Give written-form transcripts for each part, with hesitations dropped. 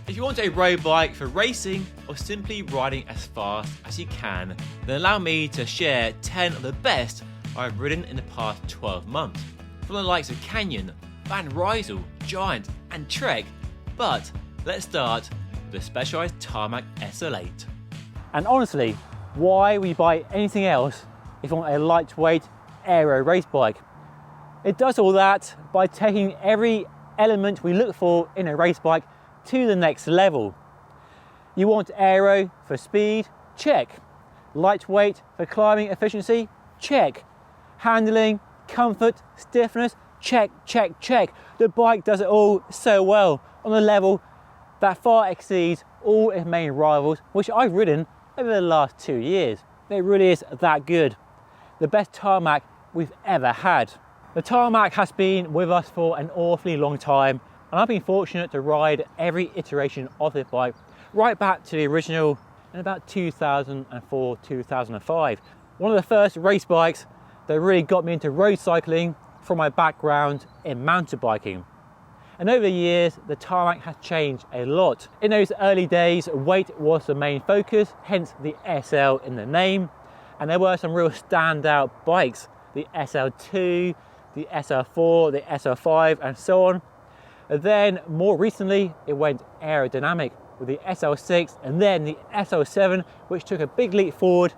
If you want a road bike for racing or simply riding as fast as you can, then allow me to share 10 of the best I've ridden in the past 12 months. From the likes of Canyon, Van Rysel, Giant and Trek. But let's start with the specialised Tarmac SL8. And honestly, why would you buy anything else if you want a lightweight aero race bike? It does all that by taking every element we look for in a race bike to the next level. You want aero for speed? Check. Lightweight for climbing efficiency? Check. Handling, comfort, stiffness? Check, check, check. The bike does it all so well on a level that far exceeds all its main rivals, which I've ridden over the last 2 years. It really is that good. The best Tarmac we've ever had. The Tarmac has been with us for an awfully long time, and I've been fortunate to ride every iteration of this bike right back to the original in about 2004, 2005. One of the first race bikes that really got me into road cycling from my background in mountain biking. And over the years, the Tarmac has changed a lot. In those early days, weight was the main focus, hence the SL in the name. And there were some real standout bikes, the SL2, the SL4, the SL5, and so on. And then more recently, it went aerodynamic with the SL6 and then the SL7, which took a big leap forward.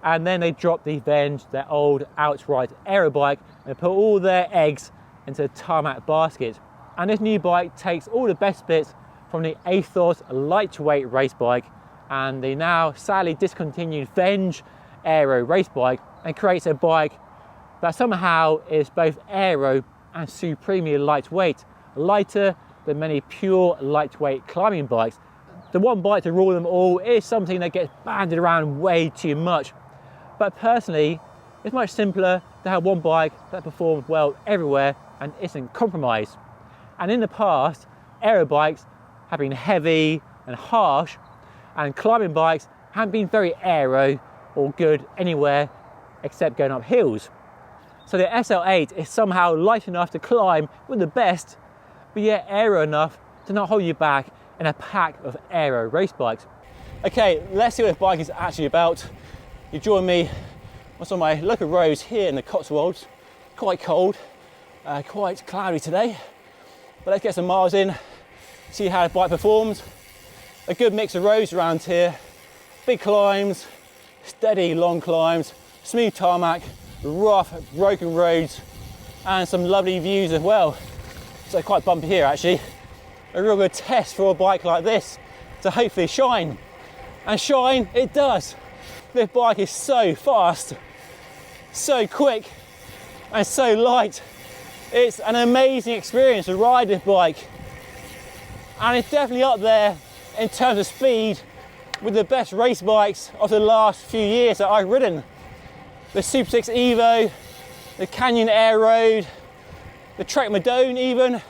And then they dropped the Venge, their old outright aero bike, and put all their eggs into the Tarmac basket. And this new bike takes all the best bits from the Aethos lightweight race bike and the now sadly discontinued Venge aero race bike and creates a bike that somehow is both aero and supremely lightweight, lighter than many pure lightweight climbing bikes. The one bike to rule them all is something that gets banded around way too much. But personally, it's much simpler to have one bike that performs well everywhere and isn't compromised. And in the past, aero bikes have been heavy and harsh, and climbing bikes haven't been very aero or good anywhere except going up hills. So the SL8 is somehow light enough to climb with the best, but yet aero enough to not hold you back in a pack of aero race bikes. Okay, let's see what this bike is actually about. You join me on some of my local roads here in the Cotswolds. Quite cold, quite cloudy today. But let's get some miles in, see how the bike performs. A good mix of roads around here. Big climbs, steady long climbs, smooth tarmac, rough broken roads, and some lovely views as well. So quite bumpy here actually. A real good test for a bike like this to hopefully shine. And shine it does. This bike is so fast, so quick, and so light. It's an amazing experience to ride this bike, and it's definitely up there in terms of speed with the best race bikes of the last few years that I've ridden. The SuperSix EVO, the Canyon Aeroad, the Trek Madone even.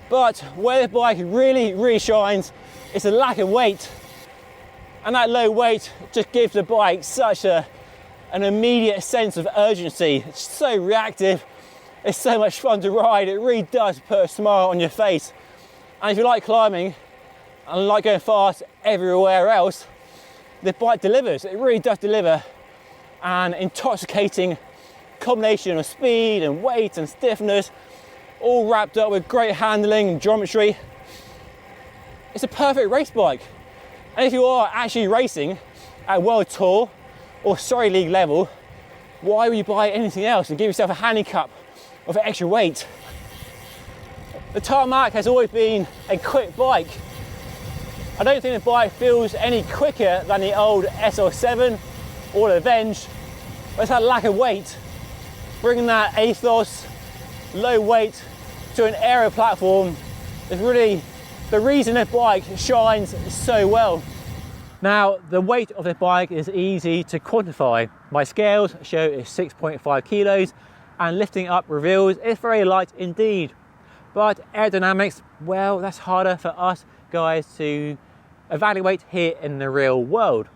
But where the bike really shines is the lack of weight, and that low weight just gives the bike such an immediate sense of urgency. It's so reactive. It's so much fun to ride. It really does put a smile on your face. And if you like climbing and like going fast everywhere else, the bike delivers. It really does deliver an intoxicating combination of speed and weight and stiffness, all wrapped up with great handling and geometry. It's a perfect race bike. And if you are actually racing at World Tour or Surrey League level, why would you buy anything else and give yourself a handicap of extra weight? The Tarmac has always been a quick bike. I don't think the bike feels any quicker than the old SL7 or the Venge, but it's that lack of weight, bringing that Aethos low weight to an aero platform is really the reason this bike shines so well. Now, the weight of this bike is easy to quantify. My scales show it's 6.5 kilos, and lifting up reveals it's very light indeed. But aerodynamics, well, that's harder for us guys to evaluate here in the real world.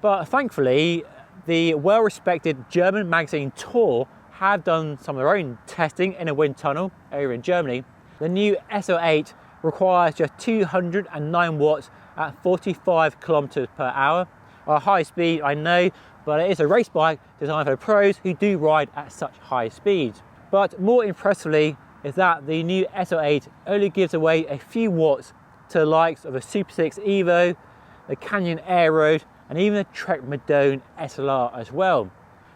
But thankfully, the well-respected German magazine Tour have done some of their own testing in a wind tunnel over in Germany. The new SL8 requires just 209 watts at 45 kilometers per hour. A high speed, I know, but it is a race bike designed for pros who do ride at such high speeds. But more impressively is that the new SL8 only gives away a few watts to the likes of the SuperSix EVO, the Canyon Aeroad, and even the Trek Madone SLR as well.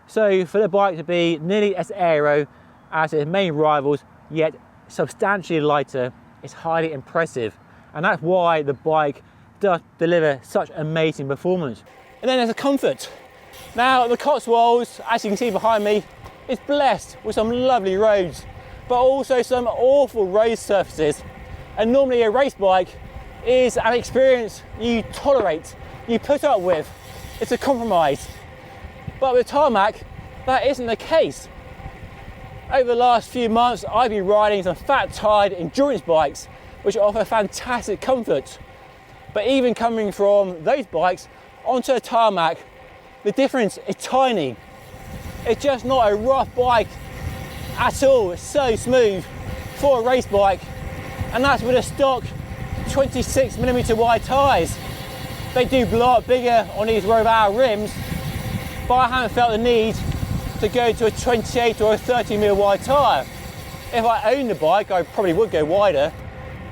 So for the bike to be nearly as aero as its main rivals, yet substantially lighter, is highly impressive. And that's why the bike does deliver such amazing performance. And then there's the comfort. Now the Cotswolds, as you can see behind me, is blessed with some lovely roads, but also some awful road surfaces. And normally a race bike is an experience you tolerate, you put up with. It's a compromise. But with Tarmac, that isn't the case. Over the last few months, I've been riding some fat-tired endurance bikes, which offer fantastic comfort. But even coming from those bikes onto a Tarmac, the difference is tiny. It's just not a rough bike at all. It's so smooth for a race bike, and that's with a stock 26mm wide tyres. They do blow up bigger on these Roval rims, but I haven't felt the need to go to a 28 or a 30mm wide tyre. If I owned the bike, I probably would go wider,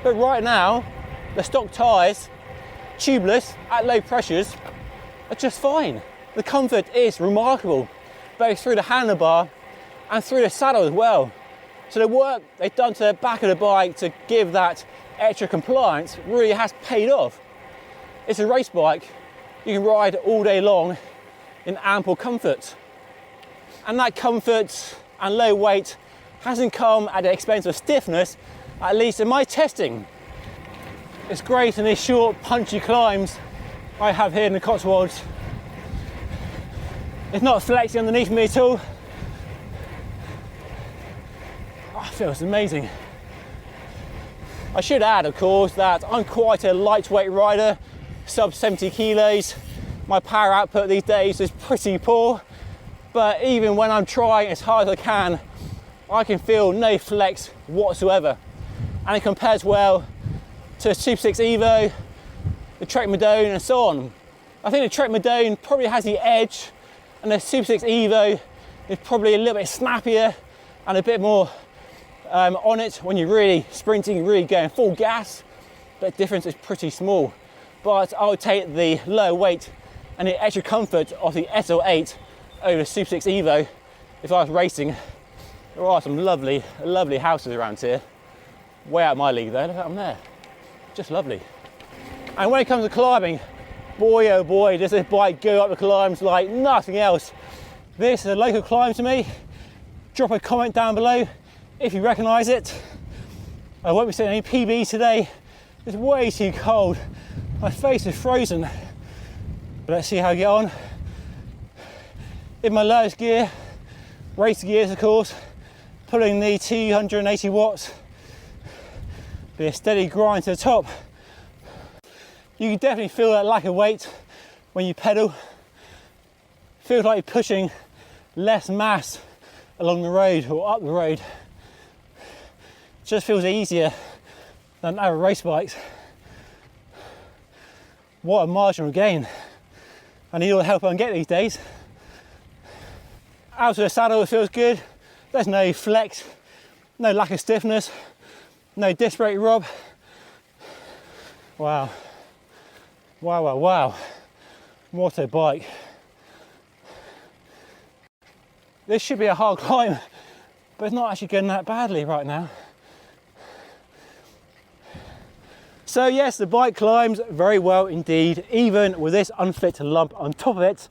but right now, the stock tyres, tubeless, at low pressures, are just fine. The comfort is remarkable, both through the handlebar and through the saddle as well. So the work they've done to the back of the bike to give that extra compliance really has paid off. It's a race bike you can ride all day long in ample comfort. And that comfort and low weight hasn't come at the expense of stiffness, at least in my testing. It's great in these short, punchy climbs I have here in the Cotswolds. It's not flexing underneath me at all. Oh, it feels amazing. I should add, of course, that I'm quite a lightweight rider, sub 70 kilos. My power output these days is pretty poor, but even when I'm trying as hard as I can feel no flex whatsoever. And it compares well to the SuperSix EVO, the Trek Madone, and so on. I think the Trek Madone probably has the edge, and the SuperSix EVO is probably a little bit snappier and a bit more on it when you're really sprinting, really going full gas, but the difference is pretty small. But I would take the low weight and the extra comfort of the SL8 over the SuperSix EVO if I was racing. There are some lovely, lovely houses around here. Way out my league though, look at them there. Just lovely. And when it comes to climbing, boy oh boy, does this bike go up the climbs like nothing else. This is a local climb to me. Drop a comment down below if you recognise it. I won't be setting any PBs today. It's way too cold. My face is frozen. But let's see how I get on. In my lowest gear, race gears of course, pulling the 280 watts. Be a steady grind to the top. You can definitely feel that lack of weight when you pedal. Feels like you're pushing less mass along the road or up the road. Just feels easier than other race bikes. What a marginal gain. I need all the help I can get these days. Out of the saddle, it feels good. There's no flex, no lack of stiffness, no disc brake rub. Wow. Wow, wow, wow. What a bike. This should be a hard climb, but it's not actually going that badly right now. So yes, the bike climbs very well indeed, even with this unfit lump on top of it,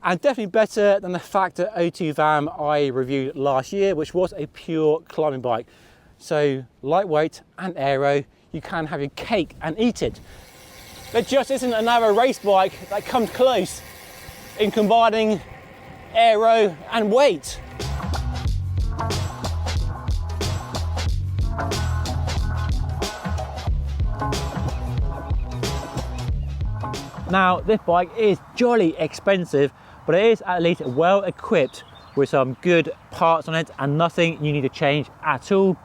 and definitely better than the Factor O2 VAM I reviewed last year, which was a pure climbing bike. So lightweight and aero, you can have your cake and eat it. There just isn't another race bike that comes close in combining aero and weight. Now, this bike is jolly expensive, but it is at least well equipped with some good parts on it and nothing you need to change at all.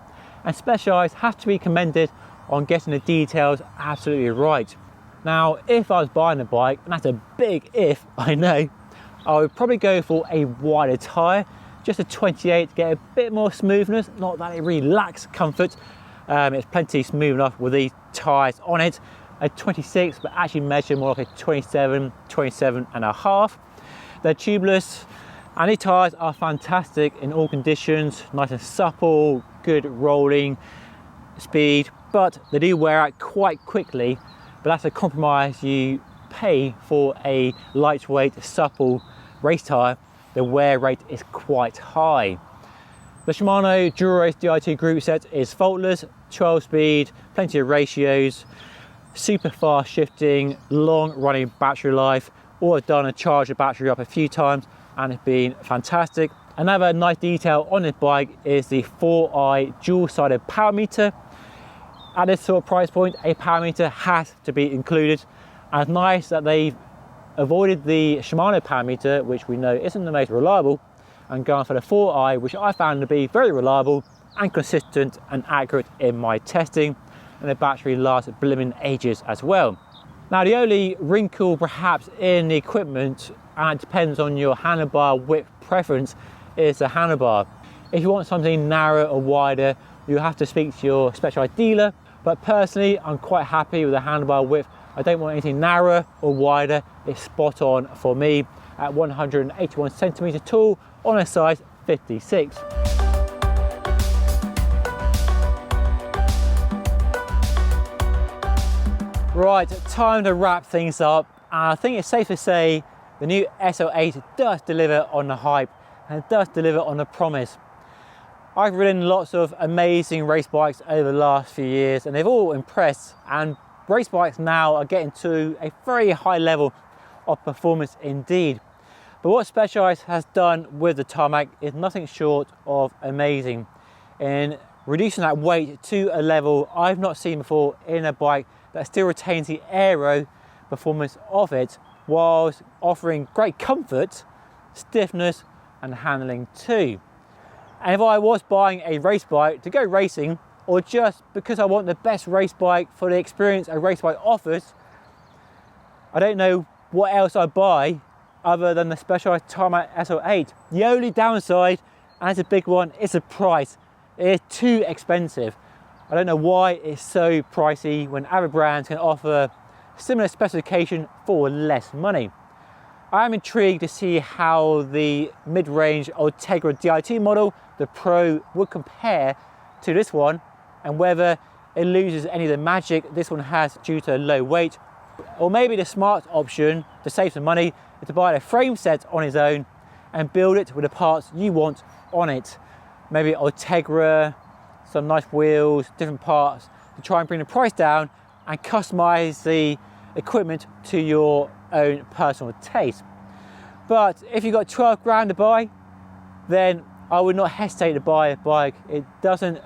And Specialized has to be commended on getting the details absolutely right. Now, if I was buying a bike, and that's a big if, I know, I would probably go for a wider tyre, just a 28 to get a bit more smoothness. Not that it really lacks comfort, it's plenty smooth enough with these tyres on it. A 26, but actually measure more like a 27, 27 and a half. They're tubeless, and these tyres are fantastic in all conditions, nice and supple, good rolling speed, but they do wear out quite quickly. But that's a compromise you pay for a lightweight, supple race tyre. The wear rate is quite high. The Shimano Dual Race DIT group set is faultless, 12 speed, plenty of ratios, super fast shifting, long running battery life. All I've done is charge the battery up a few times and it's been fantastic. Another nice detail on this bike is the 4i dual-sided power meter. At this sort of price point, a power meter has to be included. And it's nice that they've avoided the Shimano power meter, which we know isn't the most reliable, and gone for the 4i, which I found to be very reliable and consistent and accurate in my testing. And the battery lasts blimmin' ages as well. Now, the only wrinkle perhaps in the equipment, and it depends on your handlebar width preference, is the handlebar. If you want something narrower or wider, you'll have to speak to your Specialized dealer. But personally, I'm quite happy with the handlebar width. I don't want anything narrower or wider. It's spot on for me at 181 centimeter tall on a size 56. Right, time to wrap things up. I think it's safe to say the new SL8 does deliver on the hype and it does deliver on the promise. I've ridden lots of amazing race bikes over the last few years and they've all impressed, and race bikes now are getting to a very high level of performance indeed. But what Specialized has done with the Tarmac is nothing short of amazing in reducing that weight to a level I've not seen before in a bike that still retains the aero performance of it, whilst offering great comfort, stiffness and handling too. And if I was buying a race bike to go racing, or just because I want the best race bike for the experience a race bike offers, I don't know what else I'd buy other than the Specialized Tarmac SL8. The only downside, and it's a big one, is the price. It is too expensive. I don't know why it's so pricey when other brands can offer similar specification for less money. I am intrigued to see how the mid-range Ultegra DIT model, the Pro, would compare to this one, and whether it loses any of the magic this one has due to low weight. Or maybe the smart option to save some money is to buy a frame set on its own and build it with the parts you want on it. Maybe Ultegra, some nice wheels, different parts, to try and bring the price down and customize the equipment to your own personal taste. But if you've got 12 grand to buy, then I would not hesitate to buy a bike. It doesn't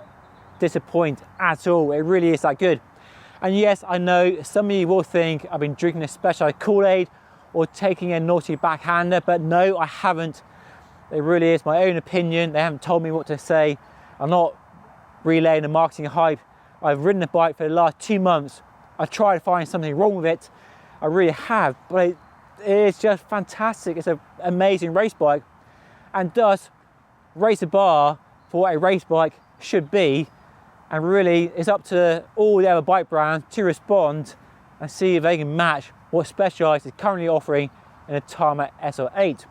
disappoint at all. It really is that good. And yes, I know some of you will think I've been drinking a Specialized Kool-Aid or taking a naughty backhander, but no, I haven't. It really is my own opinion. They haven't told me what to say. I'm not relaying the marketing hype. I've ridden the bike for the last 2 months. I've tried to find something wrong with it. I really have, but it is just fantastic. It's an amazing race bike and does raise the bar for what a race bike should be. And really, it's up to all the other bike brands to respond and see if they can match what Specialized is currently offering in the Tarmac SL8.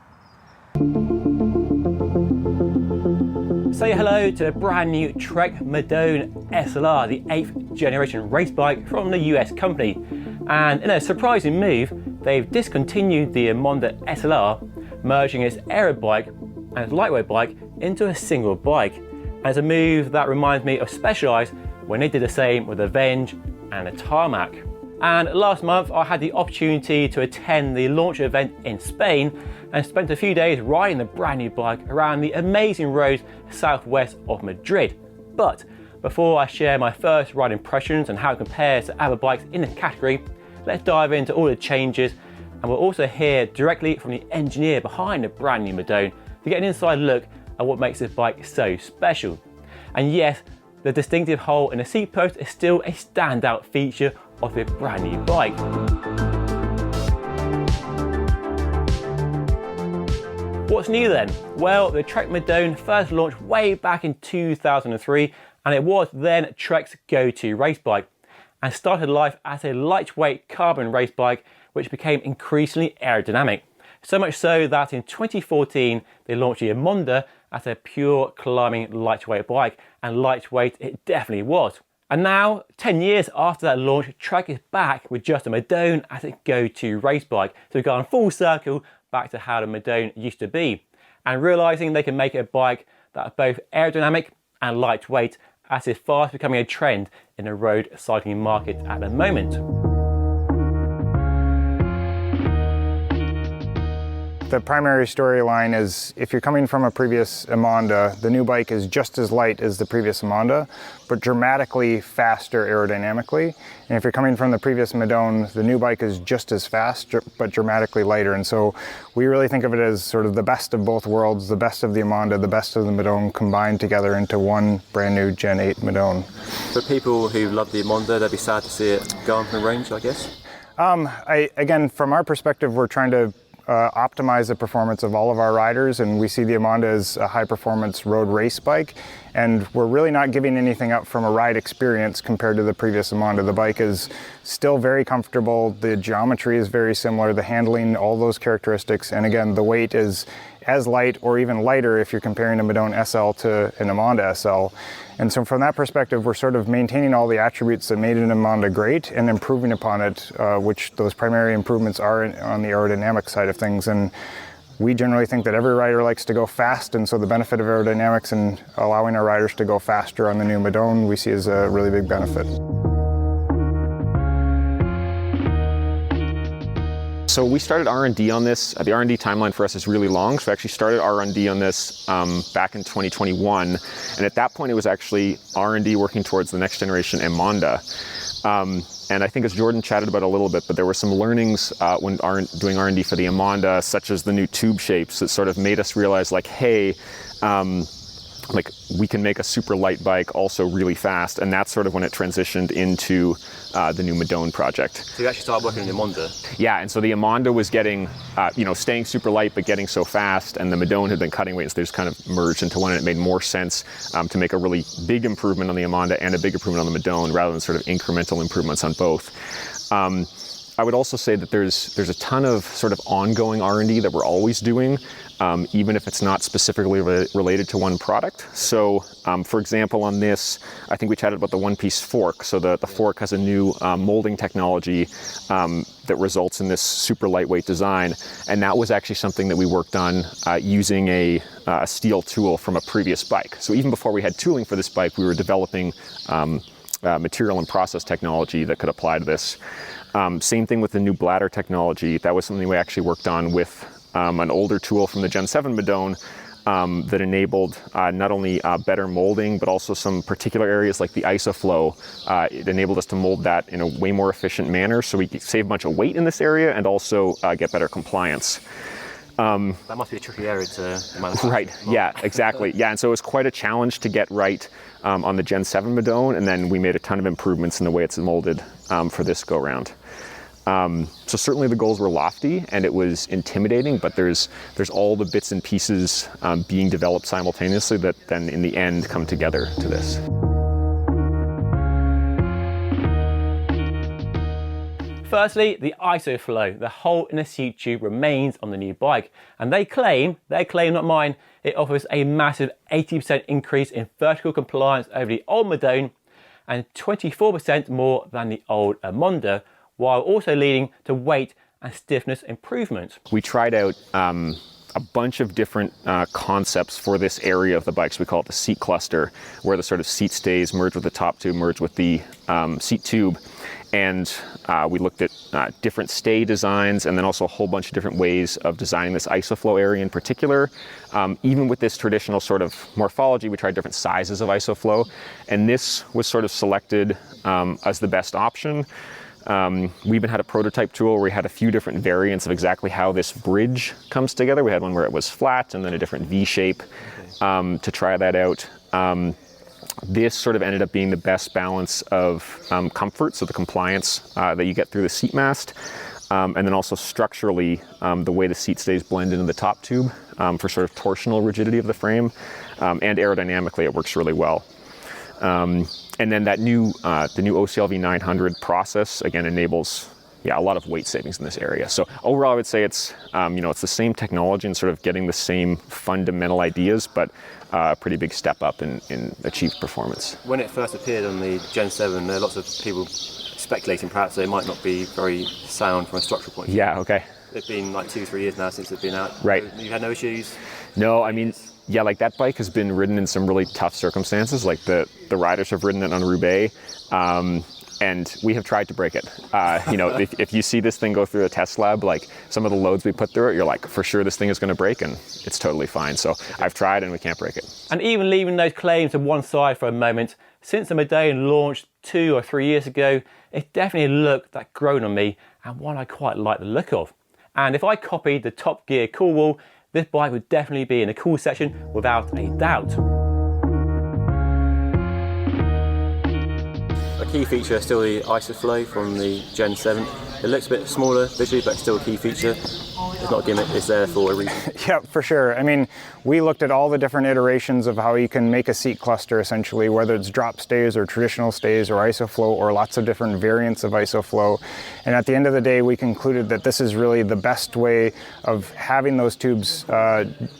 Say hello to the brand new Trek Madone SLR, the 8th generation race bike from the US company. And in a surprising move, they've discontinued the Monda SLR, merging its Aeroad bike and its lightweight bike into a single bike. And it's a move that reminds me of Specialized when they did the same with the Venge and the Tarmac. And last month I had the opportunity to attend the launch event in Spain and spent a few days riding the brand new bike around the amazing roads southwest of Madrid. But before I share my first ride impressions and how it compares to other bikes in the category, let's dive into all the changes, and we'll also hear directly from the engineer behind the brand new Madone to get an inside look at what makes this bike so special. And yes, the distinctive hole in the seat post is still a standout feature of the brand new bike. What's new then? Well, the Trek Madone first launched way back in 2003, and it was then Trek's go-to race bike, and started life as a lightweight carbon race bike, which became increasingly aerodynamic. So much so that in 2014, they launched the Emonda as a pure climbing lightweight bike, and lightweight it definitely was. And now, 10 years after that launch, Trek is back with just a Madone as its go-to race bike. So we've gone full circle back to how the Madone used to be, and realising they can make it a bike that is both aerodynamic and lightweight, as is fast becoming a trend in the road cycling market at the moment. The primary storyline is if you're coming from a previous Emonda, the new bike is just as light as the previous Emonda, but dramatically faster aerodynamically. And if you're coming from the previous Madone, the new bike is just as fast, but dramatically lighter. And so we really think of it as sort of the best of both worlds, the best of the Emonda, the best of the Madone combined together into one brand new Gen 8 Madone. For people who love the Emonda, they'd be sad to see it go on from the range, I guess? Again, from our perspective, we're trying to optimize the performance of all of our riders, and we see the Emonda as a high performance road race bike, and we're really not giving anything up from a ride experience compared to the previous Emonda. The bike is still very comfortable, the geometry is very similar, the handling, all those characteristics, and again the weight is as light or even lighter if you're comparing a Madone SL to an Emonda SL. And so from that perspective, we're sort of maintaining all the attributes that made an Emonda great and improving upon it, which those primary improvements are on the aerodynamic side of things. And we generally think that every rider likes to go fast, and so the benefit of aerodynamics and allowing our riders to go faster on the new Madone we see as a really big benefit. So we started R&D on this. The R&D timeline for us is really long. So we actually started R&D on this back in 2021. And at that point, it was actually R&D working towards the next generation Emonda. And I think as Jordan chatted about a little bit, but there were some learnings when doing R&D for the Emonda, such as the new tube shapes, that sort of made us realize like, hey, like we can make a super light bike also really fast, and that's sort of when it transitioned into the new Madone project. So you actually started working on the Emonda? Yeah, and so the Emonda was getting, staying super light but getting so fast, and the Madone had been cutting weight, so they just kind of merged into one, and it made more sense to make a really big improvement on the Emonda and a big improvement on the Madone rather than sort of incremental improvements on both. I would also say that there's a ton of sort of ongoing R&D that we're always doing, even if it's not specifically related to one product. So, for example, on this, I think we chatted about the one-piece fork. So the fork has a new molding technology that results in this super lightweight design, and that was actually something that we worked on using a steel tool from a previous bike. So even before we had tooling for this bike, we were developing material and process technology that could apply to this. Same thing with the new bladder technology. That was something we actually worked on with an older tool from the Gen 7 Madone that enabled not only better molding, but also some particular areas like the isoflow. It enabled us to mold that in a way more efficient manner, so we could save a bunch of weight in this area and also get better compliance. That must be a tricky area to manufacture. Right, yeah, exactly. Yeah, and so it was quite a challenge to get right on the Gen 7 Madone, and then we made a ton of improvements in the way it's molded for this go-round. So certainly the goals were lofty and it was intimidating, but there's all the bits and pieces being developed simultaneously that then in the end come together to this. Firstly, the isoflow, the hole in the seat tube, remains on the new bike, and they claim, not mine, it offers a massive 80% increase in vertical compliance over the old Madone and 24% more than the old Emonda, while also leading to weight and stiffness improvements. We tried out a bunch of different concepts for this area of the bikes. We call it the seat cluster, where the sort of seat stays merge with the top tube, merge with the seat tube. And we looked at different stay designs and then also a whole bunch of different ways of designing this isoflow area in particular. Even with this traditional sort of morphology, we tried different sizes of isoflow, and this was sort of selected as the best option. We even had a prototype tool where we had a few different variants of exactly how this bridge comes together. We had one where it was flat and then a different V shape to try that out. This sort of ended up being the best balance of comfort, so the compliance that you get through the seat mast, and then also structurally, the way the seat stays blended into the top tube for sort of torsional rigidity of the frame, and aerodynamically it works really well. And then that new, the new OCLV 900 process, again, enables a lot of weight savings in this area. So overall, I would say it's, it's the same technology and sort of getting the same fundamental ideas, but a pretty big step up in achieved performance. When it first appeared on the Gen 7, there are lots of people speculating perhaps they might not be very sound from a structural point of view. Yeah, okay. It's been like 2-3 years now since it's been out. Right. You had no issues? No, I mean, yeah, like that bike has been ridden in some really tough circumstances. Like the riders have ridden it on Roubaix, and we have tried to break it. If you see this thing go through a test lab, like some of the loads we put through it, you're like, for sure this thing is going to break, and it's totally fine. So I've tried and we can't break it. And even leaving those claims to one side for a moment, since the Madone launched 2 or 3 years ago, it definitely looked that grown on me, and one I quite like the look of. And if I copied the Top Gear cool wall, this bike would definitely be in the cool section without a doubt. A key feature is still the ISOFlow from the Gen 7. It looks a bit smaller visually, but it's still a key feature. It's not a gimmick, it's there for a reason. Yeah, for sure. I mean, we looked at all the different iterations of how you can make a seat cluster, essentially, whether it's drop stays or traditional stays or ISOFlow or lots of different variants of ISOFlow. And at the end of the day, we concluded that this is really the best way of having those tubes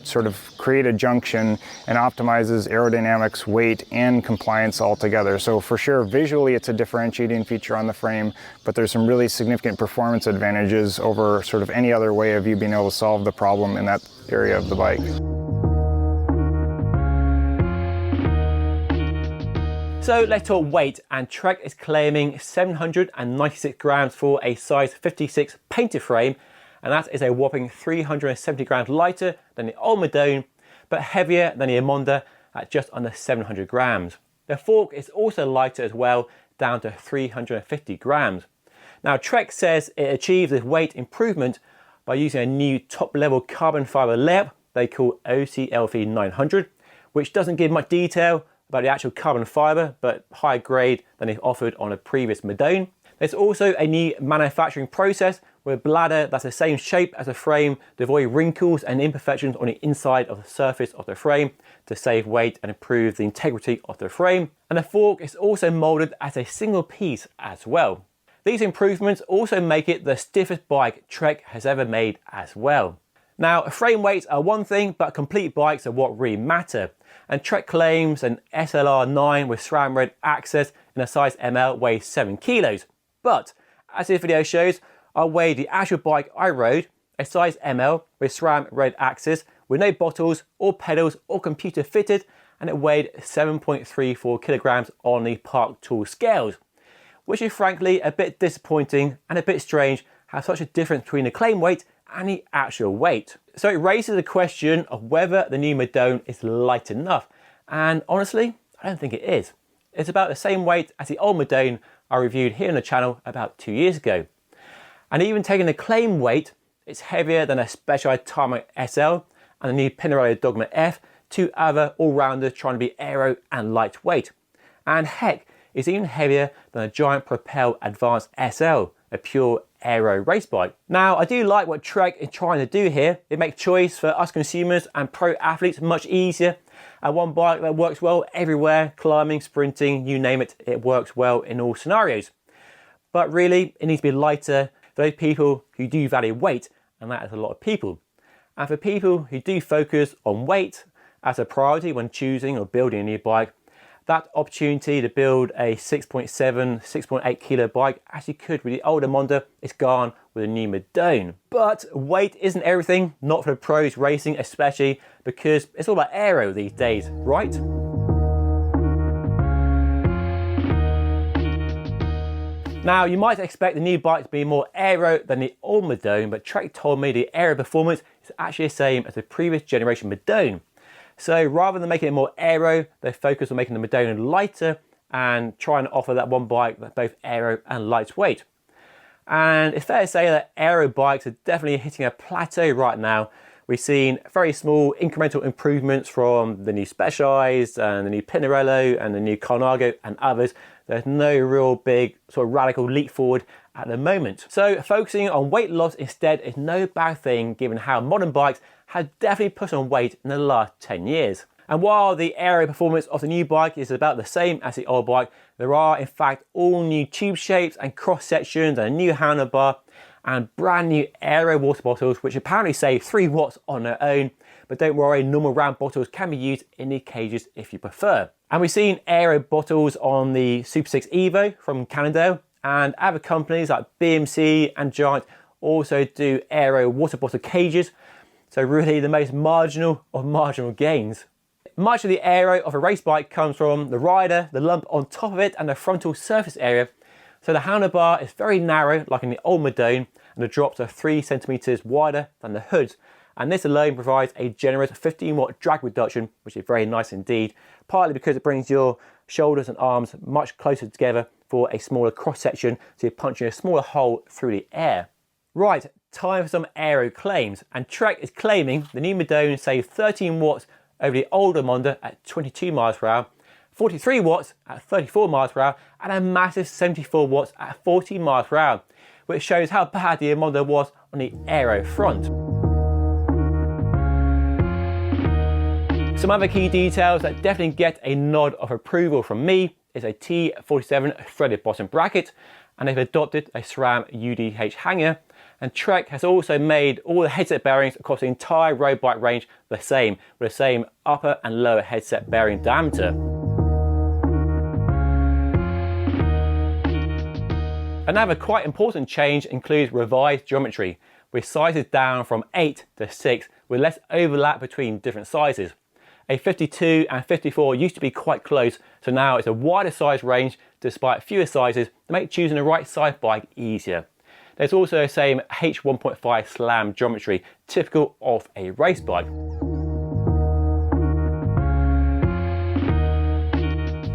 sort of create a junction and optimizes aerodynamics, weight, and compliance all together. So for sure, visually, it's a differentiating feature on the frame, but there's some really significant performance advantages over sort of any other way of you being able to solve the problem in that area of the bike. So let's talk weight, and Trek is claiming 796 grams for a size 56 painted frame, and that is a whopping 370 grams lighter than the old Madone, but heavier than the Emonda at just under 700 grams. The fork is also lighter as well, down to 350 grams. Now Trek says it achieves this weight improvement by using a new top-level carbon fibre layup they call OCLV 900, which doesn't give much detail about the actual carbon fibre, but higher grade than is offered on a previous Madone. There's also a new manufacturing process with a bladder that's the same shape as the frame to avoid wrinkles and imperfections on the inside of the surface of the frame to save weight and improve the integrity of the frame. And the fork is also moulded as a single piece as well. These improvements also make it the stiffest bike Trek has ever made as well. Now, frame weights are one thing, but complete bikes are what really matter. And Trek claims an SLR 9 with SRAM red access in a size ML weighs 7 kilos. But, as this video shows, I weighed the actual bike I rode, a size ML with SRAM red access, with no bottles or pedals or computer fitted, and it weighed 7.34 kilograms on the Park Tool scales, which is frankly a bit disappointing and a bit strange how such a difference between the claim weight and the actual weight. So it raises the question of whether the new Madone is light enough, and honestly, I don't think it is. It's about the same weight as the old Madone I reviewed here on the channel about 2 years ago. And even taking the claim weight, it's heavier than a specialized Tarmac SL and the new Pinarello Dogma F, two other all-rounders trying to be aero and lightweight. And heck, it's even heavier than a giant Propel Advanced SL, a pure aero race bike. Now, I do like what Trek is trying to do here. It makes choice for us consumers and pro athletes much easier. And one bike that works well everywhere, climbing, sprinting, you name it, it works well in all scenarios. But really, it needs to be lighter for those people who do value weight, and that is a lot of people. And for people who do focus on weight as a priority when choosing or building a new bike, that opportunity to build a 6.7, 6.8 kilo bike, as you could with the older Monda, is gone with a new Madone. But weight isn't everything, not for the pros racing especially, because it's all about aero these days, right? Now, you might expect the new bike to be more aero than the old Madone, but Trek told me the aero performance is actually the same as the previous generation Madone. So rather than making it more aero, they focus on making the Madone lighter and trying to offer that one bike that's both aero and lightweight. And it's fair to say that aero bikes are definitely hitting a plateau right now, We've seen very small incremental improvements from the new Specialized and the new Pinarello and the new Colnago and others. There's no real big sort of radical leap forward at the moment. So focusing on weight loss instead is no bad thing, given how modern bikes have definitely put on weight in the last 10 years. And while the aero performance of the new bike is about the same as the old bike, there are in fact all new tube shapes and cross sections and a new handlebar and brand new aero water bottles, which apparently save 3 watts on their own. But don't worry, normal round bottles can be used in the cages if you prefer. And we've seen aero bottles on the SuperSix EVO from Cannondale, and other companies like BMC and Giant also do aero water bottle cages. So really the most marginal of marginal gains. Much of the aero of a race bike comes from the rider, the lump on top of it, and the frontal surface area. So the handlebar is very narrow, like in the old Madone, and the drops are 3 centimeters wider than the hoods. And this alone provides a generous 15 watt drag reduction, which is very nice indeed, partly because it brings your shoulders and arms much closer together for a smaller cross section, so you're punching a smaller hole through the air. Right, time for some aero claims, and Trek is claiming the new Madone saves 13 watts over the older Monda at 22 miles per hour, 43 watts at 34 miles per hour, and a massive 74 watts at 40 miles per hour, which shows how bad the Monda was on the aero front. Some other key details that definitely get a nod of approval from me is a T47 threaded bottom bracket, and they've adopted a SRAM UDH hanger. And Trek has also made all the headset bearings across the entire road bike range the same, with the same upper and lower headset bearing diameter. Another quite important change includes revised geometry, with sizes down from 8 to 6, with less overlap between different sizes. A 52 and 54 used to be quite close, so now it's a wider size range despite fewer sizes to make choosing the right size bike easier. There's also the same H1.5 slam geometry, typical of a race bike.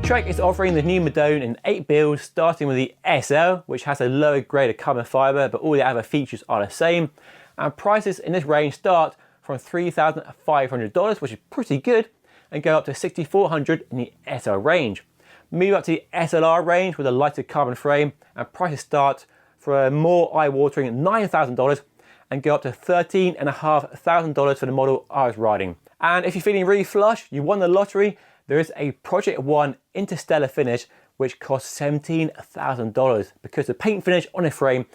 Trek is offering the new Madone in 8 builds, starting with the SL, which has a lower grade of carbon fibre, but all the other features are the same. And prices in this range start from $3,500, which is pretty good, and go up to $6,400 in the SL range. Move up to the SLR range with a lighter carbon frame, and prices start for a more eye-watering $9,000 and go up to $13,500 for the model I was riding. And if you're feeling really flush, you won the lottery, there is a Project One Interstellar finish which costs $17,000 because the paint finish on the frame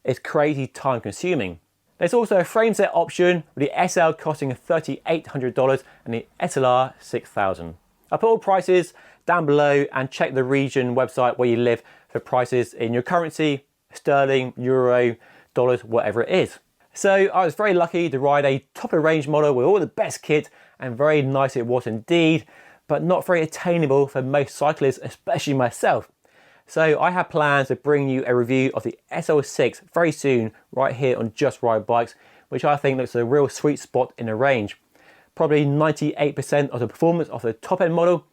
is crazy time consuming. There's also a frame set option with the SL costing $3,800 and the SLR $6,000. I'll put all prices down below and check the region website where you live for prices in your currency, sterling, euro, dollars, whatever it is. So I was very lucky to ride a top of the range model with all the best kit, and very nice it was indeed, but not very attainable for most cyclists, especially myself. So I have plans to bring you a review of the SL6 very soon, right here on Just Ride Bikes, which I think looks a real sweet spot in the range. Probably 98% of the performance of the top end model,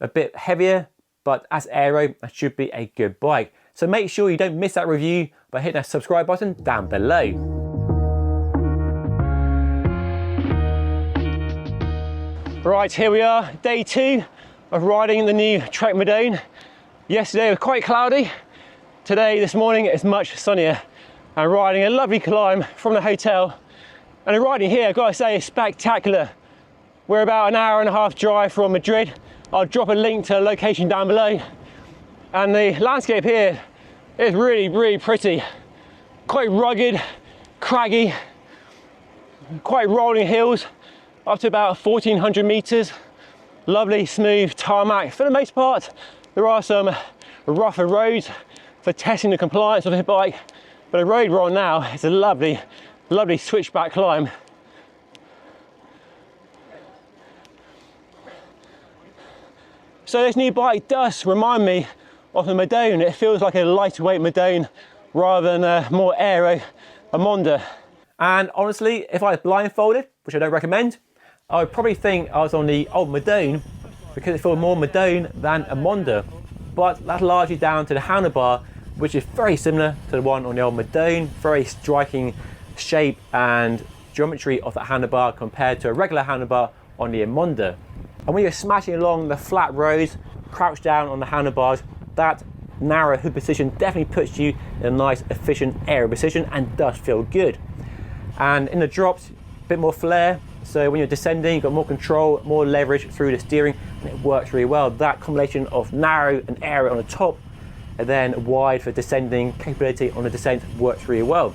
a bit heavier, but as aero, that should be a good bike. So make sure you don't miss that review by hitting that subscribe button down below. Right, here we are, day 2 of riding the new Trek Madone. Yesterday was quite cloudy. Today, this morning, it's much sunnier. I'm riding a lovely climb from the hotel. And the riding here, I've got to say, is spectacular. We're about an hour and a half drive from Madrid. I'll drop a link to the location down below. And the landscape here is really, really pretty. Quite rugged, craggy, quite rolling hills, up to about 1,400 meters. Lovely, smooth tarmac. For the most part, there are some rougher roads for testing the compliance of the bike, but the road we're on now is a lovely, lovely switchback climb. So this new bike does remind me of the Madone. It feels like a lightweight Madone rather than a more aero Monda. And honestly, if I was blindfolded, which I don't recommend, I would probably think I was on the old Madone because it feels more Madone than a Monda. But that's largely down to the handlebar, which is very similar to the one on the old Madone. Very striking shape and geometry of the handlebar compared to a regular handlebar on the Emonda. And when you're smashing along the flat roads, crouched down on the handlebars, that narrow hood position definitely puts you in a nice efficient aero position and does feel good. And in the drops, a bit more flair, so when you're descending you've got more control, more leverage through the steering, and it works really well. That combination of narrow and aero on the top and then wide for descending capability on the descent works really well.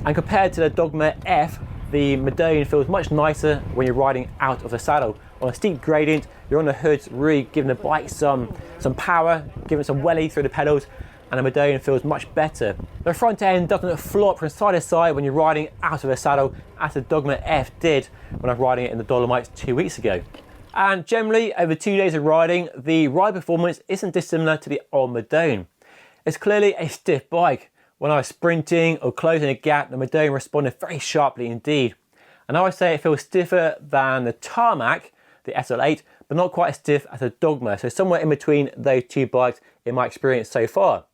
And compared to the Dogma F, the Madone feels much nicer when you're riding out of the saddle. On a steep gradient, you're on the hoods, really giving the bike some power, giving it some welly through the pedals, and the Madone feels much better. The front end doesn't flop from side to side when you're riding out of the saddle, as the Dogma F did when I was riding it in the Dolomites 2 weeks ago. And generally, over 2 days of riding, the ride performance isn't dissimilar to the old Madone. It's clearly a stiff bike. When I was sprinting or closing a gap, the Madone responded very sharply indeed. And I would say it feels stiffer than the Tarmac, the SL8, but not quite as stiff as the Dogma, so somewhere in between those two bikes in my experience so far.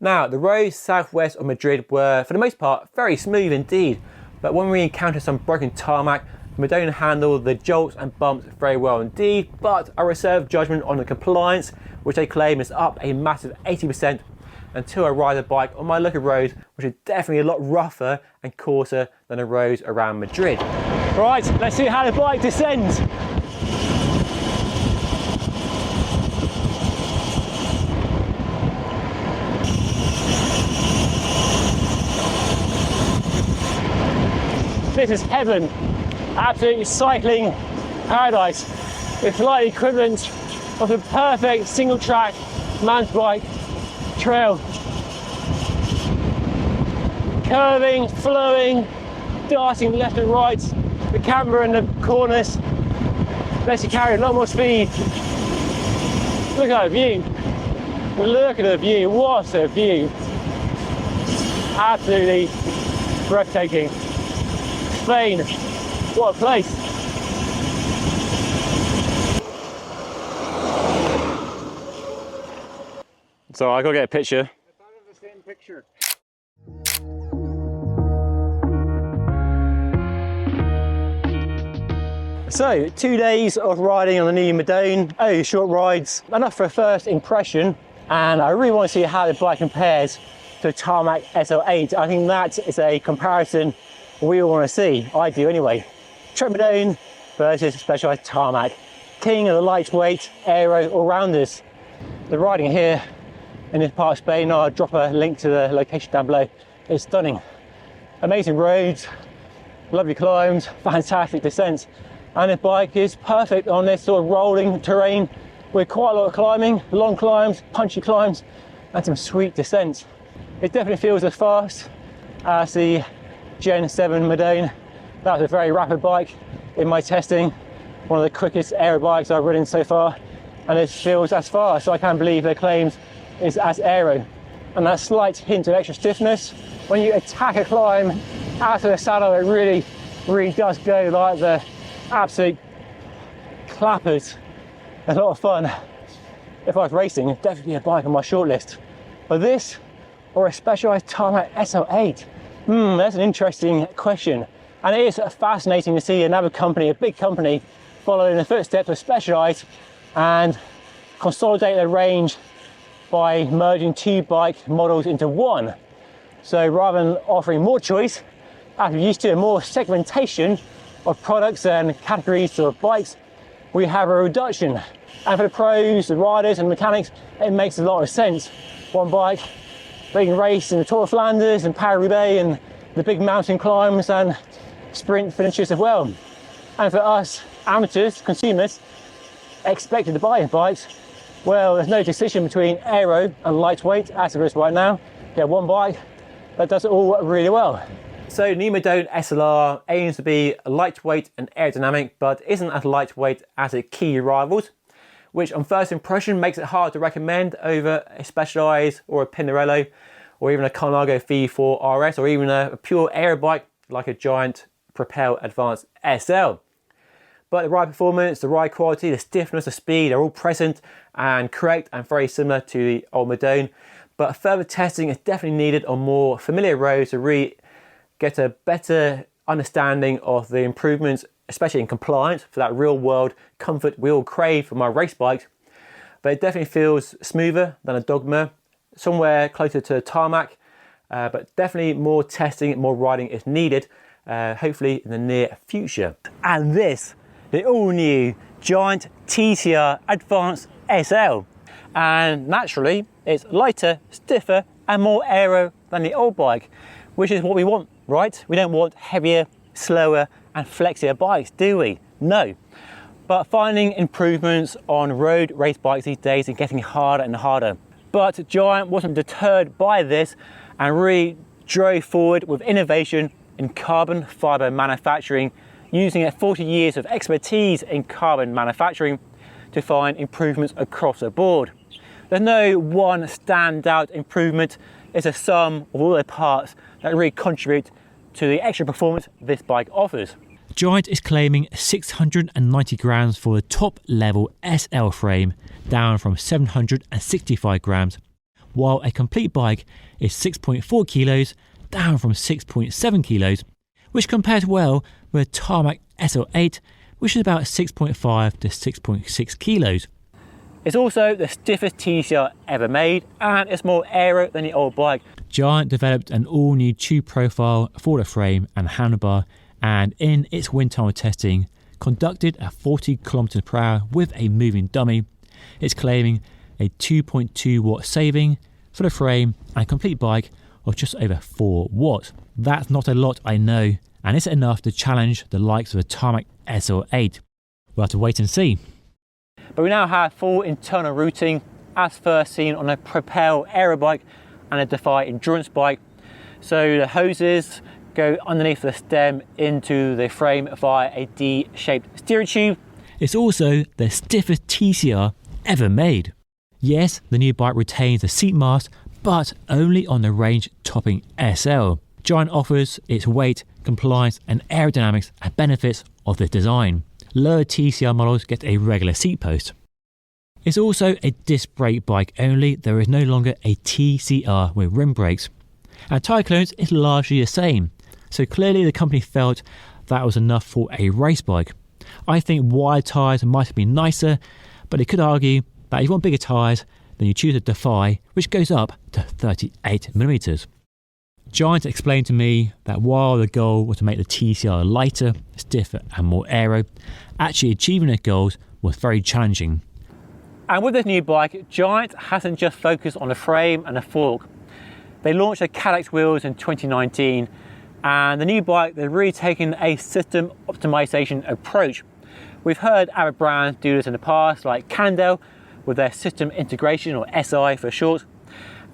Now, the roads southwest of Madrid were, for the most part, very smooth indeed, but when we encountered some broken tarmac, the Madone handled the jolts and bumps very well indeed, but I reserve judgment on the compliance, which they claim is up a massive 80%, until I ride a bike on my local roads, which are definitely a lot rougher and coarser than the roads around Madrid. Right, let's see how the bike descends. This is heaven, absolutely cycling paradise. It's like the equivalent of the perfect single track mountain bike trail. Curving, flowing, darting left and right, the camber in the corners lets you carry a lot more speed. Look at the view, look at the view, what a view. Absolutely breathtaking. Spain, what a place. So I gotta get a picture. I thought of the same picture. So 2 days of riding on the new Madone, short rides, enough for a first impression, and I really want to see how the bike compares to the Tarmac SL8. I think that is a comparison we all want to see. I do anyway. Trek Madone versus Specialized Tarmac. King of the lightweight aero all-rounders. The riding here in this part of Spain, I'll drop a link to the location down below, is stunning. Amazing roads, lovely climbs, fantastic descents, and the bike is perfect on this sort of rolling terrain with quite a lot of climbing, long climbs, punchy climbs, and some sweet descents. It definitely feels as fast as the Gen 7 Madone. That was a very rapid bike in my testing, one of the quickest aero bikes I've ridden so far, and it feels as fast, so I can't believe their claims is as aero. And that slight hint of extra stiffness, when you attack a climb out of the saddle, it really does go like the absolute clappers. A lot of fun. If I was racing, it'd definitely be a bike on my shortlist. But this, or a Specialized Tarmac SL8? That's an interesting question. And it is fascinating to see another company, a big company, follow in the footsteps of Specialized and consolidate their range by merging two bike models into one. So rather than offering more choice, as we're used to, more segmentation of products and categories of bikes, we have a reduction. And for the pros, the riders and mechanics, it makes a lot of sense. One bike, they can race in the Tour of Flanders and Paris-Roubaix and the big mountain climbs and sprint finishes as well. And for us amateurs, consumers, expected to buy bikes, well, there's no decision between aero and lightweight as there is right now. You have one bike that does it all really well. So new Madone SLR aims to be lightweight and aerodynamic, but isn't as lightweight as its key rivals, which on first impression makes it hard to recommend over a Specialized or a Pinarello, or even a Colnago V4RS, or even a pure aero bike like a giant Propel Advanced SL. But the ride performance, the ride quality, the stiffness, the speed are all present and correct and very similar to the old Madone. But further testing is definitely needed on more familiar roads to really get a better understanding of the improvements, especially in compliance, for that real world comfort we all crave from our race bikes. But it definitely feels smoother than a Dogma, somewhere closer to a Tarmac, but definitely more testing, more riding is needed, hopefully in the near future. And this, the all new Giant TCR Advanced SL. And naturally, it's lighter, stiffer, and more aero than the old bike, which is what we want, right? We don't want heavier, slower, and flexier bikes, do we? No. But finding improvements on road race bikes these days is getting harder and harder. But Giant wasn't deterred by this and really drove forward with innovation in carbon fibre manufacturing, using 40 years of expertise in carbon manufacturing to find improvements across the board. There's no one standout improvement, it's a sum of all the parts that really contribute to the extra performance this bike offers. Giant is claiming 690 grams for the top level SL frame, down from 765 grams, while a complete bike is 6.4 kilos, down from 6.7 kilos, which compares well with Tarmac SL8, which is about 6.5 to 6.6 kilos. It's also the stiffest TCR ever made, and it's more aero than the old bike. Giant developed an all-new tube profile for the frame and handlebar, and in its wind tunnel testing, conducted at 40 km per hour with a moving dummy, it's claiming a 2.2 watt saving for the frame and a complete bike of just over 4 watts. That's not a lot, I know, and it's enough to challenge the likes of a Tarmac SL8. We'll have to wait and see. But we now have full internal routing, as first seen on a Propel aero bike and a Defy endurance bike. So the hoses go underneath the stem into the frame via a D-shaped steering tube. It's also the stiffest TCR ever made. Yes, the new bike retains the seat mast, but only on the range-topping SL. Giant offers its weight, compliance and aerodynamics and benefits of this design. Lower TCR models get a regular seat post. It's also a disc brake bike only, there is no longer a TCR with rim brakes. And tyre clearance is largely the same, so clearly the company felt that was enough for a race bike. I think wide tyres might have been nicer, but they could argue that if you want bigger tyres, then you choose a Defy, which goes up to 38mm. Giant explained to me that while the goal was to make the TCR lighter, stiffer and more aero, actually achieving their goals was very challenging. And with this new bike, Giant hasn't just focused on the frame and the fork. They launched the Calyx wheels in 2019, and the new bike, they're really taking a system optimization approach. We've heard other brands do this in the past, like Cannondale with their system integration, or SI for short,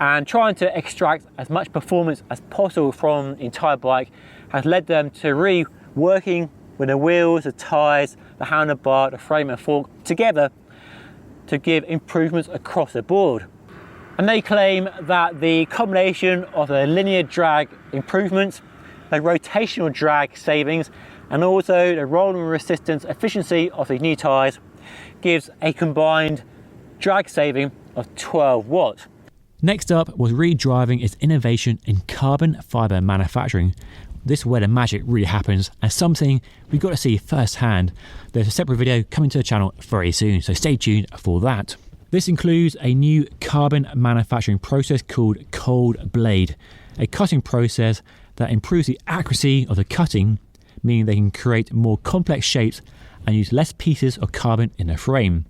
and trying to extract as much performance as possible from the entire bike has led them to really working with the wheels, the tyres, the handlebar, the frame and fork together to give improvements across the board. And they claim that the combination of the linear drag improvements, the rotational drag savings, and also the rolling resistance efficiency of the new tyres gives a combined drag saving of 12 watts. Next up was redriving its innovation in carbon fibre manufacturing. This is where the magic really happens, and something we've got to see firsthand. There's a separate video coming to the channel very soon, so stay tuned for that. This includes a new carbon manufacturing process called Cold Blade, a cutting process that improves the accuracy of the cutting, meaning they can create more complex shapes and use less pieces of carbon in the frame.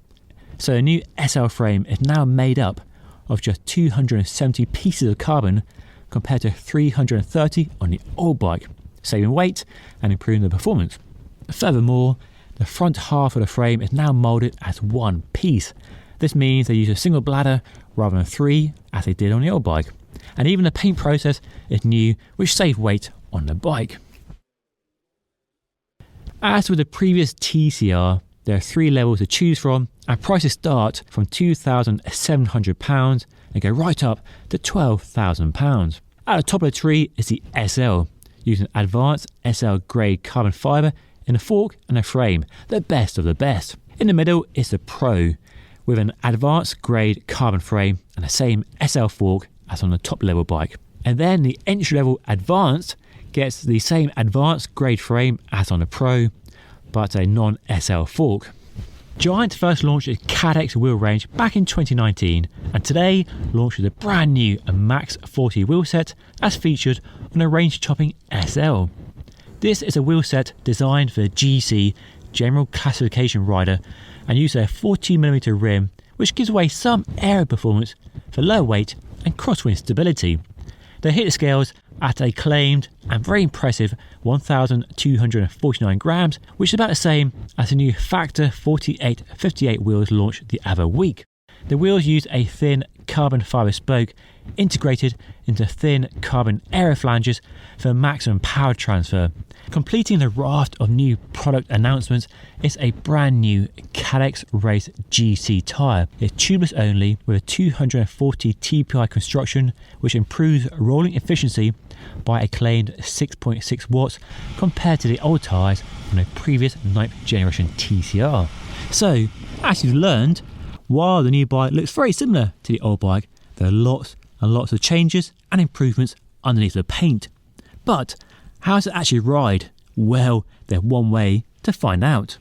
So the new SL frame is now made up of just 270 pieces of carbon compared to 330 on the old bike, saving weight and improving the performance. Furthermore, the front half of the frame is now moulded as one piece. This means they use a single bladder rather than 3 as they did on the old bike. And even the paint process is new, which saves weight on the bike. As with the previous TCR, there are 3 levels to choose from, and prices start from £2,700 and go right up to £12,000. At the top of the tree is the SL, using Advanced SL grade carbon fibre in the fork and the frame, the best of the best. In the middle is the Pro, with an advanced grade carbon frame and the same SL fork as on the top level bike. And then the entry level Advanced gets the same advanced grade frame as on the Pro, but a non-SL fork. Giant first launched its Cadex wheel range back in 2019, and today launched with a brand new Max 40 wheel set as featured on a range-topping SL. This is a wheel set designed for the GC general classification rider and uses a 40mm rim, which gives away some aero performance for low weight and crosswind stability. They hit the scales at a claimed and very impressive 1,249 grams, which is about the same as the new Factor 4858 wheels launched the other week. The wheels use a thin carbon fibre spoke integrated into thin carbon aero flanges for maximum power transfer. Completing the raft of new product announcements is a brand new Cadex Race GC tyre. It's tubeless only with a 240 TPI construction, which improves rolling efficiency by a claimed 6.6 watts compared to the old tyres on a previous 9th generation TCR. So, as you've learned, while the new bike looks very similar to the old bike, there are lots and lots of changes and improvements underneath the paint. But how does it actually ride? Well, there's one way to find out.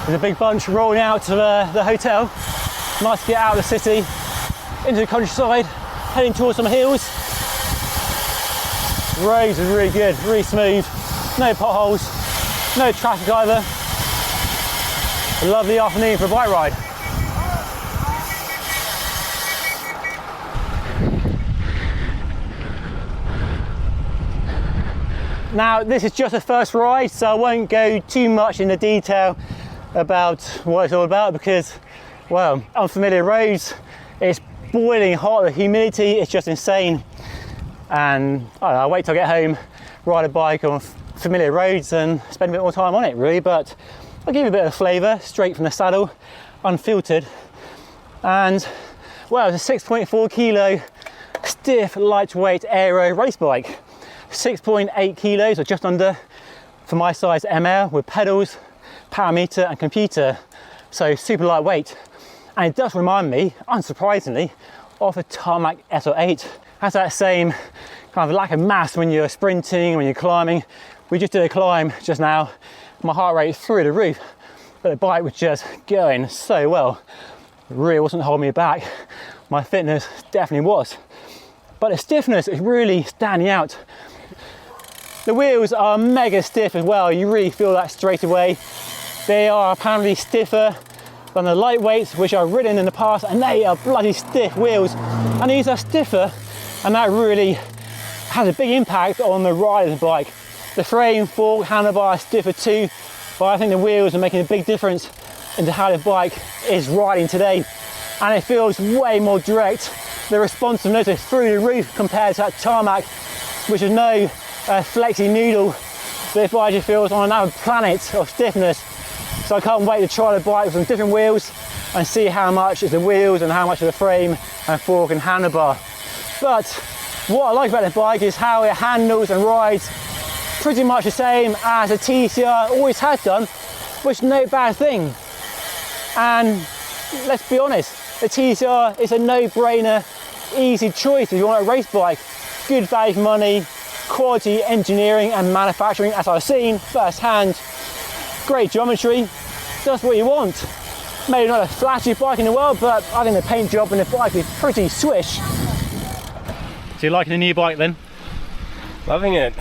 There's a big bunch rolling out to the hotel. Nice to get out of the city, into the countryside, heading towards some hills. The roads are really good, really smooth, no potholes, no traffic either. A lovely afternoon for a bike ride. Now, this is just a first ride, so I won't go too much into detail about what it's all about because, well, unfamiliar roads, it's boiling hot, the humidity is just insane. And I don't know, I'll wait till I get home, ride a bike on familiar roads and spend a bit more time on it really, but I'll give you a bit of flavour straight from the saddle, unfiltered. And well, it's a 6.4 kilo stiff, lightweight aero race bike. 6.8 kilos or just under for my size ML with pedals, power meter and computer, so super lightweight. And it does remind me, unsurprisingly, of a Tarmac SL8. Has that same kind of lack of mass when you're sprinting, when you're climbing. We just did a climb just now, my heart rate through the roof, but the bike was just going so well. It really wasn't holding me back. My fitness definitely was. But the stiffness is really standing out. The wheels are mega stiff as well, you really feel that straight away. They are apparently stiffer than the lightweights, which I've ridden in the past, and they are bloody stiff wheels. And these are stiffer, and that really has a big impact on the ride of the bike. The frame, fork, handlebar are stiffer too, but I think the wheels are making a big difference into how the bike is riding today. And it feels way more direct. The responsiveness is through the roof compared to that Tarmac, which is no flexy noodle. This bike just feels on another planet of stiffness. So I can't wait to try the bike with some different wheels and see how much is the wheels and how much of the frame and fork and handlebar. But what I like about the bike is how it handles and rides pretty much the same as a TCR always has done, which is no bad thing. And let's be honest, the TCR is a no-brainer, easy choice if you want a race bike. Good value for money, quality engineering and manufacturing as I've seen firsthand. Great geometry, just what you want. Maybe not the flashiest bike in the world, but I think the paint job on the bike is pretty swish. So you're liking the new bike then? Loving it.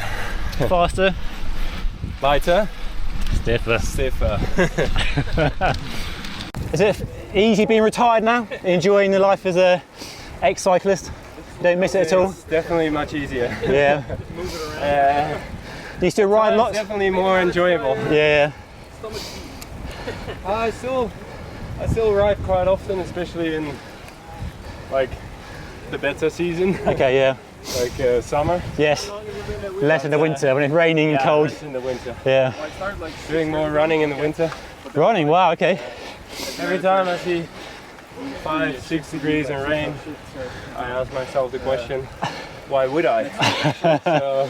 Faster? Lighter? Stiffer. Stiffer. Is it easy being retired now? Enjoying the life as a ex-cyclist? Don't miss it at all? It's definitely much easier. Yeah. Do you still ride lots? Definitely more enjoyable. Yeah. I still ride quite often, especially in like the better season. Okay, yeah. Like summer. Yes. Less in the winter when it's raining and cold. Less in the winter. Yeah. Doing more running in the winter. Running, wow, okay. Every time I see 5-6 degrees and rain, I ask myself the question, why would I? So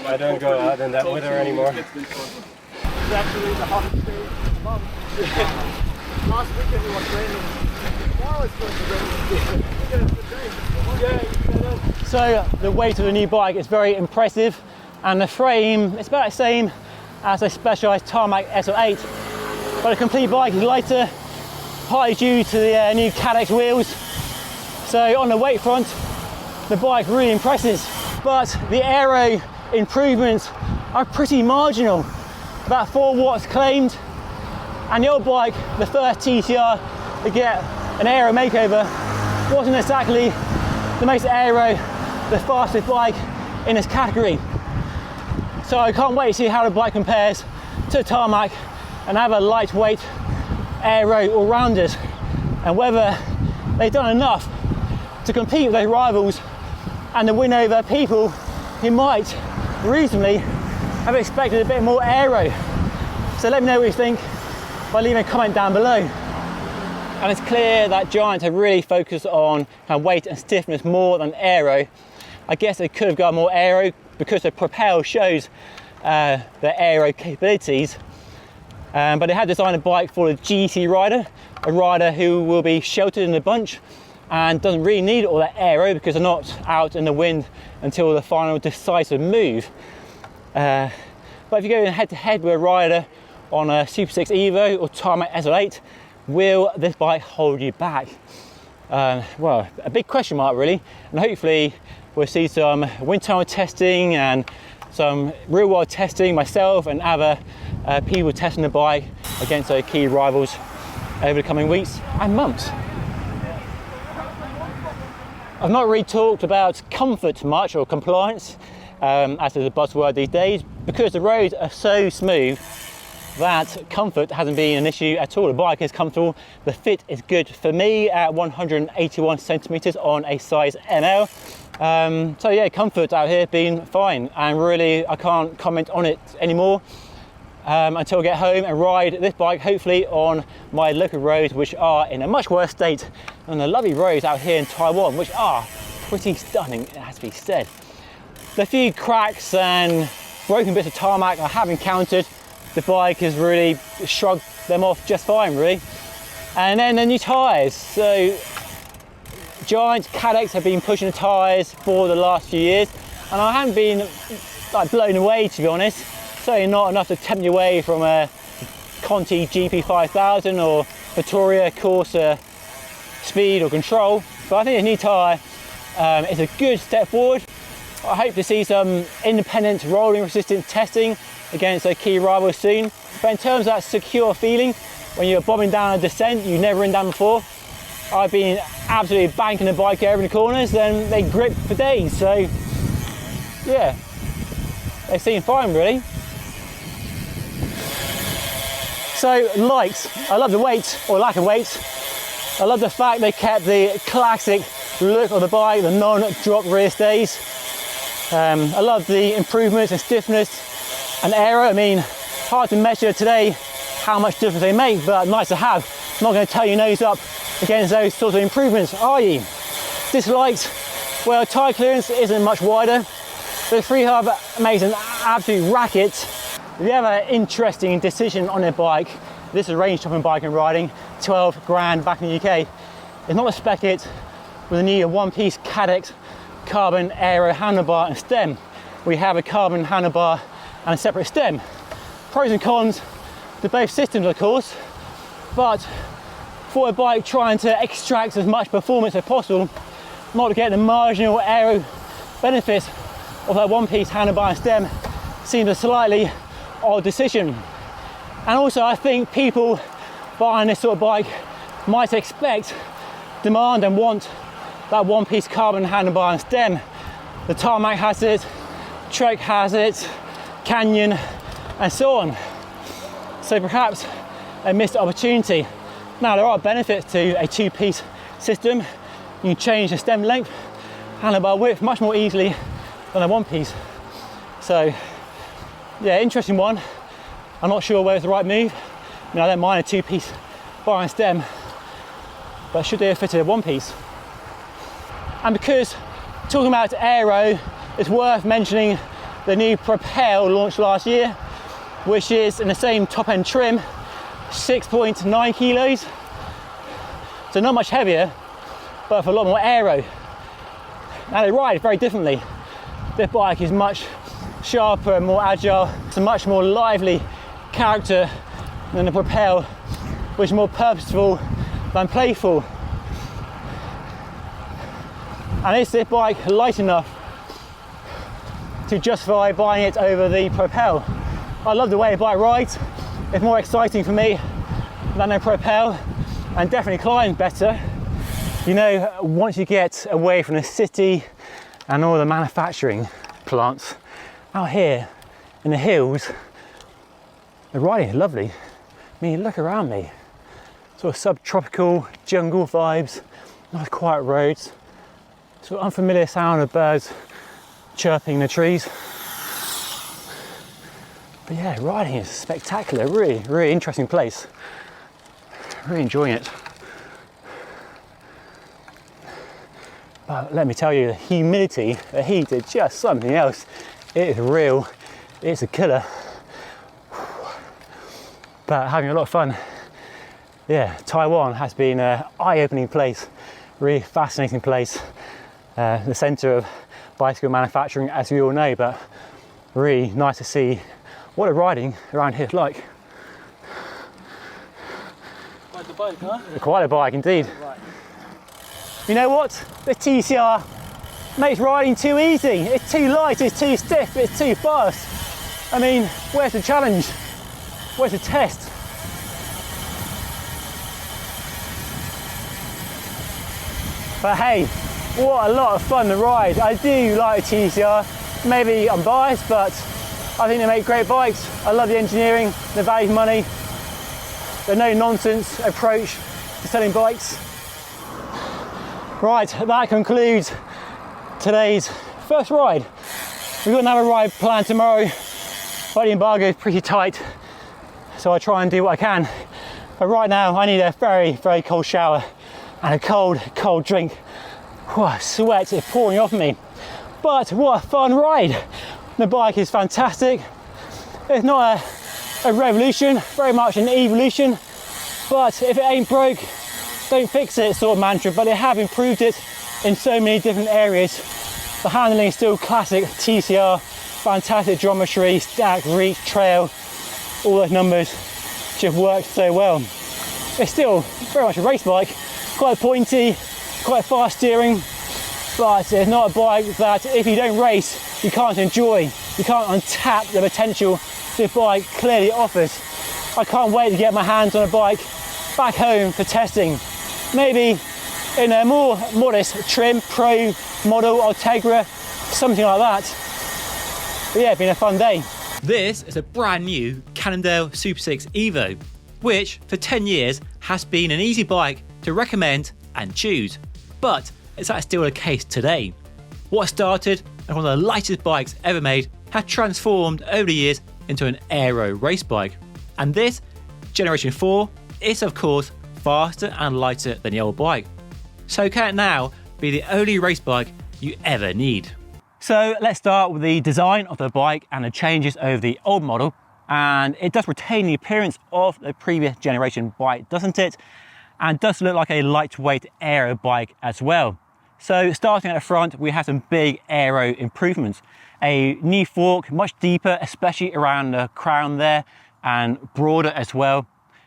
I don't go out in that weather anymore. It's actually the hottest day of the month. Last weekend it was raining. Tomorrow it's going to rain. So the weight of the new bike is very impressive, and the frame is about the same as a specialised Tarmac SL8, but the complete bike is lighter, partly due to the new Cannondale wheels. So on the weight front, the bike really impresses, but the aero improvements are pretty marginal. About 4 watts claimed, and the old bike, the first TCR to get an aero makeover, wasn't exactly the most aero, the fastest bike in this category. So I can't wait to see how the bike compares to the Tarmac and have a lightweight aero all-rounders, and whether they've done enough to compete with their rivals and to win over people who might reasonably have expected a bit more aero. So let me know what you think by leaving a comment down below. And it's clear that Giant have really focused on weight and stiffness more than aero. I guess they could have got more aero because the Propel shows their aero capabilities. But they had designed a bike for the GC rider, a rider who will be sheltered in the bunch and doesn't really need all that aero because they're not out in the wind until the final decisive move. But if you go head to head with a rider on a SuperSix EVO or Tarmac SL8, will this bike hold you back? Well, a big question mark really, and hopefully we'll see some wind tunnel testing and some real world testing myself and other people testing the bike against their key rivals over the coming weeks and months. I've not really talked about comfort much, or compliance, as is a buzzword these days, because the roads are so smooth that comfort hasn't been an issue at all. The bike is comfortable, the fit is good for me at 181 centimeters on a size ML. So yeah, comfort out here been fine, and really I can't comment on it anymore until I get home and ride this bike, hopefully on my local roads, which are in a much worse state than the lovely roads out here in Taiwan, which are pretty stunning, it has to be said. The few cracks and broken bits of tarmac I have encountered, the bike has really shrugged them off just fine really. And then the new tyres. So Giant Cadex have been pushing the tyres for the last few years, and I haven't been like blown away, to be honest. Certainly not enough to tempt me away from a Conti GP5000 or Vittoria Corsa speed or control, but I think the new tyre is a good step forward. I hope to see some independent rolling resistance testing against a key rival soon. But in terms of that secure feeling, when you're bobbing down a descent you've never ridden down before, I've been absolutely banking the bike over in the corners, then they grip for days. So yeah, they seem fine really. So likes, I love the weight, or lack of weight. I love the fact they kept the classic look of the bike, the non-drop rear stays. I love the improvements in stiffness and aero. I mean, hard to measure today how much difference they make, but nice to have. I'm not going to tell you nose up against those sorts of improvements, are you? Dislikes, well, tyre clearance isn't much wider. The free hub makes an absolute racket. If you have an interesting decision on a bike, this is a range topping bike I'm riding, 12 grand back in the UK. It's not a spec it with a new one-piece Cadex carbon aero handlebar and stem. We have a carbon handlebar and a separate stem. Pros and cons to both systems, of course, but for a bike trying to extract as much performance as possible, not to get the marginal aero benefits of that one-piece handlebar and stem, seems a slightly odd decision. And also I think people buying this sort of bike might expect, demand and want that one-piece carbon handlebar and stem. The Tarmac has it, Trek has it, Canyon and so on. So perhaps a missed opportunity. Now there are benefits to a two-piece system. You can change the stem length, handlebar width much more easily than a one-piece. So yeah, interesting one. I'm not sure whether it's the right move. I mean, I don't mind a two-piece bar and stem, but should they have fitted a one-piece? And because talking about aero, it's worth mentioning the new Propel launched last year, which is in the same top-end trim, 6.9 kilos. So not much heavier, but for a lot more aero. Now they ride very differently. This bike is much sharper and more agile. It's a much more lively character than the Propel, which is more purposeful than playful. And is this bike light enough to justify buying it over the Propel? I love the way the bike rides. It's more exciting for me than the Propel, and definitely climbs better. You know, once you get away from the city and all the manufacturing plants, out here in the hills, the riding is lovely. I mean, look around me. Sort of subtropical jungle vibes, nice quiet roads, sort of unfamiliar sound of birds chirping in the trees. But yeah, riding is spectacular, really interesting place. Really enjoying it. But let me tell you, the humidity, the heat is just something else. It is real, it's a killer. But having a lot of fun. Yeah, Taiwan has been an eye-opening place, really fascinating place. The centre of bicycle manufacturing, as we all know, but really nice to see what the riding around here is like. Quite a bike, huh? Quite a bike indeed. Right. You know what? The TCR makes riding too easy. It's too light, it's too stiff, it's too fast. I mean, where's the challenge? Where's the test? But hey, what a lot of fun to ride. I do like the TCR. Maybe I'm biased, but I think they make great bikes. I love the engineering, the value for money, the no-nonsense approach to selling bikes. Right, that concludes today's first ride. We've got another ride planned tomorrow, but the embargo is pretty tight, so I try and do what I can. But right now, I need a very cold shower and a cold drink. Whew, sweat is pouring off me. But what a fun ride. The bike is fantastic. It's not a revolution, very much an evolution, but if it ain't broke, don't fix it sort of mantra, but they have improved it in so many different areas. The handling is still classic TCR, fantastic geometry, stack, reach, trail, all those numbers just work so well. It's still very much a race bike, quite pointy, quite fast steering, but it's not a bike that if you don't race, you can't enjoy, you can't untap the potential this bike clearly offers. I can't wait to get my hands on a bike back home for testing. Maybe in a more modest trim, Pro model, Ultegra, something like that. But yeah, it's been a fun day. This is a brand new Cannondale SuperSix EVO, which for 10 years has been an easy bike to recommend and choose. But is that still the case today? What started as one of the lightest bikes ever made has transformed over the years into an aero race bike. And this, Generation 4, is of course faster and lighter than the old bike. So can it now be the only race bike you ever need? So let's start with the design of the bike and the changes over the old model. And it does retain the appearance of the previous generation bike, doesn't it? And does look like a lightweight aero bike as well. So starting at the front, we have some big aero improvements. A new fork, much deeper, especially around the crown there, and broader as well.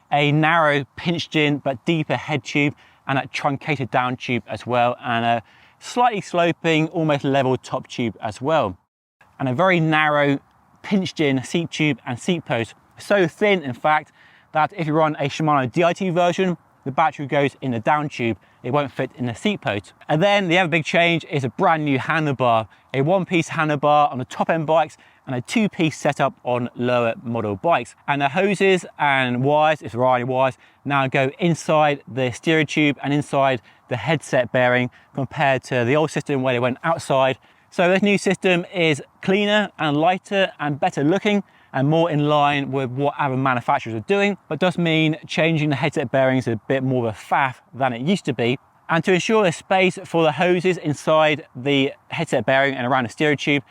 A narrow pinched in but deeper head tube and a truncated down tube as well, and a slightly sloping, almost level top tube as well. And a very narrow pinched in seat tube and seat post. So thin, in fact, that if you run a Shimano DIT version, the battery goes in the down tube, it won't fit in the seat post. And then the other big change is a brand new handlebar, a one-piece handlebar on the top end bikes and a two-piece setup on lower model bikes. And the hoses and wires, if there are any wires, now go inside the steering tube and inside the headset bearing compared to the old system where they went outside. So this new system is cleaner and lighter and better looking and more in line with what other manufacturers are doing, but does mean changing the headset bearings is a bit more of a faff than it used to be. And to ensure there's space for the hoses inside the headset bearing and around the steering tube,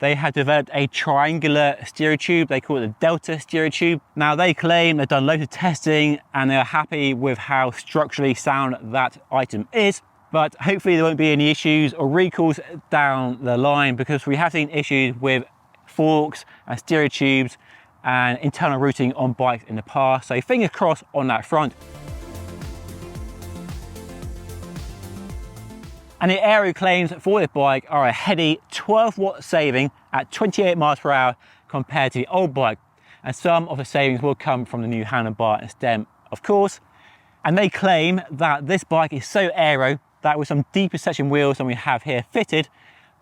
they have developed a triangular stereo tube. They call it the Delta stereo tube. Now they claim they've done loads of testing and they're happy with how structurally sound that item is, but hopefully there won't be any issues or recalls down the line, because we have seen issues with forks and stereo tubes and internal routing on bikes in the past. So fingers crossed on that front. And the aero claims for this bike are a heady 12-watt saving at 28 miles per hour compared to the old bike. And some of the savings will come from the new handlebar and stem, of course. And they claim that this bike is so aero that with some deeper section wheels than we have here fitted,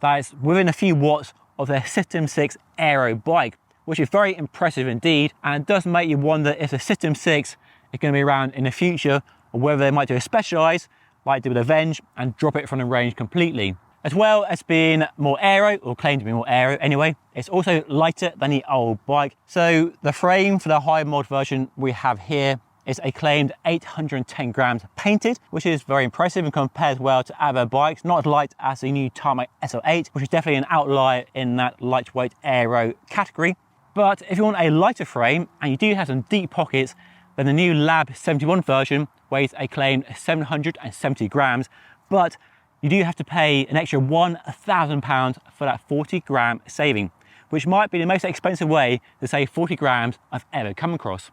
that it's within a few watts of their System 6 aero bike, which is very impressive indeed. And it does make you wonder if the System 6 is going to be around in the future, or whether they might do a Specialized like they did with Avenge and drop it from the range completely. As well as being more aero, or claimed to be more aero anyway, it's also lighter than the old bike. So the frame for the high mod version we have here is a claimed 810 grams painted, which is very impressive and compares well to other bikes, not as light as the new Tarmac SL8, which is definitely an outlier in that lightweight aero category. But if you want a lighter frame and you do have some deep pockets, then the new Lab 71 version weighs a claimed 770 grams, but you do have to pay an extra £1,000 for that 40 gram saving, which might be the most expensive way to save 40 grams I've ever come across.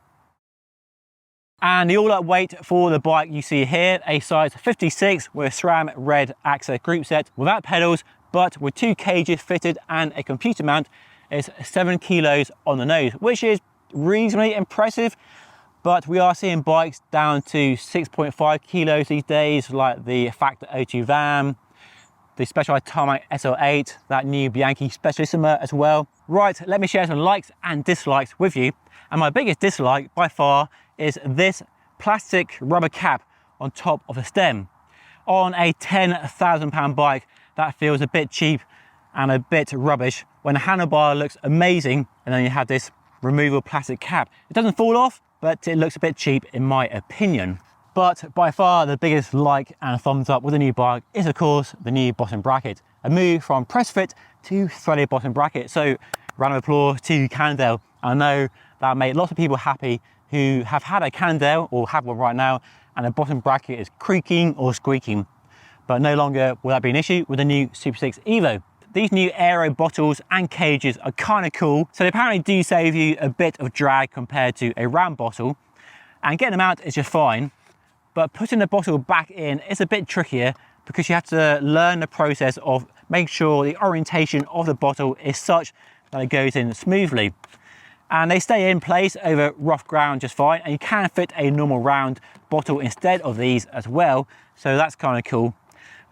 And the all-up weight for the bike you see here, a size 56 with a SRAM red AXA group set without pedals, but with 2 cages fitted and a computer mount, is 7 kilos on the nose, which is reasonably impressive. But we are seeing bikes down to 6.5 kilos these days, like the Factor O2 VAM, the Specialized Tarmac SL8, that new Bianchi Specialissima as well. Right, let me share some likes and dislikes with you. And my biggest dislike by far is this plastic rubber cap on top of the stem. On a £10,000 bike, that feels a bit cheap and a bit rubbish, when the handlebar looks amazing and then you have this removable plastic cap. It doesn't fall off, but it looks a bit cheap in my opinion. But by far the biggest like and thumbs up with the new bike is of course the new bottom bracket. A move from press fit to threaded bottom bracket. So round of applause to Cannondale. I know that made lots of people happy who have had a Cannondale or have one right now and the bottom bracket is creaking or squeaking. But no longer will that be an issue with the new SuperSix EVO. These new aero bottles and cages are kind of cool. So they apparently do save you a bit of drag compared to a round bottle. And getting them out is just fine. But putting the bottle back in is a bit trickier because you have to learn the process of making sure the orientation of the bottle is such that it goes in smoothly. And they stay in place over rough ground just fine. And you can fit a normal round bottle instead of these as well. So that's kind of cool.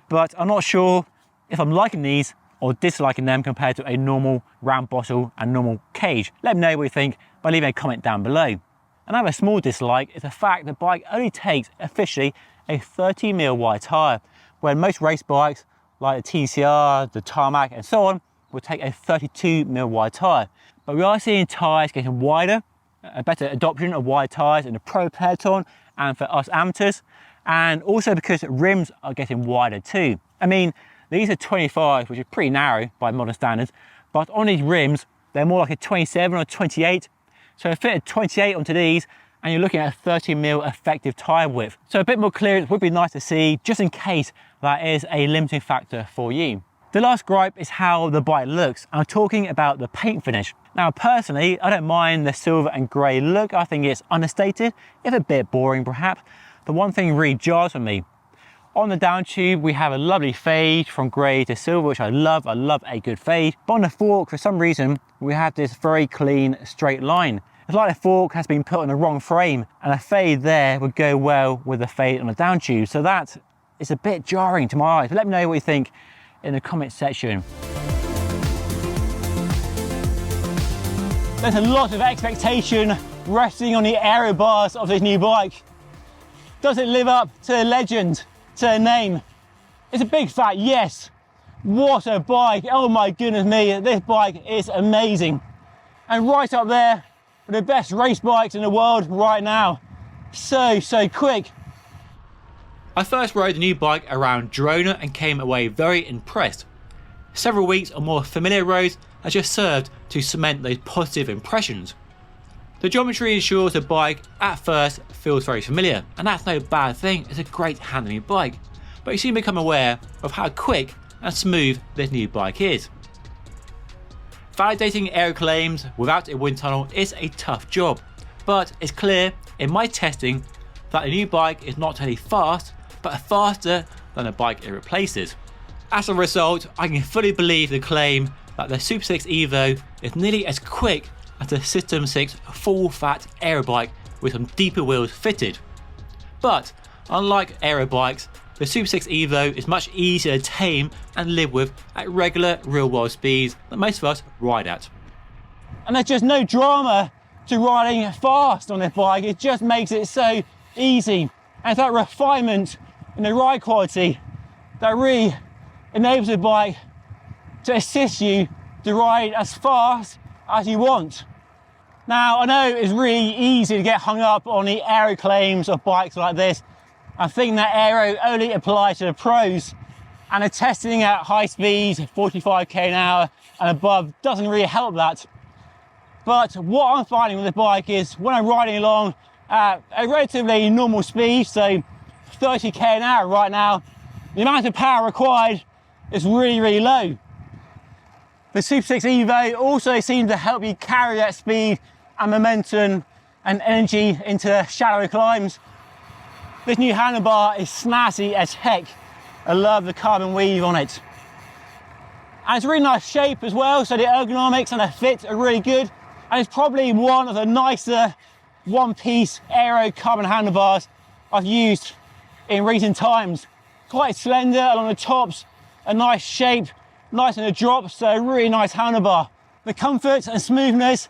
But I'm not sure if I'm liking these or disliking them compared to a normal round bottle and normal cage. Let me know what you think by leaving a comment down below. Another small dislike is the fact the bike only takes officially a 30mm wide tyre, when most race bikes like the TCR, the Tarmac and so on will take a 32mm wide tyre. But we are seeing tyres getting wider, a better adoption of wide tyres in the pro peloton and for us amateurs, and also because rims are getting wider too. I mean, these are 25, which is pretty narrow by modern standards, but on these rims, they're more like a 27 or 28. So I fitted 28 onto these, and you're looking at a 30mm effective tyre width. So a bit more clearance would be nice to see, just in case that is a limiting factor for you. The last gripe is how the bike looks. I'm talking about the paint finish. Now personally, I don't mind the silver and grey look. I think it's understated, if a bit boring perhaps. The one thing really jars with me. On the down tube, we have a lovely fade from grey to silver, which I love. I love a good fade. But on the fork, for some reason, we have this very clean, straight line. It's like the fork has been put on the wrong frame, and a fade there would go well with the fade on the down tube. So that is a bit jarring to my eyes. But let me know what you think in the comment section. There's a lot of expectation resting on the aero bars of this new bike. Does it live up to the legend, to the name? It's a big fat yes. What a bike. Oh my goodness me, this bike is amazing. And right up there with the best race bikes in the world right now. So quick. I first rode the new bike around Girona and came away very impressed. Several weeks on more familiar roads has just served to cement those positive impressions. The geometry ensures the bike at first feels very familiar, and that's no bad thing, it's a great handling bike, but you soon become aware of how quick and smooth this new bike is. Validating aero claims without a wind tunnel is a tough job, but it's clear in my testing that the new bike is not only fast, but faster than the bike it replaces. As a result, I can fully believe the claim that the SuperSix EVO is nearly as quick as the System 6 full-fat aero bike with some deeper wheels fitted. But unlike aero bikes, the SuperSix EVO is much easier to tame and live with at regular real-world speeds that most of us ride at. And there's just no drama to riding fast on this bike, it just makes it so easy. And it's that refinement in the ride quality that really enables the bike to assist you to ride as fast as you want. Now, I know it's really easy to get hung up on the aero claims of bikes like this. I think that aero only applies to the pros, and the testing at high speeds, 45k an hour and above, doesn't really help that. But what I'm finding with the bike is when I'm riding along at a relatively normal speed, so 30k an hour right now, the amount of power required is really, really low. The SuperSix EVO also seems to help you carry that speed and momentum and energy into shallow climbs. This new handlebar is snazzy as heck. I love the carbon weave on it. And it's a really nice shape as well, so the ergonomics and the fit are really good. And it's probably one of the nicer one-piece aero carbon handlebars I've used in recent times. Quite slender along the tops, a nice shape, nice in the drops, so a really nice handlebar. The comfort and smoothness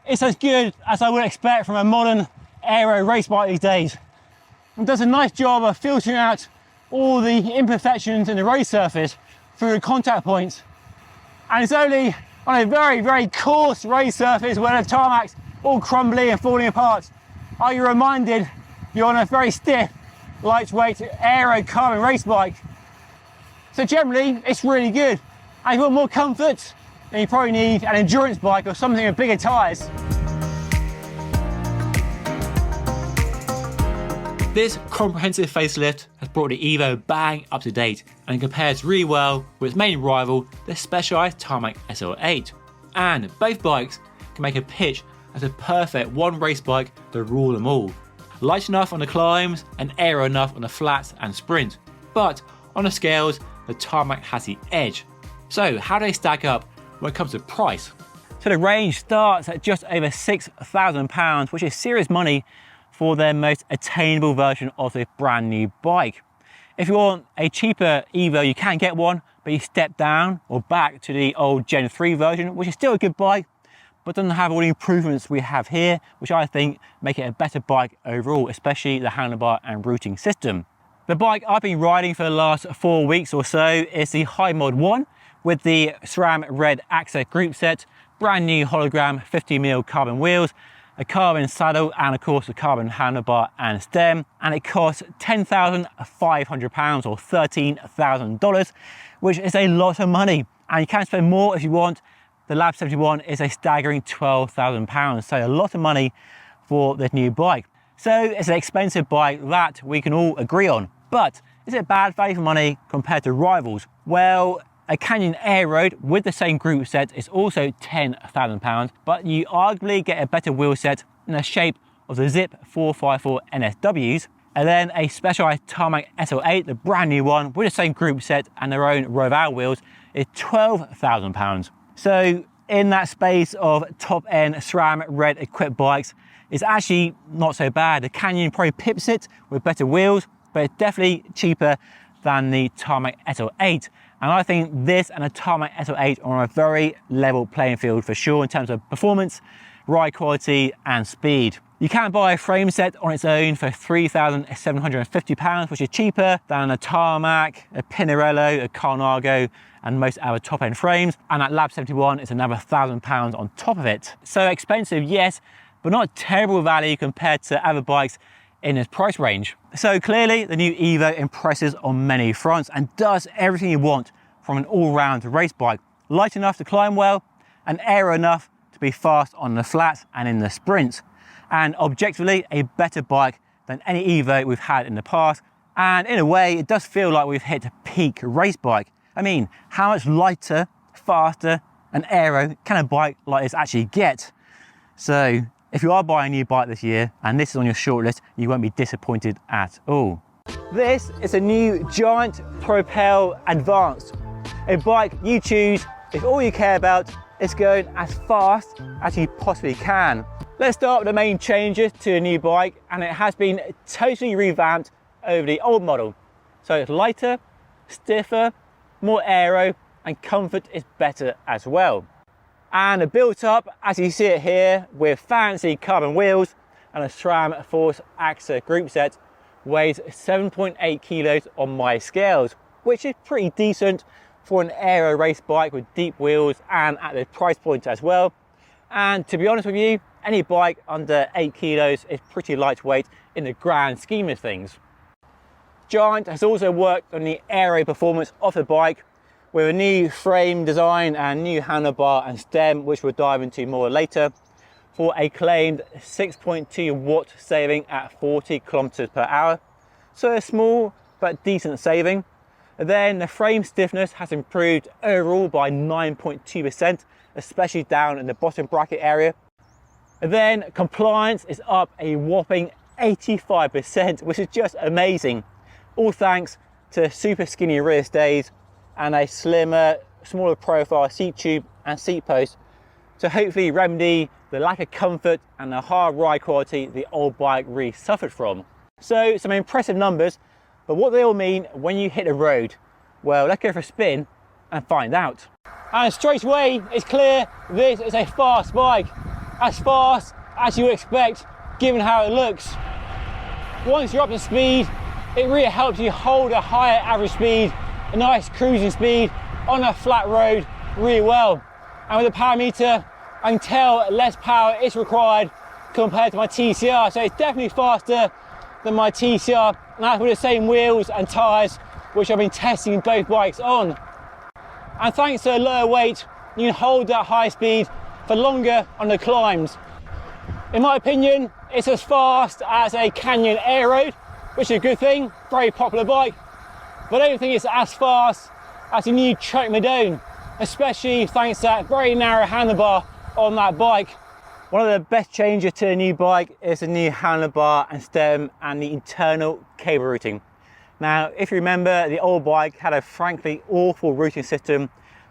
is as good as I would expect from a modern aero race bike these days. It does a nice job of filtering out all the imperfections in the race surface through the contact points. And it's only on a very, very coarse race surface where the tarmac's all crumbly and falling apart are you reminded you're on a very stiff, lightweight aero carbon race bike. So generally, it's really good. And if you want more comfort, then you probably need an endurance bike or something with bigger tyres. This comprehensive facelift has brought the EVO bang up to date, and it compares really well with its main rival, the specialised Tarmac SL8. And both bikes can make a pitch as a perfect one race bike to rule them all. Light enough on the climbs and aero enough on the flats and sprint. But on the scales, the Tarmac has the edge. So how do they stack up when it comes to price? So the range starts at just over £6,000, which is serious money for their most attainable version of this brand new bike. If you want a cheaper EVO, you can get one, but you step down or back to the old Gen 3 version, which is still a good bike, but doesn't have all the improvements we have here, which I think make it a better bike overall, especially the handlebar and routing system. The bike I've been riding for the last 4 weeks or so is the High Mod 1 with the SRAM Red Access group set, brand new hologram 50mm carbon wheels, a carbon saddle, and of course a carbon handlebar and stem, and it costs £10,500 or $13,000, which is a lot of money. And you can spend more if you want. The Lab 71 is a staggering £12,000, so a lot of money for this new bike. So it's an expensive bike that we can all agree on. But is it bad value for money compared to rivals? Well, a Canyon Aeroad with the same group set is also £10,000, but you arguably get a better wheel set in the shape of the Zip 454 NSWs, and then a specialised Tarmac SL8, the brand new one with the same group set and their own Roval wheels, is £12,000. So in that space of top-end SRAM Red equipped bikes, it's actually not so bad. The Canyon probably pips it with better wheels, but it's definitely cheaper than the Tarmac SL8. And I think this and the Tarmac SL8 are on a very level playing field for sure in terms of performance, ride quality and speed. You can buy a frame set on its own for £3,750, which is cheaper than a Tarmac, a Pinarello, a Colnago and most other top-end frames. And that Lab 71 is another £1,000 on top of it. So expensive, yes, but not terrible value compared to other bikes in this price range. So clearly the new EVO impresses on many fronts and does everything you want from an all-round race bike. Light enough to climb well and aero enough to be fast on the flats and in the sprints. And objectively, a better bike than any Evo we've had in the past. And in a way, it does feel like we've hit a peak race bike. I mean, how much lighter, faster, and aero can a bike like this actually get? So if you are buying a new bike this year and this is on your shortlist, you won't be disappointed at all. This is a new Giant Propel Advanced, a bike you choose if all you care about is going as fast as you possibly can. Let's start with the main changes to the new bike, and it has been totally revamped over the old model. So it's lighter, stiffer, more aero, and comfort is better as well. And built up, as you see it here, with fancy carbon wheels and a SRAM Force AXA group set, weighs 7.8 kilos on my scales, which is pretty decent for an aero race bike with deep wheels and at the price point as well. And to be honest with you, any bike under 8 kilos is pretty lightweight in the grand scheme of things. Giant has also worked on the aero performance of the bike with a new frame design and new handlebar and stem, which we'll dive into more later, for a claimed 6.2 watt saving at 40 kilometers per hour. So a small but decent saving. Then the frame stiffness has improved overall by 9.2%, especially down in the bottom bracket area. And then compliance is up a whopping 85%, which is just amazing. All thanks to super skinny rear stays and a slimmer, smaller profile seat tube and seat post to hopefully remedy the lack of comfort and the hard ride quality the old bike really suffered from. So some impressive numbers, but what they all mean when you hit the road? Well, let's go for a spin and find out. And straight away, it's clear this is a fast bike. As fast as you would expect, given how it looks. Once you're up to speed, it really helps you hold a higher average speed, a nice cruising speed on a flat road really well. And with the power meter, I can tell less power is required compared to my TCR. So it's definitely faster than my TCR, and that's with the same wheels and tyres, which I've been testing both bikes on. And thanks to a lower weight, you can hold that high speed for longer on the climbs. In my opinion, it's as fast as a Canyon Aeroad, which is a good thing, very popular bike, but I don't think it's as fast as the new Trek Madone, especially thanks to that very narrow handlebar on that bike. One of the best changes to the new bike is the new handlebar and stem and the internal cable routing. Now, if you remember, the old bike had a frankly awful routing system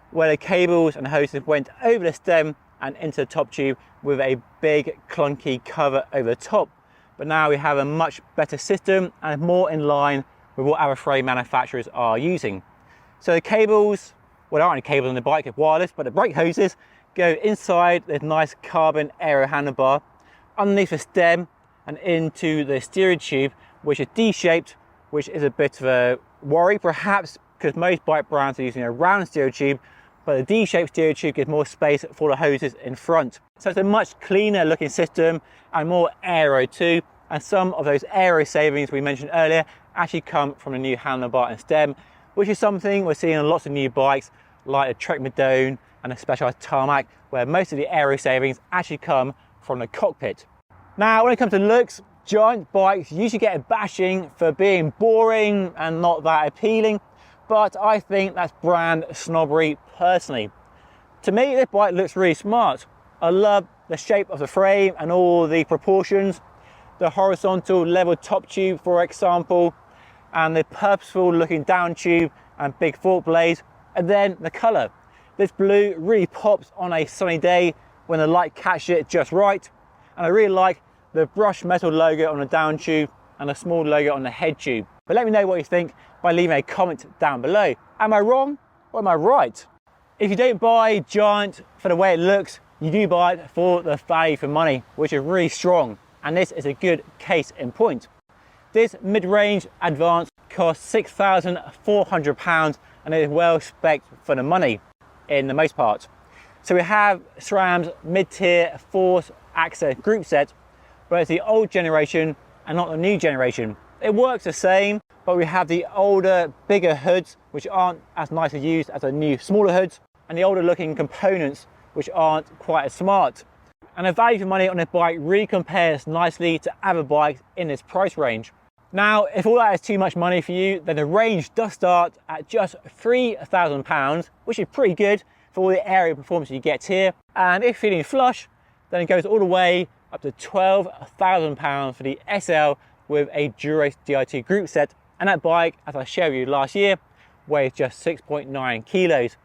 where the cables and hoses went over the stem and into the top tube with a big clunky cover over the top. But now we have a much better system and more in line with what other frame manufacturers are using. So the cables, well, there aren't any cables on the bike, it's wireless, but the brake hoses go inside this nice carbon aero handlebar, underneath the stem and into the steering tube, which is D-shaped, which is a bit of a worry perhaps because most bike brands are using a round steering tube, but the D-shaped steering tube gives more space for the hoses in front. So it's a much cleaner looking system and more aero too, and some of those aero savings we mentioned earlier actually come from the new handlebar and stem, which is something we're seeing on lots of new bikes like the Trek Madone and a Specialized Tarmac, where most of the aero savings actually come from the cockpit. Now, when it comes to looks, Giant bikes usually get a bashing for being boring and not that appealing, but I think that's brand snobbery personally. To me, this bike looks really smart. I love the shape of the frame and all the proportions, the horizontal level top tube, for example, and the purposeful looking down tube and big fork blades, and then the color. This blue really pops on a sunny day when the light catches it just right, and I really like the brushed metal logo on the down tube and a small logo on the head tube. But let me know what you think by leaving a comment down below. Am I wrong or am I right? If you don't buy Giant for the way it looks, you do buy it for the value for money, which is really strong, and this is a good case in point. This mid-range Advanced costs £6,400 and it is well spec'd for the money in the most part. So we have SRAM's mid-tier Force AXA group set, but it's the old generation and not the new generation. It works the same, but we have the older, bigger hoods, which aren't as nice to use as the new, smaller hoods, and the older looking components which aren't quite as smart. And the value for money on this bike really compares nicely to other bikes in this price range. Now, if all that is too much money for you, then the range does start at just £3,000, which is pretty good for all the aerial performance you get here. And if feeling flush, then it goes all the way up to £12,000 for the SL with a Durace DI2 group set. And that bike, as I shared with you last year, weighs just 6.9 kilos.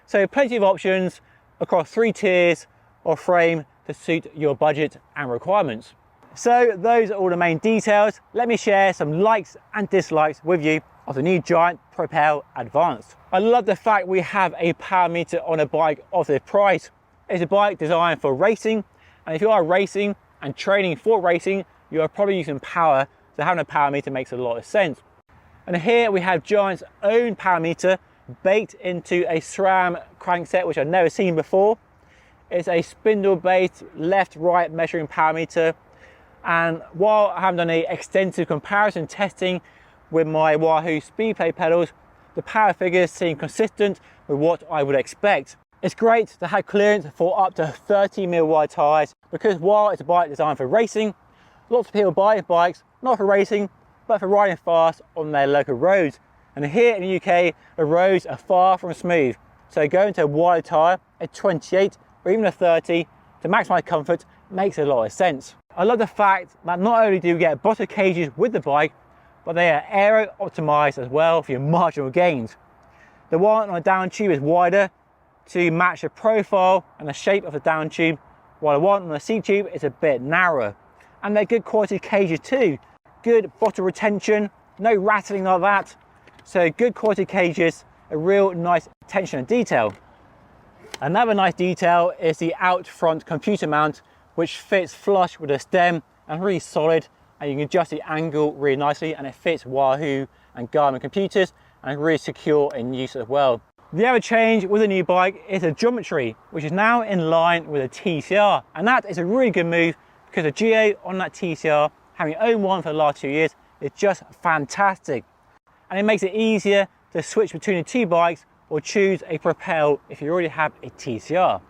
So plenty of options across 3 tiers of frame to suit your budget and requirements. So those are all the main details. Let me share some likes and dislikes with you of the new Giant Propel Advanced. I love the fact we have a power meter on a bike of this price. It's a bike designed for racing, and if you are racing and training for racing, you are probably using power, so having a power meter makes a lot of sense. And here we have Giant's own power meter baked into a SRAM crankset, which I've never seen before. It's a spindle-based left-right measuring power meter. And while I haven't done any extensive comparison testing with my Wahoo Speedplay pedals, the power figures seem consistent with what I would expect. It's great to have clearance for up to 30mm wide tyres, because while it's a bike designed for racing, lots of people buy bikes not for racing, but for riding fast on their local roads. And here in the UK, the roads are far from smooth. So going to a wide tyre, a 28 or even a 30, to maximise comfort makes a lot of sense. I love the fact that not only do you get bottom cages with the bike, but they are aero optimized as well for your marginal gains. The one on the down tube is wider to match the profile and the shape of the down tube, while the one on the seat tube is a bit narrower. And they're good quality cages too. Good bottle retention, no rattling like that. So good quality cages, a real nice attention to detail. Another nice detail is the out front computer mount, which fits flush with the stem and really solid, and you can adjust the angle really nicely, and it fits Wahoo and Garmin computers and really secure in use as well. The other change with the new bike is the geometry, which is now in line with a TCR, and that is a really good move because the geo on that TCR, having owned one for the last 2 years, is just fantastic. And it makes it easier to switch between the two bikes or choose a Propel if you already have a TCR.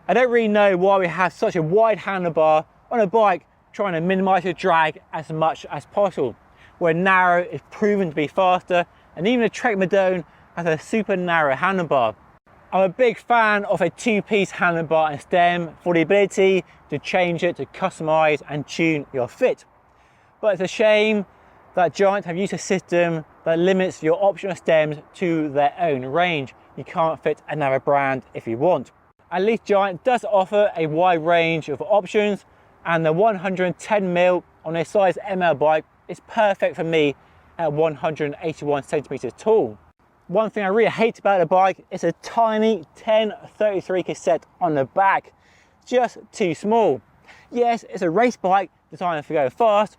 I don't really know why we have such a wide handlebar on a bike trying to minimise your drag as much as possible, where narrow is proven to be faster, and even the Trek Madone has a super narrow handlebar. I'm a big fan of a 2-piece handlebar and stem for the ability to change it, to customise and tune your fit. But it's a shame that Giant have used a system that limits your optional stems to their own range. You can't fit another brand if you want. At least Giant does offer a wide range of options, and the 110mm on a size ML bike is perfect for me at 181 centimeters tall. One thing I really hate about the bike is a tiny 1033 cassette on the back, just too small. Yes, it's a race bike designed to go fast,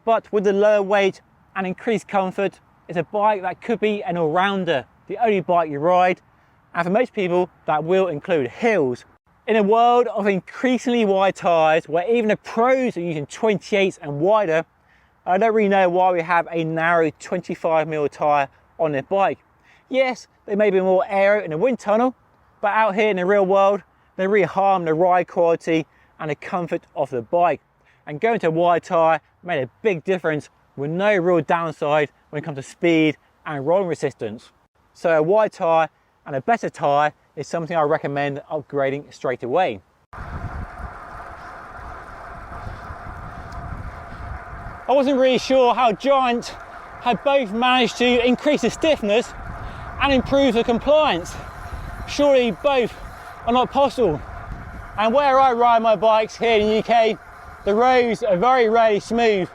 but with the lower weight and increased comfort, it's a bike that could be an all-rounder, the only bike you ride, and for most people that will include hills. In a world of increasingly wide tyres, where even the pros are using 28s and wider, I don't really know why we have a narrow 25mm tyre on this bike. Yes, they may be more aero in the wind tunnel, but out here in the real world, they really harm the ride quality and the comfort of the bike. And going to a wide tyre made a big difference with no real downside when it comes to speed and rolling resistance. So a wide tyre and a better tyre is something I recommend upgrading straight away. I wasn't really sure how Giant had both managed to increase the stiffness and improve the compliance. Surely both are not possible. And where I ride my bikes here in the UK, the roads are very rarely smooth.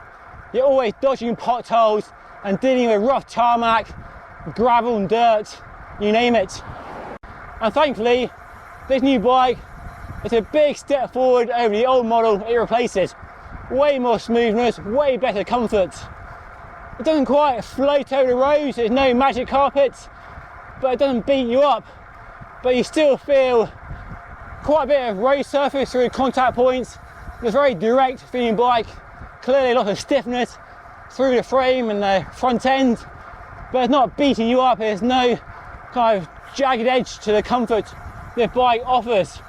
You're always dodging potholes and dealing with rough tarmac, gravel and dirt, you name it. And thankfully, this new bike is a big step forward over the old model it replaces. Way more smoothness, way better comfort. It doesn't quite float over the roads, there's no magic carpets, but it doesn't beat you up. But you still feel quite a bit of road surface through contact points. It's a very direct feeling bike, clearly a lot of stiffness through the frame and the front end, but it's not beating you up, there's no kind of jagged edge to the comfort this bike offers.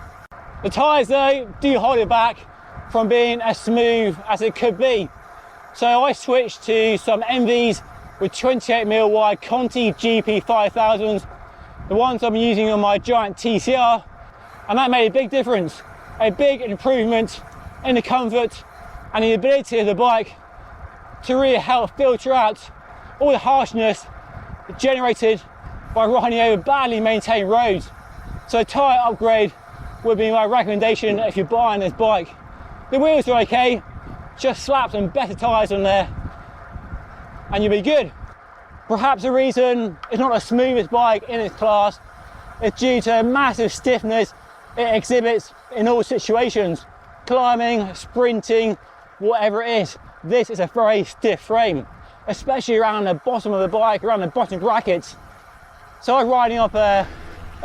The tyres though do hold it back from being as smooth as it could be. So I switched to some Enves with 28mm wide Conti GP 5000s, the ones I'm using on my giant TCR, and that made a big difference, a big improvement in the comfort and the ability of the bike to really help filter out all the harshness generated by riding over badly maintained roads. So a tyre upgrade would be my recommendation if you're buying this bike. The wheels are okay, just slap some better tyres on there and you'll be good. Perhaps the reason it's not the smoothest bike in its class is due to the massive stiffness it exhibits in all situations. Climbing, sprinting, whatever it is. This is a very stiff frame, especially around the bottom of the bike, around the bottom brackets. So I was riding up a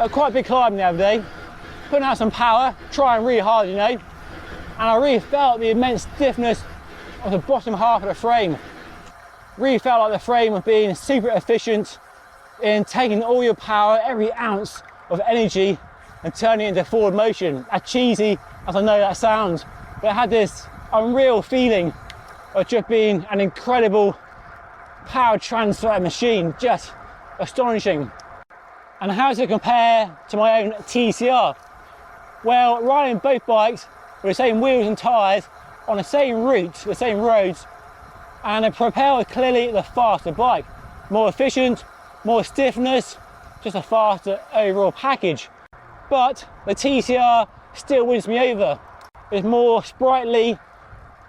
quite big climb the other day, putting out some power, trying really hard, you know, and I really felt the immense stiffness of the bottom half of the frame. Really felt like the frame was being super efficient in taking all your power, every ounce of energy, and turning it into forward motion. As cheesy as I know that sounds, but it had this unreal feeling of just being an incredible power transfer machine, just astonishing. And how does it compare to my own TCR? Well, riding both bikes with the same wheels and tyres on the same routes, the same roads, and the Propel is clearly the faster bike. More efficient, more stiffness, just a faster overall package. But the TCR still wins me over. It's more sprightly,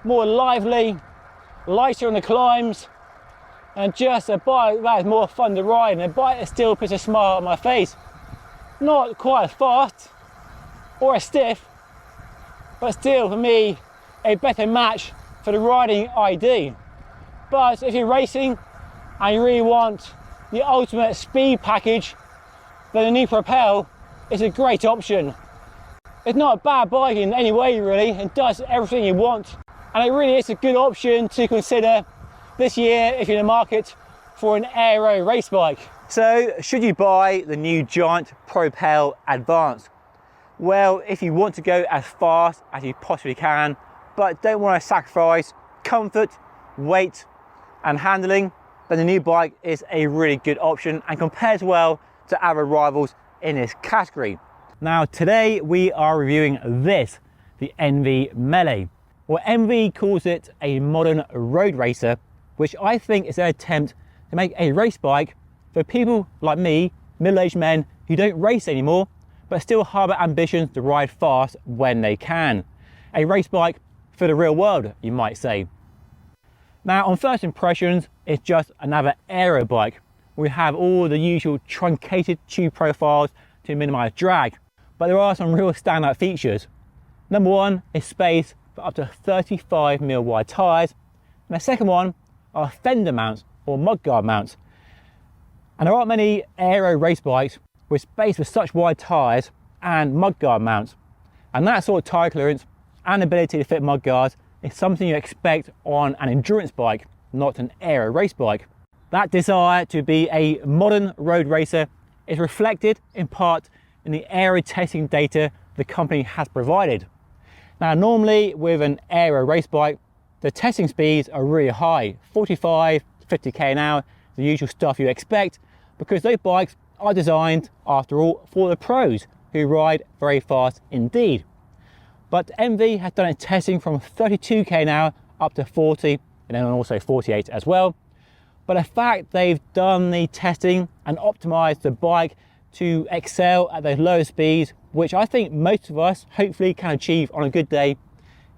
more lively, lighter on the climbs, and just a bike that is more fun to ride, and a bike that still puts a smile on my face. Not quite as fast or as stiff, but still for me a better match for the riding I do. But if you're racing and you really want the ultimate speed package, then the new Propel is a great option. It's not a bad bike in any way really, it does everything you want, and it really is a good option to consider this year if you're in the market for an aero race bike. So, should you buy the new Giant Propel Advanced? Well, if you want to go as fast as you possibly can, but don't want to sacrifice comfort, weight and handling, then the new bike is a really good option and compares well to other rivals in this category. Now today we are reviewing this, the Enve Melee. Well, Enve calls it a modern road racer, which I think is an attempt to make a race bike for people like me, middle-aged men who don't race anymore, but still harbour ambitions to ride fast when they can. A race bike for the real world, you might say. Now, on first impressions, it's just another aero bike. We have all the usual truncated tube profiles to minimise drag, but there are some real standout features. Number one is space for up to 35mm wide tyres, and the second one are fender mounts or mudguard mounts. And there aren't many aero race bikes with space for such wide tyres and mudguard mounts, and that sort of tyre clearance and ability to fit mudguards is something you expect on an endurance bike, not an aero race bike. That desire to be a modern road racer is reflected in part in the aero testing data the company has provided. Now, normally with an aero race bike, the testing speeds are really high, 45 to 50k an hour, the usual stuff you expect, because those bikes are designed, after all, for the pros who ride very fast indeed. But Enve has done its testing from 32k an hour up to 40, and then also 48 as well. But the fact they've done the testing and optimized the bike to excel at those lower speeds, which I think most of us hopefully can achieve on a good day,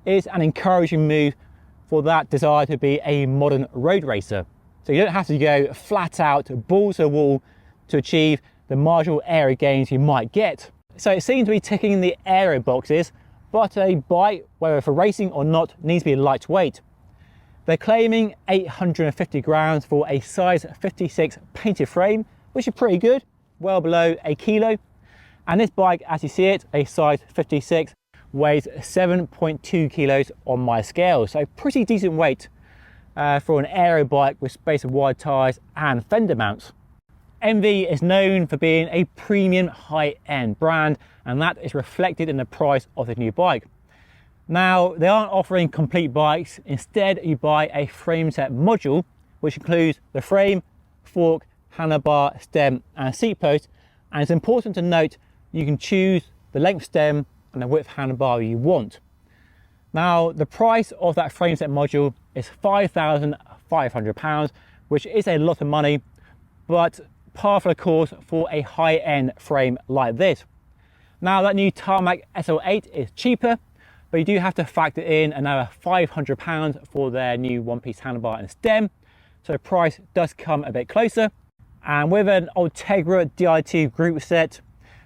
is an encouraging move for that desire to be a modern road racer. So you don't have to go flat out, balls to the wall to achieve the marginal aero gains you might get. So it seems to be ticking the aero boxes, but a bike, whether for racing or not, needs to be lightweight. They're claiming 850 grams for a size 56 painted frame, which is pretty good, well below a kilo. And this bike, as you see it, a size 56, weighs 7.2 kilos on my scale. So pretty decent weight for an aero bike with space of wide tyres and fender mounts. Enve is known for being a premium high-end brand, and that is reflected in the price of the new bike. Now, they aren't offering complete bikes. Instead, you buy a frame set module, which includes the frame, fork, handlebar, stem, and seat post. And it's important to note you can choose the length stem and the width handlebar you want. Now, the price of that frame set module is £5,500, which is a lot of money, but par for the course for a high-end frame like this. Now, that new Tarmac SL8 is cheaper, but you do have to factor in another £500 for their new one-piece handlebar and stem, so the price does come a bit closer. And with an Ultegra Di2 group set,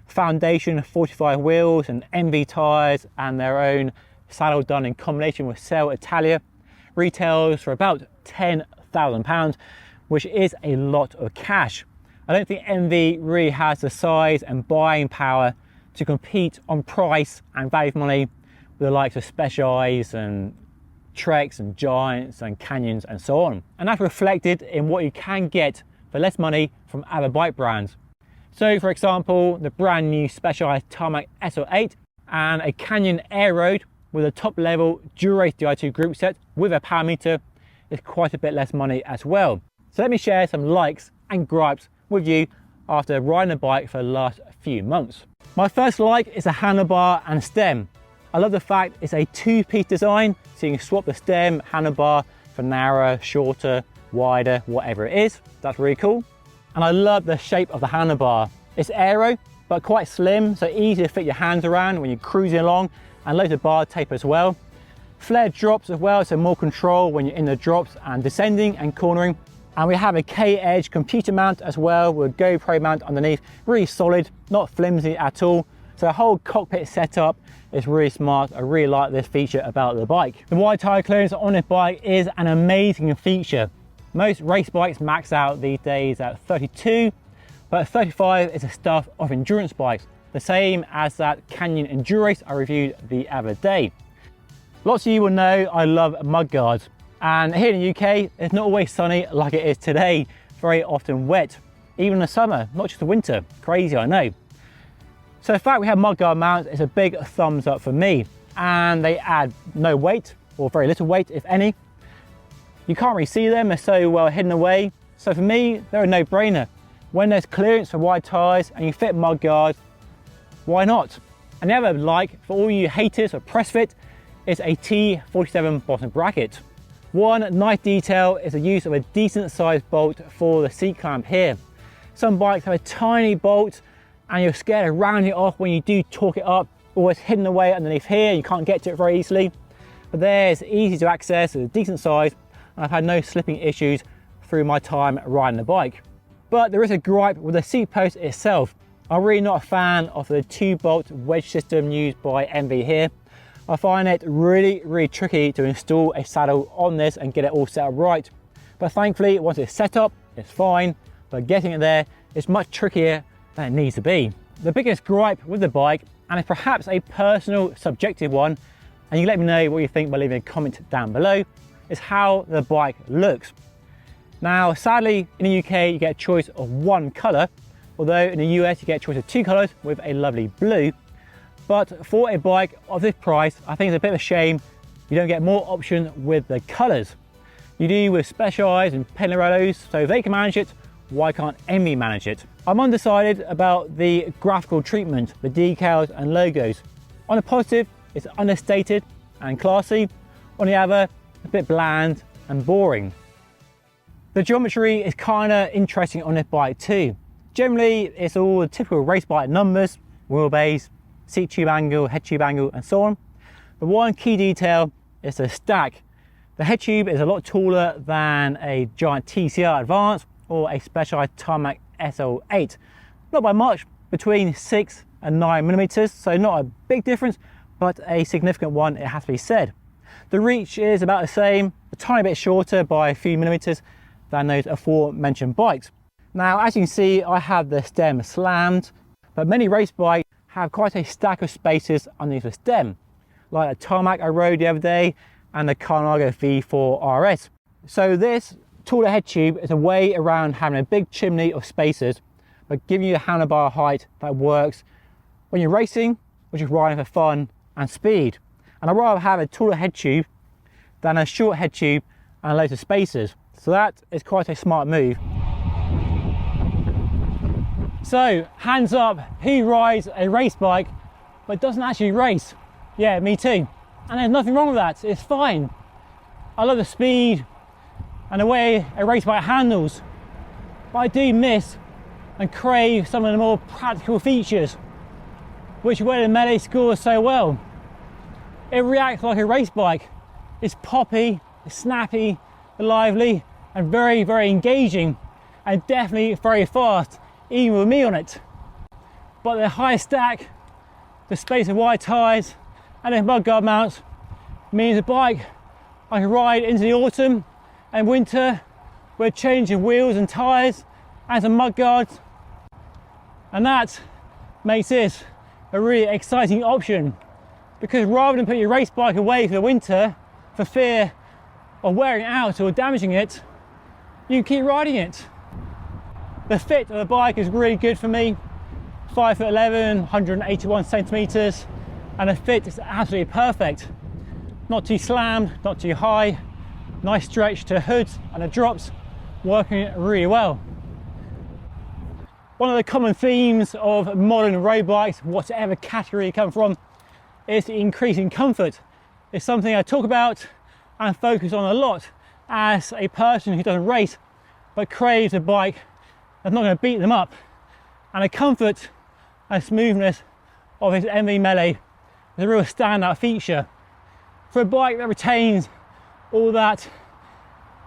foundation 45 wheels and Enve tyres and their own saddle done in combination with Sept Italia, retails for about £10,000, which is a lot of cash. I don't think Enve really has the size and buying power to compete on price and value for money with the likes of Specialized and Treks and Giants and Canyons and so on. And that's reflected in what you can get for less money from other bike brands. So for example, the brand new Specialized Tarmac SL8 and a Canyon Aeroad with a top level Dura-Race Di2 group set with a power meter is quite a bit less money as well. So let me share some likes and gripes with you after riding a bike for the last few months. My first like is the handlebar and stem. I love the fact it's a two-piece design, so you can swap the stem, handlebar for narrower, shorter, wider, whatever it is. That's really cool. And I love the shape of the handlebar. It's aero, but quite slim, so easy to fit your hands around when you're cruising along, and loads of bar tape as well. Flared drops as well, so more control when you're in the drops and descending and cornering. And we have a K-Edge computer mount as well with a GoPro mount underneath, really solid, not flimsy at all. So the whole cockpit setup is really smart. I really like this feature about the bike. The wide tire clearance on this bike is an amazing feature. Most race bikes max out these days at 32, but 35 is the stuff of endurance bikes, the same as that Canyon Enduro I reviewed the other day. Lots of you will know I love mudguards, and here in the UK, it's not always sunny like it is today, very often wet, even in the summer, not just the winter. Crazy, I know. So the fact we have mudguard mounts is a big thumbs up for me, and they add no weight, or very little weight, if any. You can't really see them, they're so well hidden away. So for me, they're a no-brainer. When there's clearance for wide tyres and you fit mudguards, why not? And the other like, for all you haters of press fit, is a T47 bottom bracket. One nice detail is the use of a decent sized bolt for the seat clamp here. Some bikes have a tiny bolt and you're scared of rounding it off when you do torque it up, or it's hidden away underneath here, you can't get to it very easily. But there's easy to access, it's a decent size, and I've had no slipping issues through my time riding the bike. But there is a gripe with the seat post itself. I'm really not a fan of the 2-bolt wedge system used by Enve here. I find it really tricky to install a saddle on this and get it all set up right. But thankfully, once it's set up, it's fine, but getting it there is much trickier than it needs to be. The biggest gripe with the bike, and it's perhaps a personal subjective one, and you let me know what you think by leaving a comment down below, is how the bike looks. Now, sadly, in the UK, you get a choice of one color, although in the US, you get a choice of 2 colors with a lovely blue. But for a bike of this price, I think it's a bit of a shame you don't get more option with the colors. You do with Specialized and Pinarellos, so if they can manage it, why can't Enve manage it? I'm undecided about the graphical treatment, the decals and logos. On a positive, it's understated and classy. On the other, a bit bland and boring. The geometry is kind of interesting on this bike too. Generally, it's all the typical race bike numbers, wheelbase, seat tube angle, head tube angle, and so on. But one key detail is the stack. The head tube is a lot taller than a giant TCR Advanced or a Specialized Tarmac SL8. Not by much, between 6 and 9 millimeters, so not a big difference, but a significant one, it has to be said. The reach is about the same, a tiny bit shorter by a few millimeters than those aforementioned bikes. Now, as you can see, I have the stem slammed, but many race bikes have quite a stack of spaces underneath the stem, like the Tarmac I rode the other day and the Colnago V4RS. So this taller head tube is a way around having a big chimney of spacers, but giving you a handlebar height that works when you're racing, or just riding for fun and speed. And I'd rather have a taller head tube than a short head tube and loads of spacers. So that is quite a smart move. So hands up, who rides a race bike but doesn't actually race? Yeah, me too. And there's nothing wrong with that, it's fine. I love the speed and the way a race bike handles, but I do miss and crave some of the more practical features, which is where the Melee scores so well. It reacts like a race bike. It's poppy, it's snappy, lively, and very, very engaging, and definitely very fast, even with me on it. But the high stack, the space of wide tyres, and the mudguard mounts means the bike I can ride into the autumn and winter with changing wheels and tyres and some mudguards, and that makes this a really exciting option, because rather than put your race bike away for the winter for fear of wearing it out or damaging it, you can keep riding it. The fit of the bike is really good for me. 5'11", 181 centimeters, and the fit is absolutely perfect. Not too slammed, not too high, nice stretch to hoods and the drops, working really well. One of the common themes of modern road bikes, whatever category you come from, is the increasing comfort. It's something I talk about and focus on a lot as a person who doesn't race but craves a bike that's not going to beat them up. And the comfort and smoothness of this Enve Melee is a real standout feature. For a bike that retains all that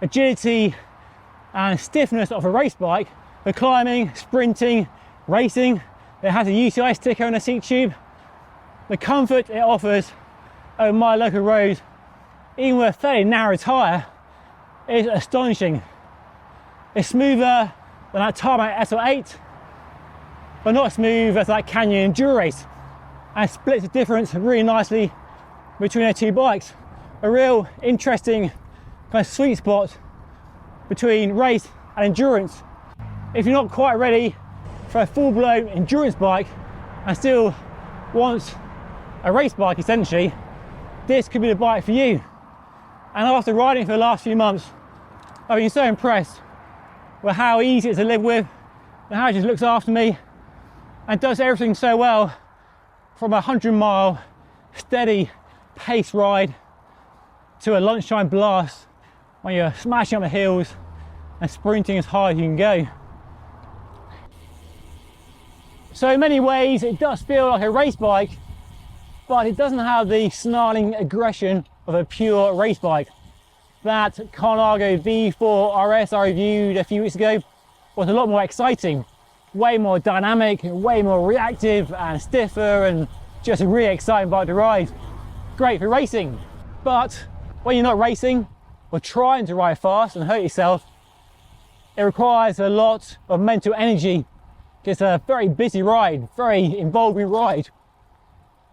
agility and stiffness of a race bike, for climbing, sprinting, racing, it has a UCI sticker on the seat tube. The comfort it offers over my local roads, even with a fairly narrow tyre, is astonishing. It's smoother than that Tarmac SL8, but not as smooth as that Canyon Endurace, and splits the difference really nicely between the two bikes. A real interesting kind of sweet spot between race and endurance. If you're not quite ready for a full-blown endurance bike and still want a race bike essentially, this could be the bike for you. And after riding for the last few months, I've been so impressed with how easy it is to live with and how it just looks after me and does everything so well, from a 100-mile steady pace ride to a lunchtime blast when you're smashing up the hills and sprinting as hard as you can go. So in many ways it does feel like a race bike, but it doesn't have the snarling aggression of a pure race bike. That Colnago V4RS I reviewed a few weeks ago was a lot more exciting, way more dynamic, way more reactive and stiffer, and just a really exciting bike to ride. Great for racing, but when you're not racing or trying to ride fast and hurt yourself, it requires a lot of mental energy. It's a very busy ride, very involving ride.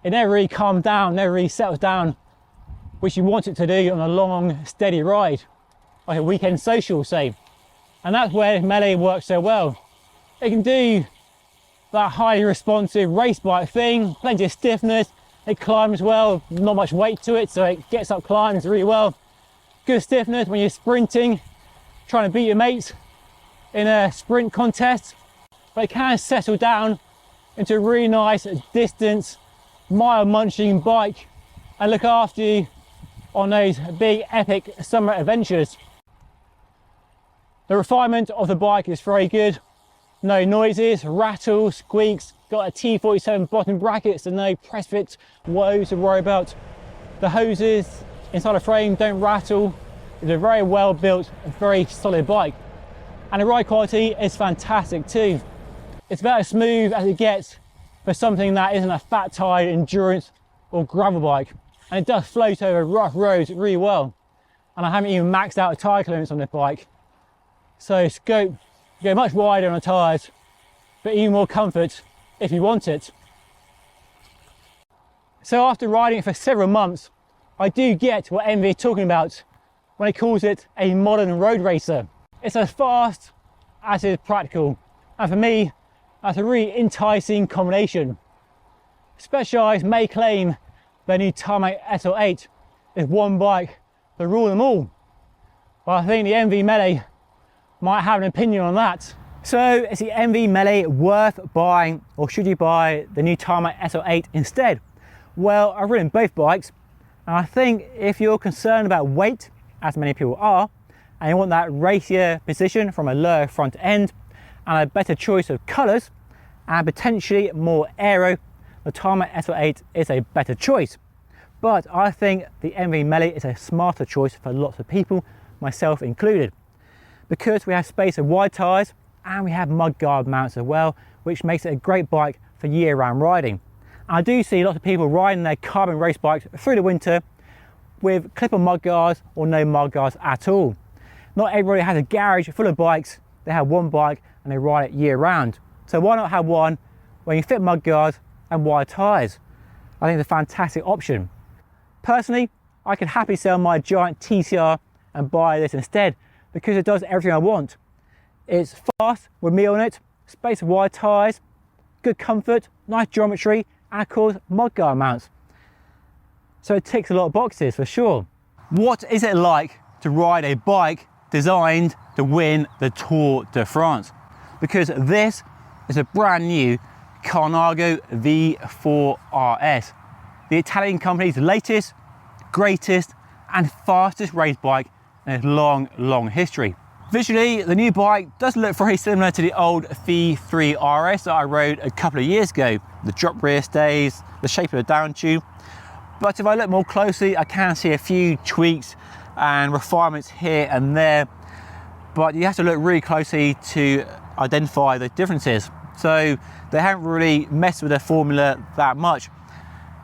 It never really calms down, never really settles down, which you want it to do on a long, steady ride, like a weekend social, say. And that's where Melee works so well. It can do that highly responsive race bike thing, plenty of stiffness, it climbs well, not much weight to it, so it gets up climbs really well. Good stiffness when you're sprinting, trying to beat your mates in a sprint contest, but it can settle down into a really nice distance, mile munching bike and look after you on those big epic summer adventures. The refinement of the bike is very good. No noises, rattles, squeaks, got a T47 bottom brackets and no press fit woes to worry about. The hoses inside the frame don't rattle. It's a very well built and very solid bike. And the ride quality is fantastic too. It's about as smooth as it gets for something that isn't a fat tire endurance or gravel bike. And it does float over rough roads really well. And I haven't even maxed out the tyre clearance on this bike. So scope to go much wider on the tyres, but even more comfort if you want it. So after riding it for several months, I do get what Enve is talking about when he calls it a modern road racer. It's as fast as it is practical. And for me, that's a really enticing combination. Specialized may claim their new Tarmac SL8 is one bike to rule them all. But I think the Enve Melee might have an opinion on that. So is the Enve Melee worth buying, or should you buy the new Tarmac SL8 instead? Well, I've ridden both bikes, and I think if you're concerned about weight, as many people are, and you want that racier position from a lower front end and a better choice of colours and potentially more aero, the Tarmac SL8 is a better choice. But I think the Enve Melee is a smarter choice for lots of people, myself included, because we have space of wide tyres and we have mudguard mounts as well, which makes it a great bike for year-round riding. And I do see lots of people riding their carbon race bikes through the winter with clip-on mudguards or no mudguards at all. Not everybody has a garage full of bikes. They have one bike and they ride it year-round. So why not have one where you fit mudguards and wide tyres? I think it's a fantastic option. Personally, I could happily sell my giant TCR and buy this instead, because it does everything I want. It's fast with me on it, space of wide tyres, good comfort, nice geometry, and of course mudguard mounts. So it ticks a lot of boxes for sure. What is it like to ride a bike designed to win the Tour de France? Because this is a brand new Colnago V4RS, the Italian company's latest, greatest and fastest race bike in its long history. Visually, the new bike does look very similar to the old V4RS that I rode a couple of years ago. The drop rear stays, the shape of the down tube. But if I look more closely, I can see a few tweaks and refinements here and there. But you have to look really closely to identify the differences. So they haven't really messed with their formula that much.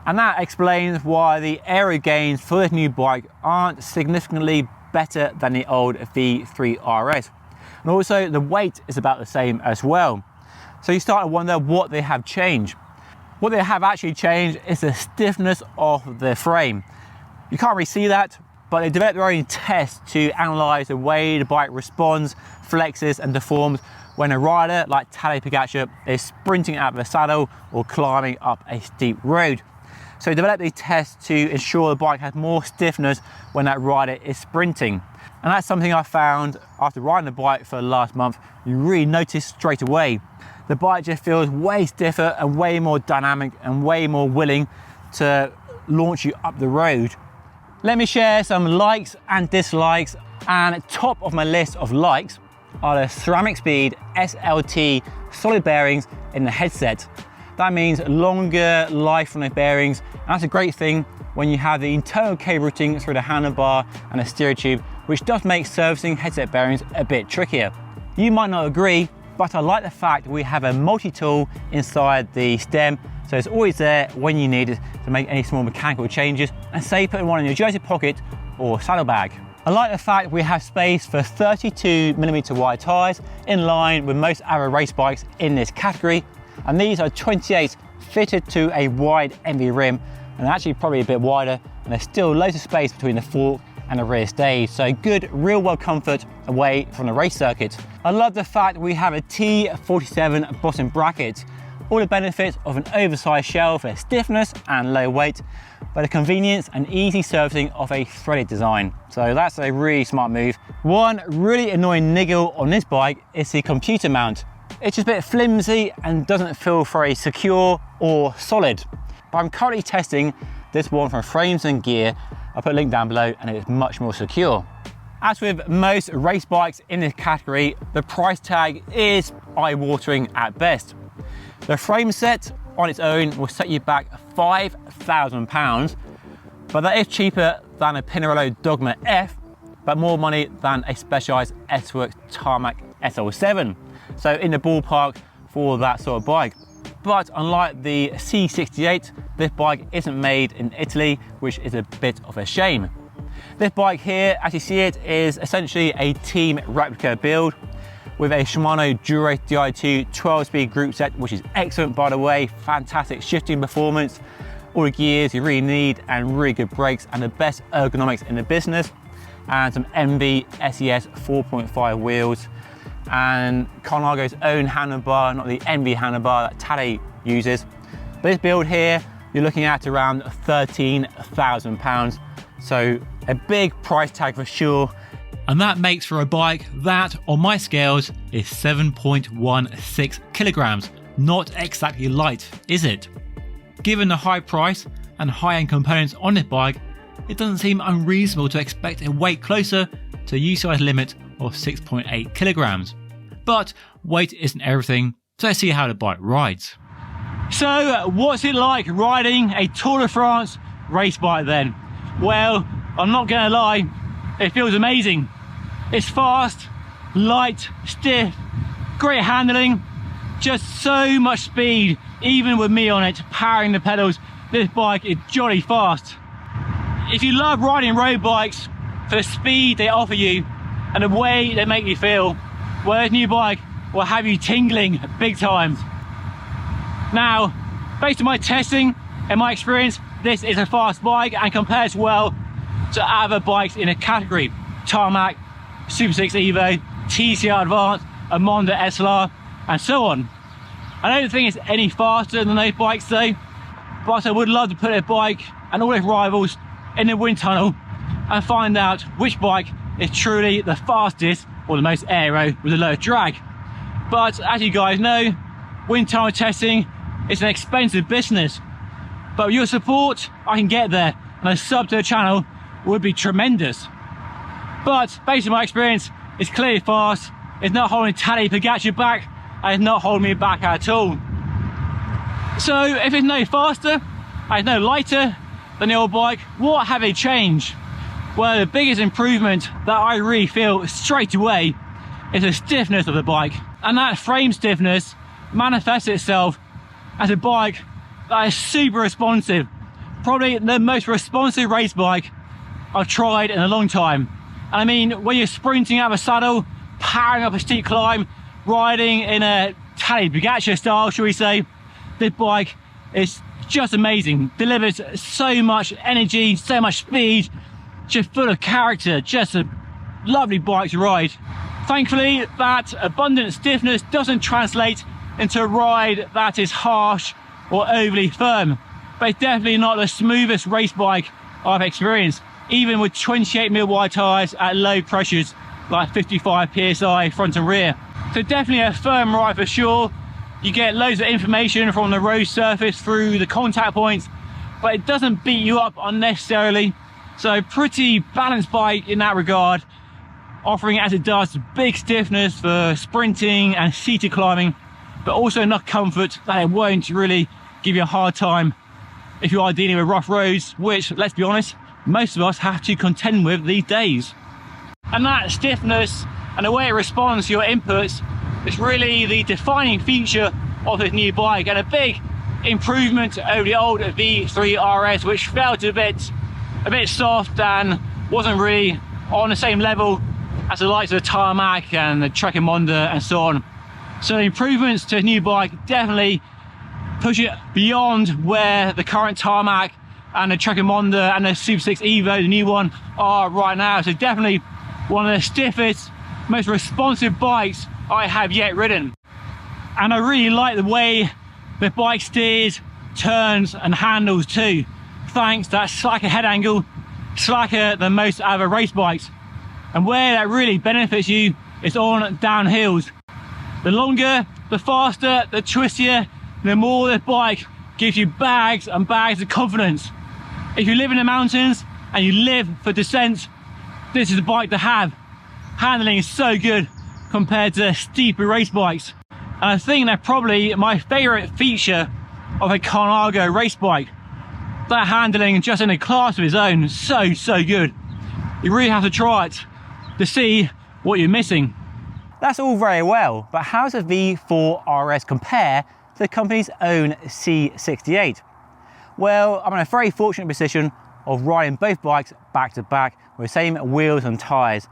And that explains why the aero gains for this new bike aren't significantly better than the old V4RS. And also the weight is about the same as well. So you start to wonder what they have changed. What they have actually changed is the stiffness of the frame. You can't really see that, but they developed their own test to analyze the way the bike responds, flexes and deforms when a rider like Tadej Pogačar is sprinting out of the saddle or climbing up a steep road. So we developed these tests to ensure the bike has more stiffness when that rider is sprinting. And that's something I found after riding the bike for the last month. You really notice straight away. The bike just feels way stiffer and way more dynamic and way more willing to launch you up the road. Let me share some likes and dislikes, and top of my list of likes are the Ceramic Speed SLT solid bearings in the headset. That means longer life on the bearings, and that's a great thing when you have the internal cable routing through the handlebar and the steer tube, which does make servicing headset bearings a bit trickier. You might not agree, but I like the fact we have a multi-tool inside the stem, so it's always there when you need it to make any small mechanical changes, and say putting one in your jersey pocket or saddlebag. I like the fact we have space for 32mm wide tyres, in line with most other race bikes in this category. And these are 28s fitted to a wide Enve rim, and actually probably a bit wider, and there's still loads of space between the fork and the rear stage, so good real world comfort away from the race circuit. I love the fact we have a T47 bottom bracket, all the benefits of an oversized shell for stiffness and low weight, but the convenience and easy servicing of a threaded design. So that's a really smart move. One really annoying niggle on this bike is the computer mount. It's just a bit flimsy and doesn't feel very secure or solid. But I'm currently testing this one from Frames and Gear. I'll put a link down below, and it is much more secure. As with most race bikes in this category, the price tag is eye-watering at best. The frame set on its own will set you back £5,000, but that is cheaper than a Pinarello Dogma F, but more money than a Specialized S-Works Tarmac SL7. So in the ballpark for that sort of bike. But unlike the C68, this bike isn't made in Italy, which is a bit of a shame. This bike here, as you see it, is essentially a team replica build with a Shimano Dura Di2 12-speed group set, which is excellent by the way, fantastic shifting performance, all the gears you really need, and really good brakes, and the best ergonomics in the business. and some Enve SES 4.5 wheels, and Colnago's own handlebar, not the Enve handlebar that Tally uses. But this build here, you're looking at around £13,000, so a big price tag for sure. And that makes for a bike that, on my scales, is 7.16 kilograms. Not exactly light, is it? Given the high price and high-end components on this bike, it doesn't seem unreasonable to expect a weight closer to a U-size limit of 6.8 kilograms. But weight isn't everything, so let's see how the bike rides. So what's it like riding a Tour de France race bike then? Well, I'm not gonna lie, it feels amazing. It's fast, light, stiff, great handling, just so much speed. Even with me on it, powering the pedals, this bike is jolly fast. If you love riding road bikes for the speed they offer you and the way they make you feel, well, this new bike will have you tingling big time. Now, based on my testing and my experience, this is a fast bike and compares well to other bikes in a category. Tarmac SuperSix EVO, TCR Advanced, Madone SLR, and so on. I don't think it's any faster than those bikes though, but I would love to put a bike and all its rivals in the wind tunnel and find out which bike is truly the fastest or the most aero with the lowest drag. But as you guys know, wind tunnel testing is an expensive business, but with your support I can get there, and a sub to the channel would be tremendous. But based on my experience, it's clearly fast, it's not holding Tally Pogacar back, and it's not holding me back at all. So if it's no faster and it's no lighter than the old bike, what have they changed? Well, the biggest improvement that I really feel straight away is the stiffness of the bike, and that frame stiffness manifests itself as a bike that is super responsive. Probably the most responsive race bike I've tried in a long time. And I mean, when you're sprinting out of a saddle, powering up a steep climb, riding in a Tally Pogacar style, shall we say, this bike is just amazing. Delivers so much energy, so much speed, just full of character, just a lovely bike to ride. Thankfully, that abundant stiffness doesn't translate into a ride that is harsh or overly firm, but it's definitely not the smoothest race bike I've experienced, even with 28mm wide tyres at low pressures like 55 psi front and rear. So definitely a firm ride for sure. You get loads of information from the road surface through the contact points, but it doesn't beat you up unnecessarily. So pretty balanced bike in that regard, offering, as it does, big stiffness for sprinting and seated climbing, but also enough comfort that it won't really give you a hard time if you are dealing with rough roads, which, let's be honest, most of us have to contend with these days. And that stiffness and the way it responds to your inputs is really the defining feature of this new bike, and a big improvement over the old V4RS, which felt a bit soft and wasn't really on the same level as the likes of the Tarmac and the Cannondale and so on. So the improvements to the new bike definitely push it beyond where the current Tarmac and the Cannondale and the SuperSix EVO, the new one, are right now. So definitely one of the stiffest, most responsive bikes I have yet ridden. And I really like the way the bike steers, turns and handles too, thanks to that slacker head angle, slacker than most other race bikes. And where that really benefits you is on downhills. The longer, the faster, the twistier, the more the bike gives you bags and bags of confidence. If you live in the mountains and you live for descent, this is the bike to have. Handling is so good compared to steeper race bikes. And I think that's probably my favorite feature of a Colnago race bike. That handling just in a class of its own, so good. You really have to try it to see what you're missing. That's all very well, but how does a V4RS compare to the company's own C68? Well, I'm in a very fortunate position of riding both bikes back to back with the same wheels and tyres.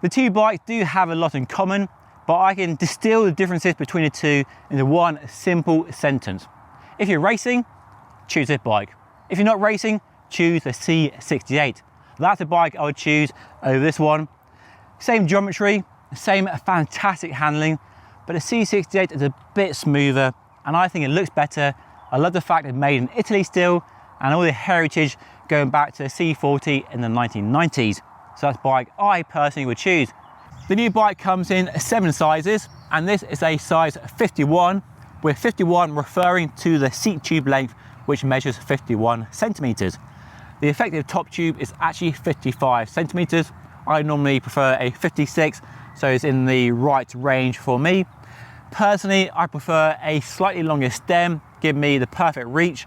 The two bikes do have a lot in common, but I can distill the differences between the two into one simple sentence. If you're racing, choose this bike. If you're not racing, choose the C68. That's a bike I would choose over this one. Same geometry, same fantastic handling, but the C68 is a bit smoother and I think it looks better. I love the fact it's made in Italy still and all the heritage going back to the C40 in the 1990s. So that's a bike I personally would choose. The new bike comes in 7 sizes and this is a size 51, with 51 referring to the seat tube length, which measures 51 centimeters. The effective top tube is actually 55 centimeters. I normally prefer a 56, so it's in the right range for me. Personally, I prefer a slightly longer stem, give me the perfect reach,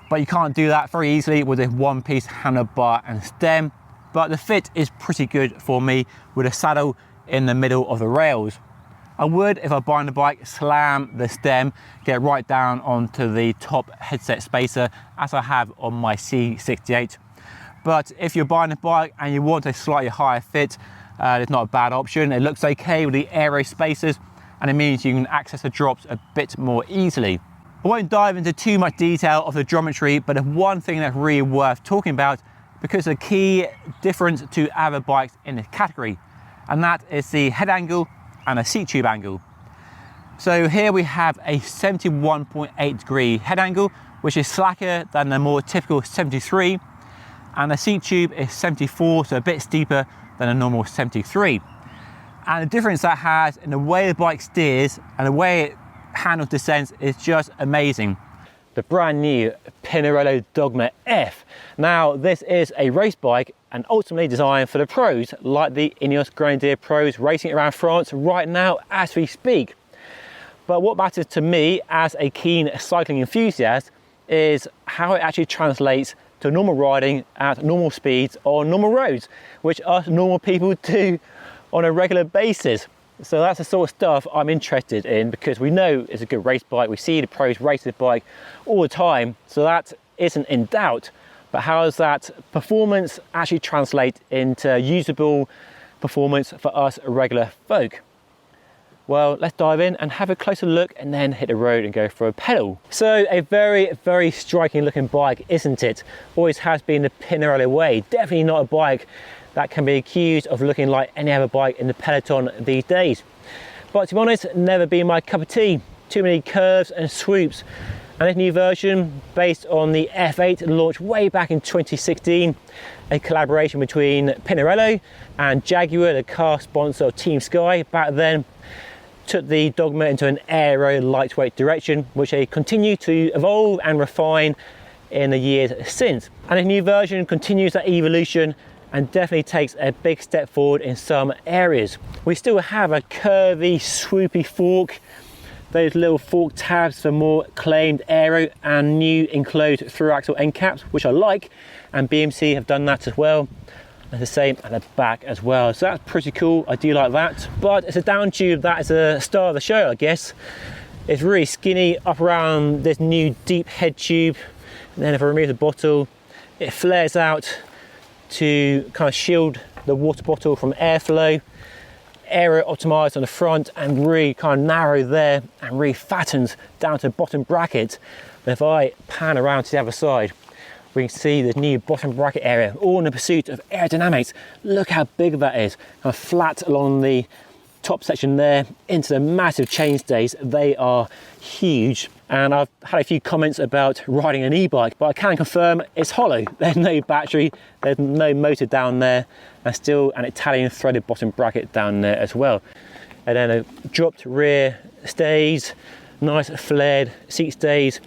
but you can't do that very easily with a one-piece handlebar and stem. But the fit is pretty good for me with a saddle in the middle of the rails. I would, if I buy the bike, slam the stem, get right down onto the top headset spacer as I have on my C68. But if you're buying a bike and you want a slightly higher fit, it's not a bad option. It looks okay with the aero spacers and it means you can access the drops a bit more easily. I won't dive into too much detail of the geometry, but there's one thing that's really worth talking about because the key difference to other bikes in this category, and that is the head angle and a seat tube angle. So here we have a 71.8 degree head angle, which is slacker than the more typical 73, and the seat tube is 74, so a bit steeper than a normal 73. And the difference that has in the way the bike steers and the way it handles descents is just amazing. The brand new Pinarello Dogma F. Now this is a race bike and ultimately designed for the pros, like the Ineos Grenadier pros racing around France right now as we speak. But what matters to me as a keen cycling enthusiast is how it actually translates to normal riding at normal speeds on normal roads, which us normal people do on a regular basis. So that's the sort of stuff I'm interested in because we know it's a good race bike. We see the pros race the bike all the time, so that isn't in doubt. But how does that performance actually translate into usable performance for us regular folk? Well, let's dive in and have a closer look and then hit the road and go for a pedal. So a very, very striking looking bike, isn't it? Always has been the Pinarello way. Definitely not a bike that can be accused of looking like any other bike in the peloton these days. But to be honest, never been my cup of tea. Too many curves and swoops. And this new version, based on the F8, launched way back in 2016, a collaboration between Pinarello and Jaguar, the car sponsor of Team Sky back then, took the Dogma into an aero lightweight direction, which they continue to evolve and refine in the years since. And the new version continues that evolution and definitely takes a big step forward in some areas. We still have a curvy, swoopy fork, those little fork tabs for more claimed aero and new enclosed through axle end caps, which I like, and BMC have done that as well. And the same at the back as well. So that's pretty cool, I do like that. But it's a down tube that is a star of the show, I guess. It's really skinny up around this new deep head tube. And then if I remove the bottle, it flares out to kind of shield the water bottle from airflow, aero optimized on the front and really kind of narrow there and really fattens down to the bottom bracket. And if I pan around to the other side, we can see the new bottom bracket area, all in the pursuit of aerodynamics. Look how big that is, kind of flat along the top section there into the massive chainstays. They are huge. And I've had a few comments about riding an e-bike, but I can confirm it's hollow. There's no battery, there's no motor down there, and still an Italian threaded bottom bracket down there as well. And then a dropped rear stays, nice flared seat stays.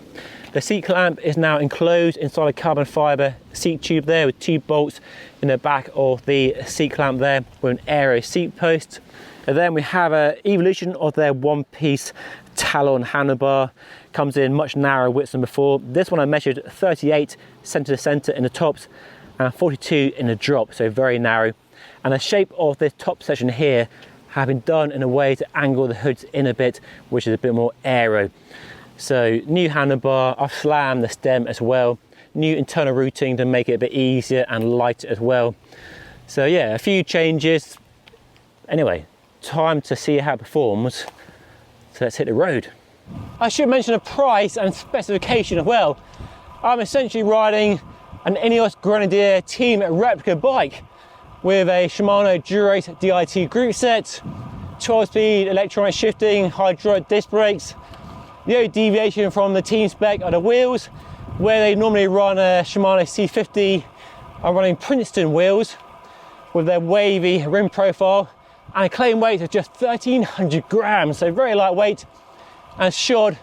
The seat clamp is now enclosed inside a carbon fibre seat tube there with 2 bolts in the back of the seat clamp there with an aero seat post. And then we have an evolution of their one-piece talon handlebar. Comes in much narrower widths than before. This one I measured 38 centre to centre in the tops and 42 in the drop, so very narrow. And the shape of this top section here have been done in a way to angle the hoods in a bit, which is a bit more aero. So new handlebar, I've slammed the stem as well. New internal routing to make it a bit easier and lighter as well. So yeah, a few changes. Anyway, time to see how it performs. So let's hit the road. I should mention the price and specification as well. I'm essentially riding an Ineos Grenadier team replica bike with a Shimano Dura-Ace DIT group set, 12-speed electronic shifting, hydraulic disc brakes. The only deviation from the team spec are the wheels, where they normally run a Shimano C50. I'm running Princeton wheels with their wavy rim profile and a claim weight of just 1,300 grams, so very lightweight, and shod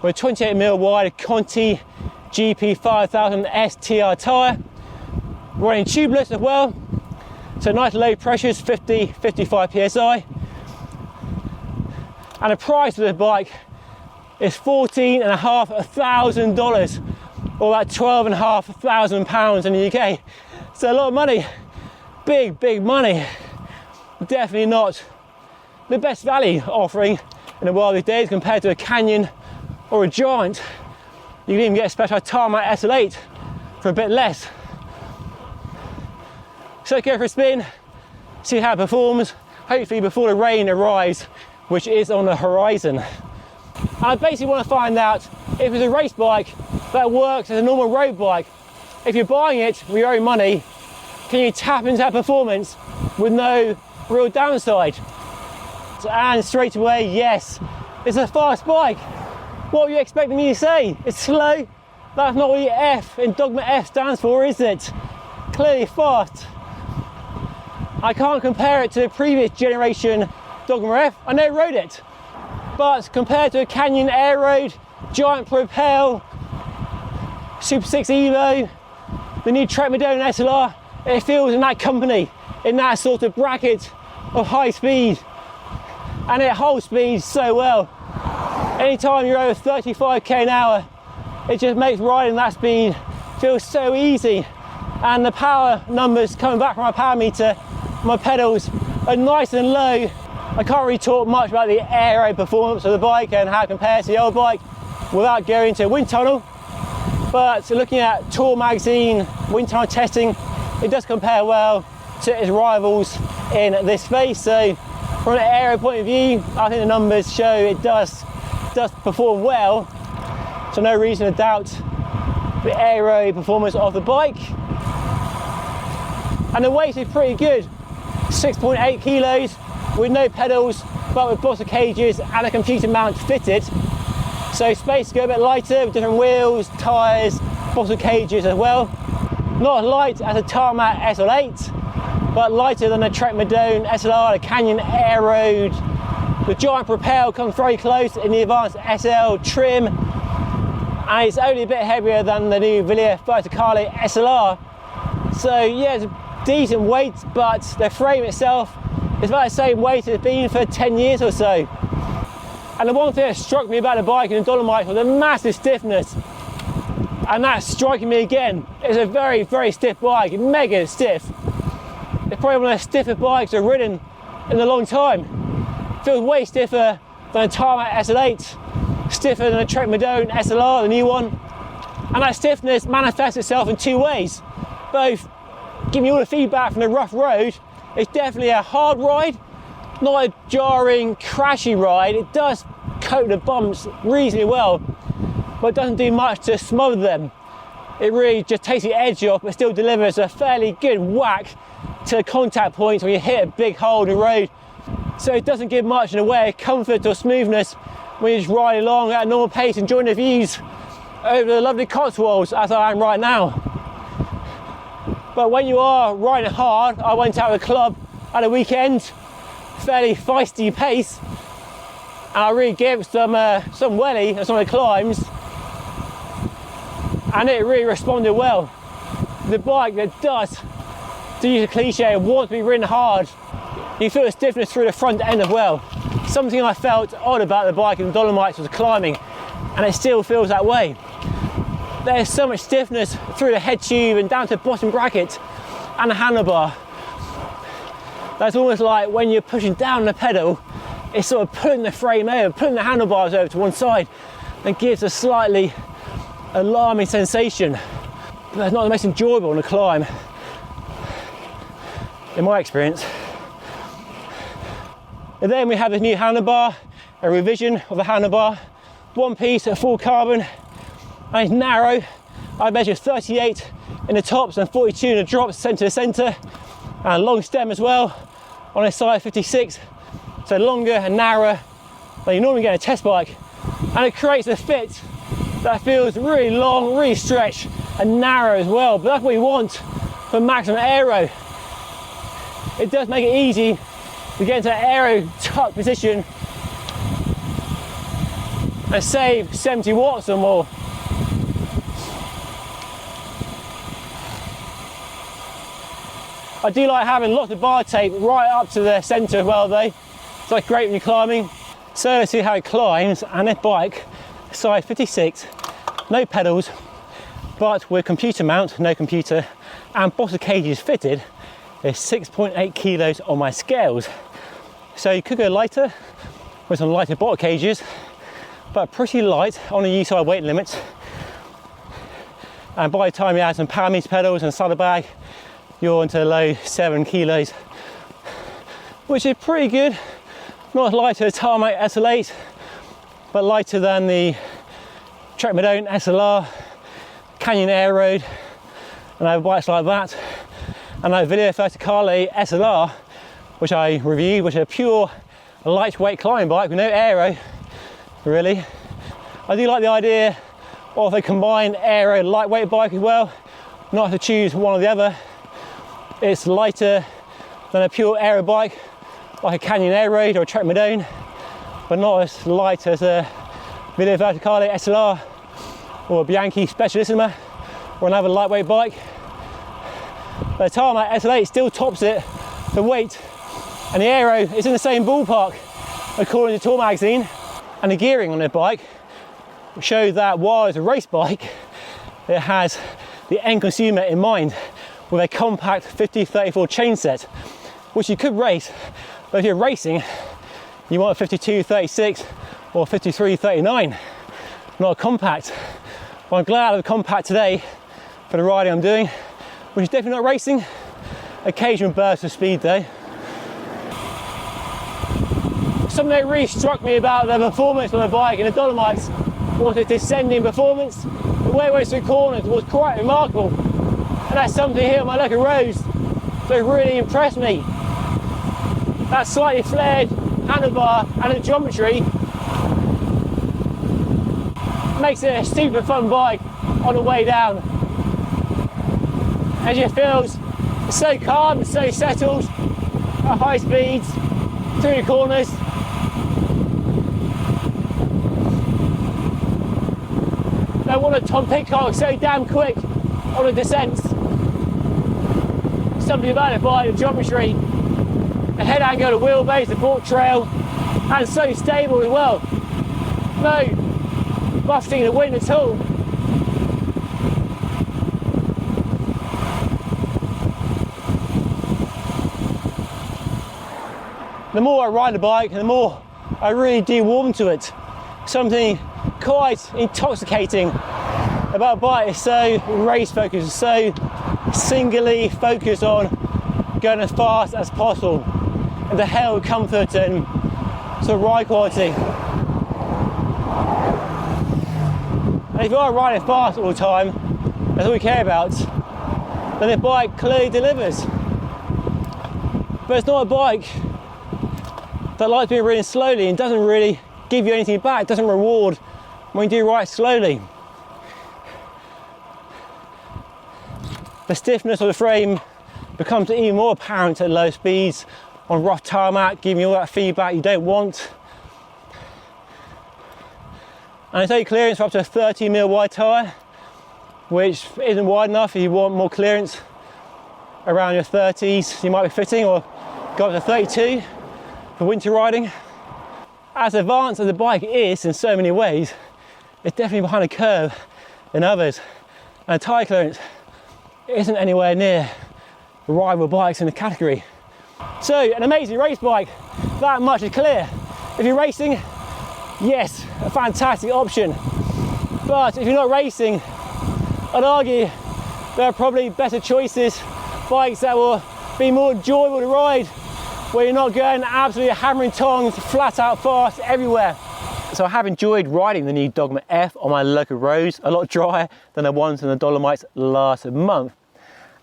with a 28mm wide Conti GP 5000 STR tyre, running tubeless as well, so nice low pressures, 50-55 psi. And the price of the bike is $14,500, or about £12,500 in the UK. So a lot of money, big money. Definitely not the best value offering in the world these days compared to a Canyon or a Giant. You can even get a special Tarmac SL8 for a bit less. So go for a spin, see how it performs, hopefully before the rain arrives, which is on the horizon. And I basically want to find out if it's a race bike that works as a normal road bike. If you're buying it with your own money, can you tap into that performance with no real downside? And straight away, yes, it's a fast bike. What were you expecting me to say? It's slow? That's not what the F in Dogma F stands for, is it? Clearly fast. I can't compare it to the previous generation Dogma F. I never rode it. But compared to a Canyon Aeroad, Giant Propel, SuperSix EVO, the new Madone SLR, it feels in that company, in that sort of bracket of high speed. And it holds speed so well. Anytime you're over 35k an hour, it just makes riding that speed feel so easy. And the power numbers coming back from my power meter, my pedals are nice and low. I can't really talk much about the aero performance of the bike and how it compares to the old bike without going to wind tunnel. But looking at Tour magazine wind tunnel testing, it does compare well to its rivals in this space. So from an aero point of view, I think the numbers show it does perform well. So no reason to doubt the aero performance of the bike. And the weight is pretty good, 6.8 kilos with no pedals, but with boxer cages and a computer mount fitted. So space to go a bit lighter with different wheels, tyres, boxer cages as well. Not as light as a Tarmac SL8, but lighter than a Madone SLR, the Canyon Aeroad. The Giant Propel comes very close in the Advanced SL trim, and it's only a bit heavier than the new Verticale SLR. So yeah, it's a decent weight, but the frame itself is about the same weight it's been for 10 years or so. And the one thing that struck me about the bike in the Dolomites was the massive stiffness. And that's striking me again. It's a very stiff bike, mega stiff. It's probably one of the stiffest bikes I've ridden in a long time. It feels way stiffer than a Tarmac SL8, stiffer than a Madone SLR, the new one. And that stiffness manifests itself in two ways. Both giving you all the feedback from the rough road. It's definitely a hard ride, not a jarring, crashy ride. It does coat the bumps reasonably well, but it doesn't do much to smother them. It really just takes the edge off, but still delivers a fairly good whack to the contact points when you hit a big hole in the road. So it doesn't give much in the way of comfort or smoothness when you just ride along at a normal pace, enjoying the views over the lovely Cotswolds as I am right now. But when you are riding hard, I went out with a club at a weekend, fairly feisty pace, and I really gave it some welly and some of the climbs, and it really responded well. The bike that does, to use a cliche, wants to be ridden hard, you feel the stiffness through the front end as well. Something I felt odd about the bike in the Dolomites was climbing, and it still feels that way. There's so much stiffness through the head tube and down to the bottom bracket and the handlebar. That's almost like when you're pushing down the pedal, it's sort of pulling the frame over, pulling the handlebars over to one side, and gives a slightly alarming sensation. But it's not the most enjoyable on a climb, in my experience. And then we have this new handlebar, a revision of the handlebar, one piece of full carbon, and it's narrow. I measure 38 in the tops and 42 in the drops, centre to centre, and long stem as well on a size 56, so longer and narrower than you normally get in a test bike, and it creates a fit that feels really long, really stretched and narrow as well, but that's what you want for maximum aero. It does make it easy to get into an aero tuck position and save 70 watts or more. I do like having lots of bar tape right up to the centre as well though. It's like great when you're climbing. So let's see how it climbs, and this bike, size 56, no pedals, but with computer mount, no computer, and bottle cages fitted, is 6.8 kilos on my scales. So you could go lighter with some lighter bottle cages, but pretty light on the U-side weight limit. And by the time you add some power meter pedals and a saddlebag, you're into the low 7 kilos, which is pretty good. Not as light as the Tarmac SL8, but lighter than the Madone SLR, Canyon Aeroad, and other bikes like that. And that Enve Melee SLR, which I reviewed, which is a pure lightweight climbing bike with no aero, really. I do like the idea of a combined aero lightweight bike as well, not have to choose one or the other. It's lighter than a pure aero bike like a Canyon Aeroad or a Madone, but not as light as a Enve Melee SLR or a Bianchi Specialissima or another lightweight bike. The Tarmac SL8 still tops it for weight, and the aero is in the same ballpark according to Tour magazine. And the gearing on the bike shows that while it's a race bike, it has the end consumer in mind with a compact 50-34 chain set, which you could race, but if you're racing, you want a 52-36 or 53-39, not a compact. Well, I'm glad of the compact today for the riding I'm doing, which is definitely not racing. Occasional bursts of speed though. Something that really struck me about the performance on the bike in the Dolomites was its descending performance. The way it went through corners was quite remarkable, and that's something here on my local roads that really impressed me. That slightly flared handlebar and the geometry makes it a super fun bike on the way down. As it feels so calm and so settled at high speeds through the corners. No wonder Tom Pidcock was so damn quick on the descents. Something about the bike, the geometry, the head angle, the wheelbase, the fork trail, and so stable as well. No buffeting in the wind at all. The more I ride the bike, the more I really do warm to it. Something quite intoxicating about a bike. It's so race focused, so singularly focused on going as fast as possible, and the hell comfort and sort of ride quality. And if you are riding fast all the time, that's all you care about, then the bike clearly delivers. But it's not a bike that likes being ridden slowly and doesn't really give you anything back, doesn't reward when you do ride slowly. The stiffness of the frame becomes even more apparent at low speeds on rough tarmac, giving you all that feedback you don't want. And it's only clearance for up to a 30mm wide tyre, which isn't wide enough if you want more clearance around your 30s you might be fitting, or go up to 32 for winter riding. As advanced as the bike is in so many ways, it's definitely behind a curve in others, and tyre clearance isn't anywhere near the rival bikes in the category. So an amazing race bike, that much is clear. If you're racing, yes, a fantastic option. But if you're not racing, I'd argue there are probably better choices, bikes that will be more enjoyable to ride, where you're not going absolutely hammering tongs, flat out fast everywhere. So I have enjoyed riding the new Dogma F on my local roads, a lot drier than the ones in the Dolomites last month.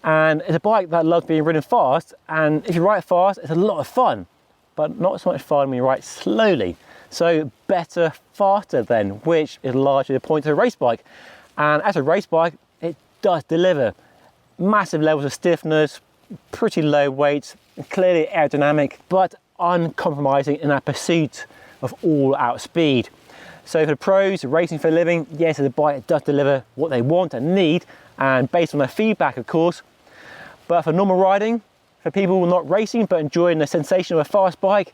And it's a bike that loves being ridden fast, and if you ride fast, it's a lot of fun, but not so much fun when you ride slowly. So better, faster then, which is largely the point of a race bike. And as a race bike, it does deliver massive levels of stiffness, pretty low weights, clearly aerodynamic, but uncompromising in our pursuit of all-out speed. So for the pros racing for a living, yes, the bike does deliver what they want and need, and based on their feedback, of course. But for normal riding, for people not racing but enjoying the sensation of a fast bike,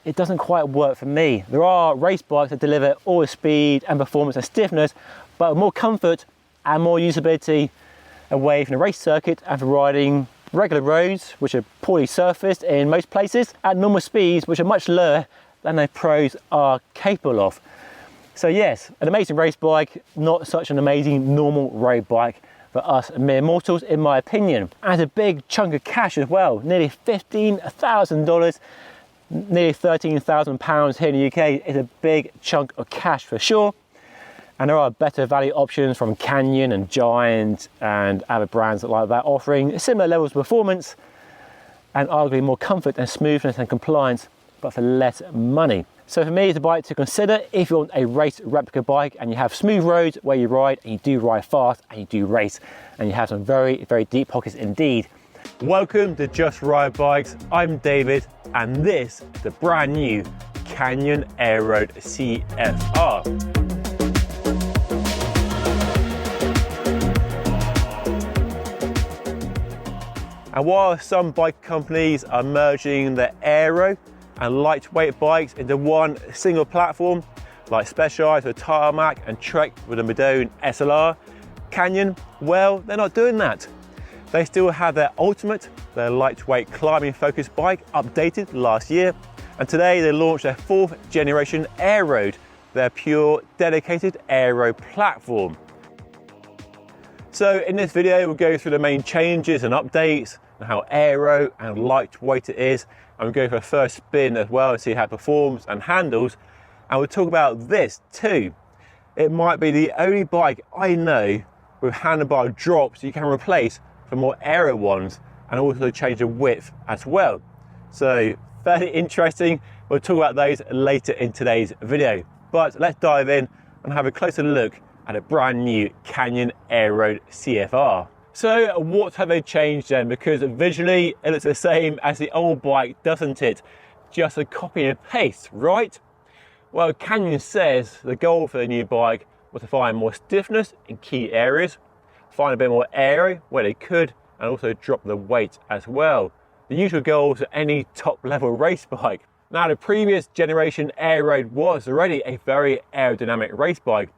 it doesn't quite work for me. There are race bikes that deliver all the speed and performance and stiffness, but with more comfort and more usability away from the race circuit and for riding regular roads, which are poorly surfaced in most places, at normal speeds, which are much lower than the pros are capable of. So yes, an amazing race bike, not such an amazing normal road bike for us mere mortals, in my opinion. And a big chunk of cash as well, nearly $15,000, nearly £13,000 here in the UK is a big chunk of cash for sure. And there are better value options from Canyon and Giant and other brands like that, offering similar levels of performance and arguably more comfort and smoothness and compliance, but for less money. So for me, it's a bike to consider if you want a race replica bike and you have smooth roads where you ride and you do ride fast and you do race and you have some very, very deep pockets indeed. Welcome to Just Ride Bikes. I'm David, and this is the brand new Canyon Aeroad CFR. And while some bike companies are merging their aero and lightweight bikes into one single platform, like Specialized with Tarmac and Trek with the Madone SLR, Canyon, well, they're not doing that. They still have their Ultimate, their lightweight climbing focused bike, updated last year, and today they launched their 4th generation Aeroad, their pure dedicated aero platform. So in this video we'll go through the main changes and updates and how aero and lightweight it is, and we'll go for a first spin as well and see how it performs and handles, and we'll talk about this too. It might be the only bike I know with handlebar drops you can replace for more aero ones, and also change the width as well. So fairly interesting. We'll talk about those later in today's video, but let's dive in and have a closer look at a brand new Canyon Aeroad CFR. So what have they changed then? Because visually it looks the same as the old bike, doesn't it? Just a copy and paste, right? Well, Canyon says the goal for the new bike was to find more stiffness in key areas, find a bit more aero where they could, and also drop the weight as well. The usual goals of any top level race bike. Now the previous generation Aeroad was already a very aerodynamic race bike.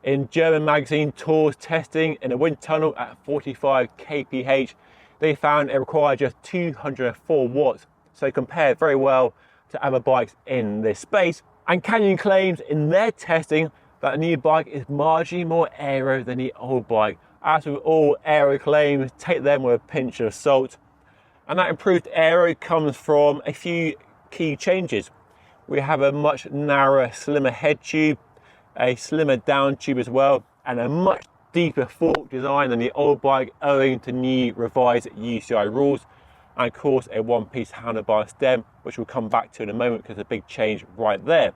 In German magazine Tours testing in a wind tunnel at 45 kph, they found it required just 204 watts, so compared very well to other bikes in this space. And Canyon claims in their testing that the new bike is marginally more aero than the old bike. As with all aero claims, take them with a pinch of salt. And that improved aero comes from a few key changes. We have a much narrower, slimmer head tube, a slimmer down tube as well, and a much deeper fork design than the old bike owing to new revised UCI rules, and of course a one-piece handlebar stem, which we'll come back to in a moment because it's a big change right there.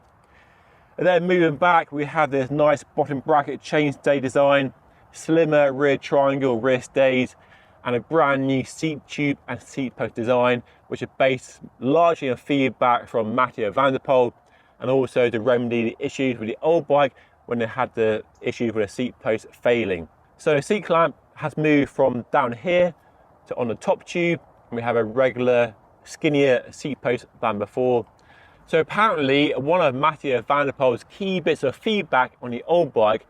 And then moving back, we have this nice bottom bracket chainstay design, slimmer rear triangle rear stays, and a brand new seat tube and seat post design, which are based largely on feedback from Mathieu van der Poel, and also to remedy the issues with the old bike when they had the issues with the seat post failing. So the seat clamp has moved from down here to on the top tube, and we have a regular skinnier seat post than before. So apparently one of Mathieu van der Poel's key bits of feedback on the old bike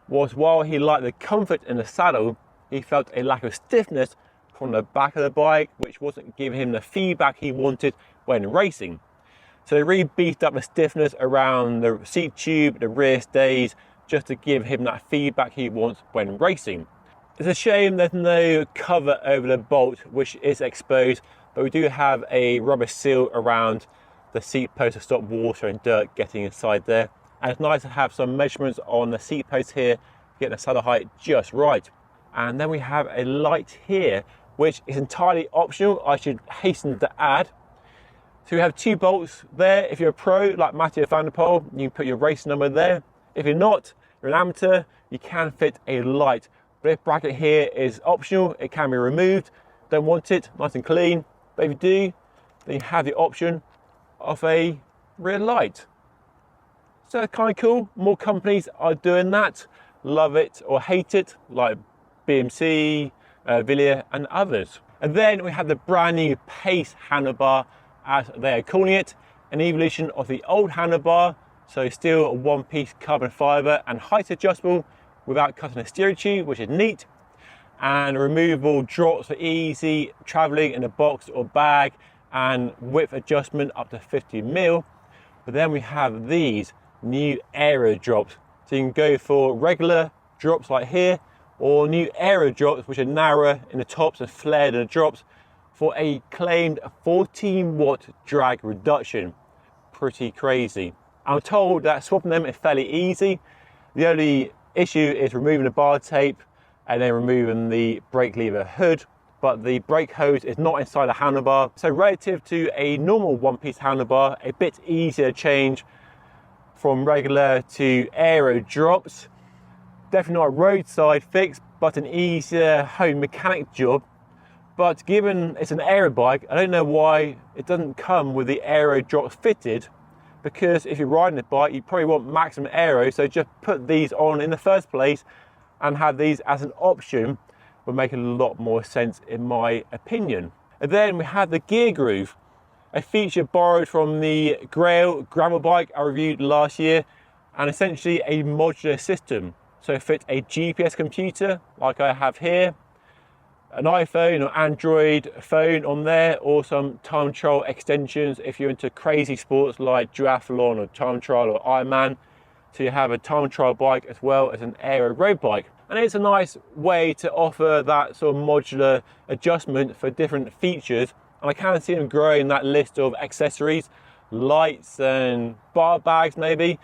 was while he liked the comfort in the saddle, he felt a lack of stiffness from the back of the bike, which wasn't giving him the feedback he wanted when racing. So they really beefed up the stiffness around the seat tube, the rear stays, just to give him that feedback he wants when racing. It's a shame there's no cover over the bolt, which is exposed, but we do have a rubber seal around the seat post to stop water and dirt getting inside there. And it's nice to have some measurements on the seat post here to get the saddle height just right. And then we have a light here, which is entirely optional, I should hasten to add. So we have 2 bolts there. If you're a pro like Mathieu van der Poel, you can put your race number there. If you're not, you're an amateur, you can fit a light. But this bracket here is optional, it can be removed. Don't want it, nice and clean. But if you do, then you have the option of a rear light. So kind of cool. More companies are doing that. Love it or hate it, like BMC, Villiers and others. And then we have the brand new Pace handlebar, as they are calling it, an evolution of the old handlebar. So still a one-piece carbon fibre and height adjustable without cutting a steering tube, which is neat. And removable drops for easy travelling in a box or bag, and width adjustment up to 50mm. But then we have these new aero drops. So you can go for regular drops like here, or new aero drops which are narrower in the tops and flared in the drops for a claimed 14-watt drag reduction. Pretty crazy. I'm told that swapping them is fairly easy. The only issue is removing the bar tape and then removing the brake lever hood, but the brake hose is not inside the handlebar. So relative to a normal one-piece handlebar, a bit easier to change from regular to aero drops. Definitely not a roadside fix, but an easier home mechanic job. But given it's an aero bike, I don't know why it doesn't come with the aero drops fitted, because if you're riding a bike, you probably want maximum aero, so just put these on in the first place and have these as an option would make a lot more sense in my opinion. And then we have the gear groove, a feature borrowed from the Grail gravel bike I reviewed last year, and essentially a modular system. So it fits a GPS computer like I have here, an iPhone or Android phone on there, or some time trial extensions if you're into crazy sports like duathlon or time trial or Ironman. So you have a time trial bike as well as an aero road bike. And it's a nice way to offer that sort of modular adjustment for different features. And I can see them growing that list of accessories, lights and bar bags maybe,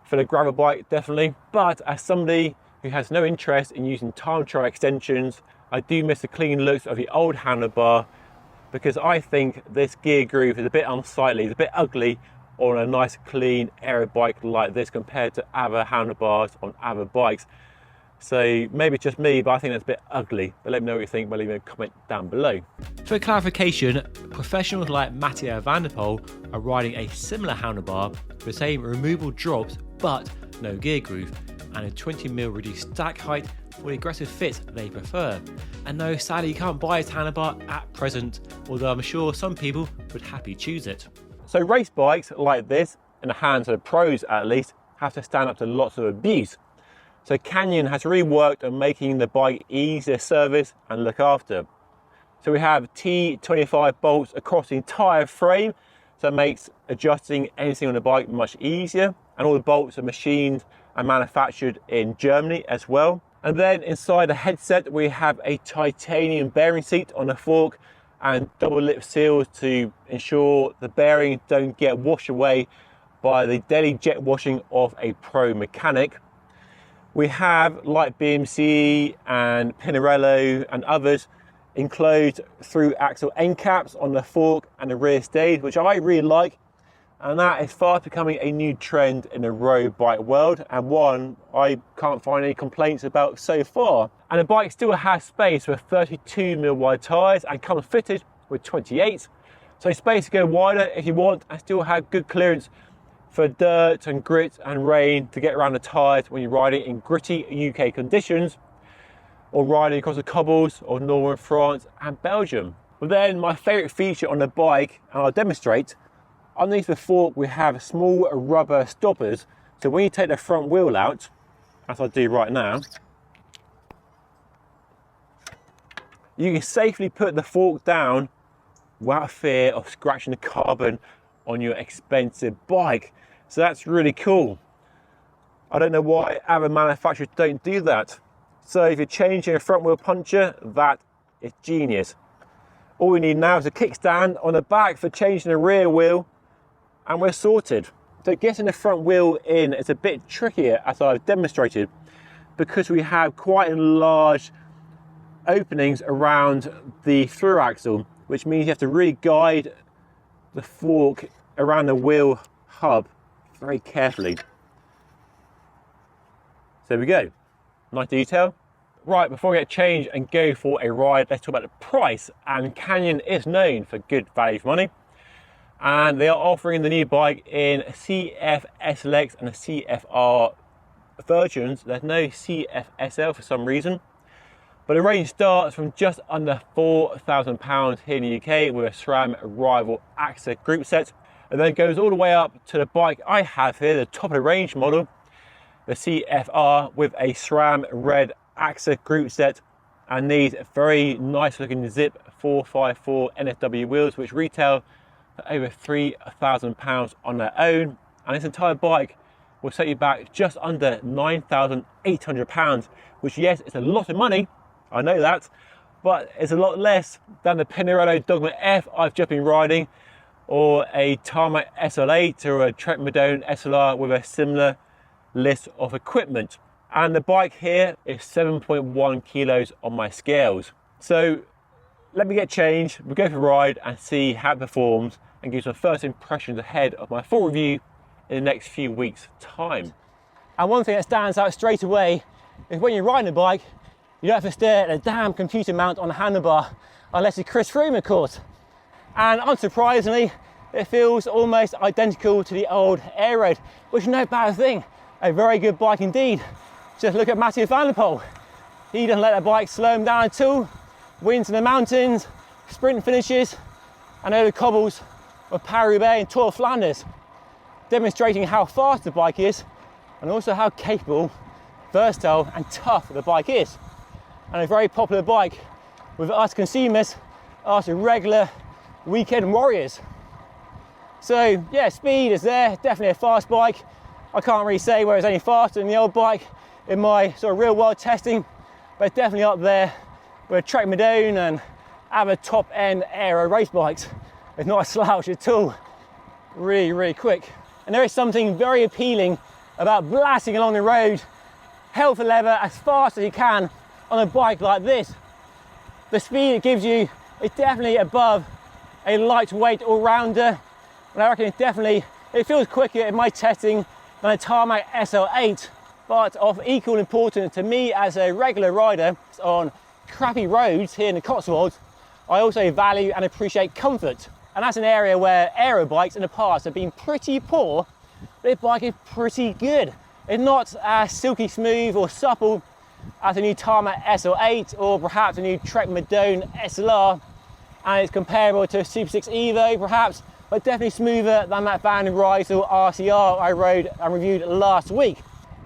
for the gravel bike definitely. But as somebody who has no interest in using time trial extensions, I do miss the clean looks of the old handlebar, because I think this gear groove is a bit unsightly, it's a bit ugly on a nice clean aero bike like this compared to other handlebars on other bikes. So maybe it's just me, but I think that's a bit ugly. But let me know what you think by leaving a comment down below. For clarification, professionals like Mathieu van der Poel are riding a similar handlebar with the same removable drops but no gear groove, and a 20mm reduced stack height for the aggressive fit they prefer. And no, sadly you can't buy this handlebar at present, although I'm sure some people would happily choose it. So race bikes like this, in the hands of the pros at least, have to stand up to lots of abuse. So Canyon has really worked on making the bike easier to service and look after. So we have T25 bolts across the entire frame, so it makes adjusting anything on the bike much easier. And all the bolts are machined and manufactured in Germany as well. And then inside the headset we have a titanium bearing seat on the fork and double lip seals to ensure the bearings don't get washed away by the daily jet washing of a pro mechanic. We have, like BMC and Pinarello and others, enclosed through axle end caps on the fork and the rear stays, which I really like, and that is fast becoming a new trend in the road bike world, and one I can't find any complaints about so far. And the bike still has space for 32mm wide tyres and comes fitted with 28, so space to go wider if you want and still have good clearance for dirt and grit and rain to get around the tyres when you're riding in gritty UK conditions, or riding across the cobbles of northern France and Belgium. But then my favourite feature on the bike, and I'll demonstrate, underneath the fork we have small rubber stoppers, so when you take the front wheel out, as I do right now, you can safely put the fork down without fear of scratching the carbon on your expensive bike. So that's really cool. I don't know why other manufacturers don't do that. So if you're changing a front wheel puncture, that is genius. All we need now is a kickstand on the back for changing the rear wheel, and we're sorted. So getting the front wheel in is a bit trickier, as I've demonstrated, because we have quite large openings around the through axle, which means you have to really guide the fork around the wheel hub very carefully. So there we go, nice detail. Right, before we get changed and go for a ride, let's talk about the price. And Canyon is known for good value for money, and they are offering the new bike in CF SLX and the CFR versions. There's no CF SL for some reason, but the range starts from just under £4,000 here in the UK with a SRAM Rival AXA group set, and then goes all the way up to the bike I have here, the top of the range model, the CFR, with a SRAM Red AXA group set and these very nice looking Zip 454 NSW wheels, which retail for over £3,000 on their own. And this entire bike will set you back just under £9,800, which, yes, it's a lot of money, I know that, but it's a lot less than the Pinarello Dogma F I've just been riding, or a Tarmac SL8 or a Trek Madone SLR with a similar list of equipment. And the bike here is 7.1 kilos on my scales. So let me get changed, we'll go for a ride and see how it performs and give some first impressions ahead of my full review in the next few weeks' time. And one thing that stands out straight away is when you're riding a bike, you don't have to stare at a damn computer mount on the handlebar, unless you're Chris Froome, of course. And unsurprisingly, it feels almost identical to the old Aeroad, which is no bad thing. A very good bike indeed. Just look at Mathieu van der Poel. He doesn't let the bike slow him down at all. Wins in the mountains, sprint finishes, and over the cobbles of Paris-Roubaix and Tour of Flanders, demonstrating how fast the bike is and also how capable, versatile and tough the bike is. And a very popular bike with us consumers, us regular weekend warriors. So yeah, speed is there, definitely a fast bike. I can't really say where it's any faster than the old bike in my sort of real world testing, but it's definitely up there with Trek Madone and other top end aero race bikes. It's not a slouch at all, really, really quick. And there is something very appealing about blasting along the road, hell for leather, as fast as you can on a bike like this. The speed it gives you is definitely above a lightweight all-rounder, and I reckon it feels quicker in my testing than a Tarmac SL8. But of equal importance to me as a regular rider on crappy roads here in the Cotswolds, I also value and appreciate comfort. And that's an area where aero bikes in the past have been pretty poor, but this bike is pretty good. It's not as silky smooth or supple as a new Tarmac SL8 or perhaps a new Trek Madone SLR, and it's comparable to a SuperSix EVO perhaps, but definitely smoother than that band Rysel RCR I rode and reviewed last week.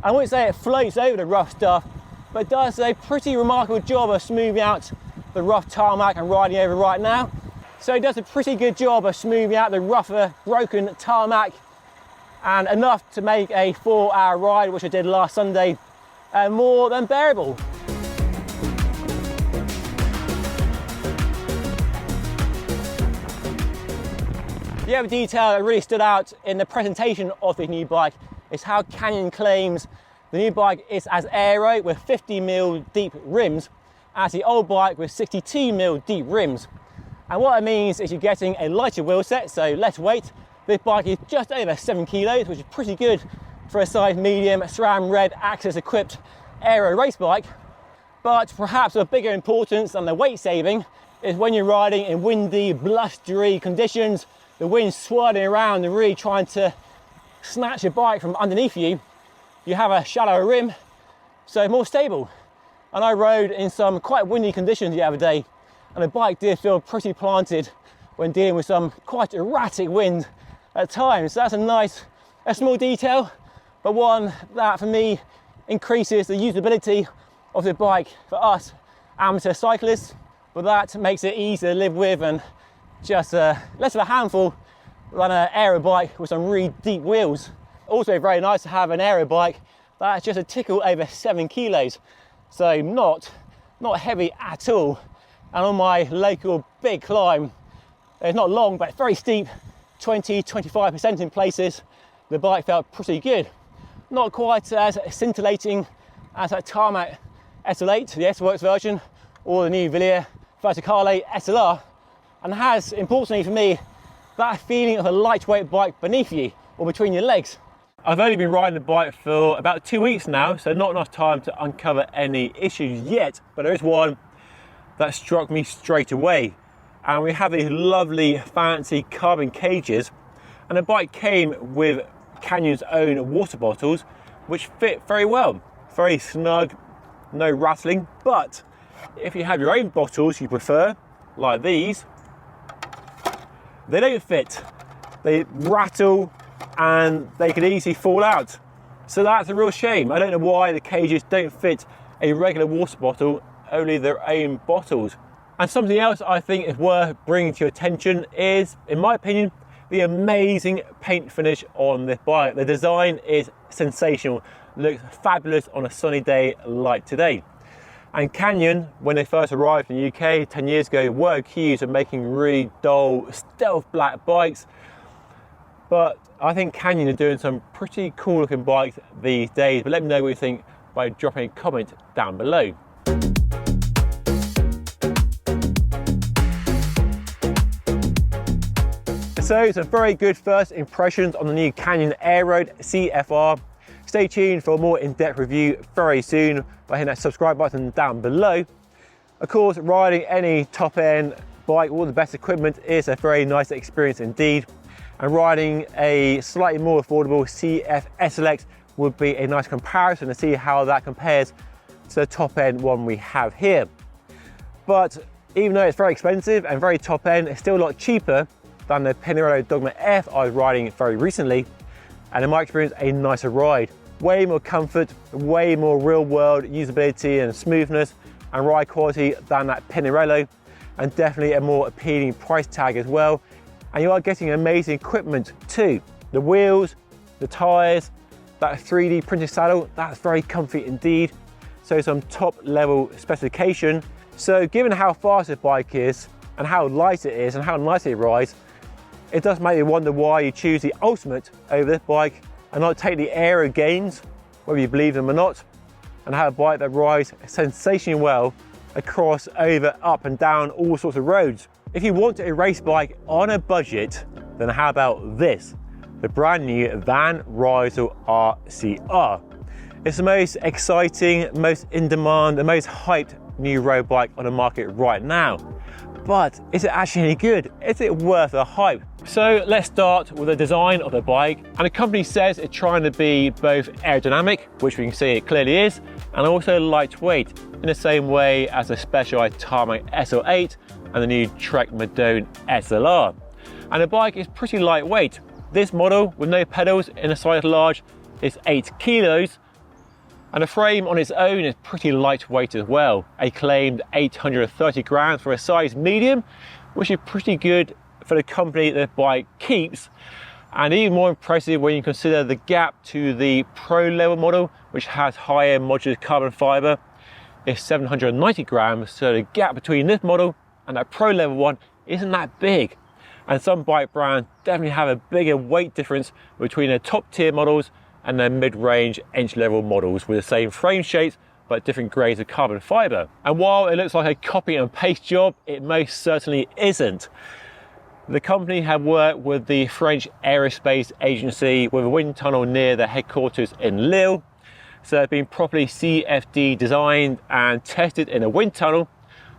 I wouldn't say it floats over the rough stuff, but it does a pretty remarkable job of smoothing out the rough tarmac I'm riding over right now. So it does a pretty good job of smoothing out the rougher, broken tarmac, and enough to make a 4-hour ride, which I did last Sunday, more than bearable. The other detail that really stood out in the presentation of the new bike is how Canyon claims the new bike is as aero with 50mm deep rims as the old bike with 62mm deep rims. And what it means is you're getting a lighter wheel set, so less weight. This bike is just over 7 kilos, which is pretty good for a size medium SRAM Red Access equipped aero race bike. But perhaps of bigger importance than the weight saving is when you're riding in windy, blustery conditions, the wind swirling around and really trying to snatch your bike from underneath you, you have a shallower rim, so more stable. And I rode in some quite windy conditions the other day, and the bike did feel pretty planted when dealing with some quite erratic wind at times. So that's a small detail, but one that for me increases the usability of the bike for us amateur cyclists, but that makes it easier to live with and just less of a handful than an aero bike with some really deep wheels. Also very nice to have an aero bike that's just a tickle over 7 kilos, so not heavy at all. And on my local big climb, it's not long but very steep, 20-25% in places, the bike felt pretty good. Not quite as scintillating as that Tarmac SL8, the S-Works version, or the new Enve Melee SLR, and has, importantly for me, that feeling of a lightweight bike beneath you or between your legs. I've only been riding the bike for about 2 weeks now, so not enough time to uncover any issues yet, but there is one that struck me straight away. And we have these lovely fancy carbon cages, and the bike came with Canyon's own water bottles, which fit very well, very snug, no rattling. But if you have your own bottles you prefer, like these, they don't fit. They rattle and they could easily fall out. So that's a real shame. I don't know why the cages don't fit a regular water bottle, only their own bottles. And something else I think is worth bringing to your attention is, in my opinion, the amazing paint finish on this bike. The design is sensational, looks fabulous on a sunny day like today. And Canyon, when they first arrived in the UK 10 years ago, were accused of making really dull, stealth black bikes. But I think Canyon are doing some pretty cool looking bikes these days. But let me know what you think by dropping a comment down below. So some very good first impressions on the new Canyon Aeroad CFR. Stay tuned for a more in-depth review very soon by hitting that subscribe button down below. Of course, riding any top-end bike with all the best equipment is a very nice experience indeed. And riding a slightly more affordable CF SLX would be a nice comparison to see how that compares to the top-end one we have here. But even though it's very expensive and very top-end, it's still a lot cheaper than the Pinarello Dogma F I was riding very recently, and in my experience, a nicer ride. Way more comfort, way more real-world usability and smoothness and ride quality than that Pinarello, and definitely a more appealing price tag as well. And you are getting amazing equipment too. The wheels, the tyres, that 3D printed saddle, that's very comfy indeed. So some top level specification. So given how fast this bike is and how light it is and how nicely it rides, it does make you wonder why you choose the Ultimate over this bike and not take the aero gains, whether you believe them or not, and have a bike that rides sensationally well across, over, up and down all sorts of roads. If you want a race bike on a budget, then how about this? The brand new Rysel RCR. It's the most exciting, most in demand, the most hyped new road bike on the market right now. But is it actually any good? Is it worth the hype? So let's start with the design of the bike. And the company says it's trying to be both aerodynamic, which we can see it clearly is, and also lightweight, in the same way as the specialized Tarmac SL8 and the new Trek Madone SLR. And the bike is pretty lightweight. This model, with no pedals in a size large, is 8 kilos, and the frame on its own is pretty lightweight as well. A claimed 830 grams for a size medium, which is pretty good for the company that the bike keeps. And even more impressive when you consider the gap to the Pro level model, which has higher modular carbon fiber, is 790 grams. So the gap between this model and that Pro level one isn't that big. And some bike brands definitely have a bigger weight difference between their top tier models and their mid-range entry-level models with the same frame shapes but different grades of carbon fiber. And while it looks like a copy and paste job, it most certainly isn't. The company have worked with the French aerospace agency with a wind tunnel near their headquarters in Lille. So it's been properly CFD designed and tested in a wind tunnel.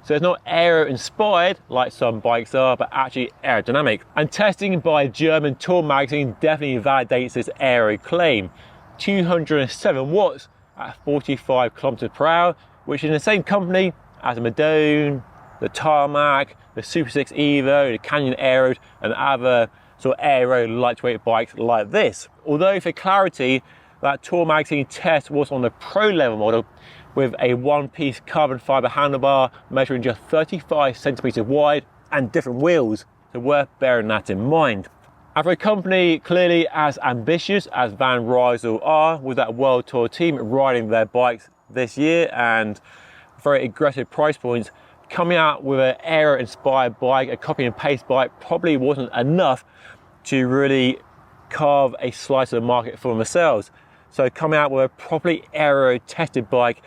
So it's not aero-inspired like some bikes are, but actually aerodynamic. And testing by German Tour magazine definitely validates this aero claim. 207 watts at 45 kilometers per hour, which is in the same company as the Madone, the Tarmac, the SuperSix EVO, the Canyon Aeroad, and other sort of aero lightweight bikes like this. Although for clarity, that Tour magazine test was on the Pro level model, with a one-piece carbon fiber handlebar measuring just 35 centimeters wide and different wheels, so worth bearing that in mind. And for a company clearly as ambitious as Rysel are, with that World Tour team riding their bikes this year and very aggressive price points, coming out with an aero-inspired bike, a copy and paste bike, probably wasn't enough to really carve a slice of the market for themselves. So coming out with a properly aero tested bike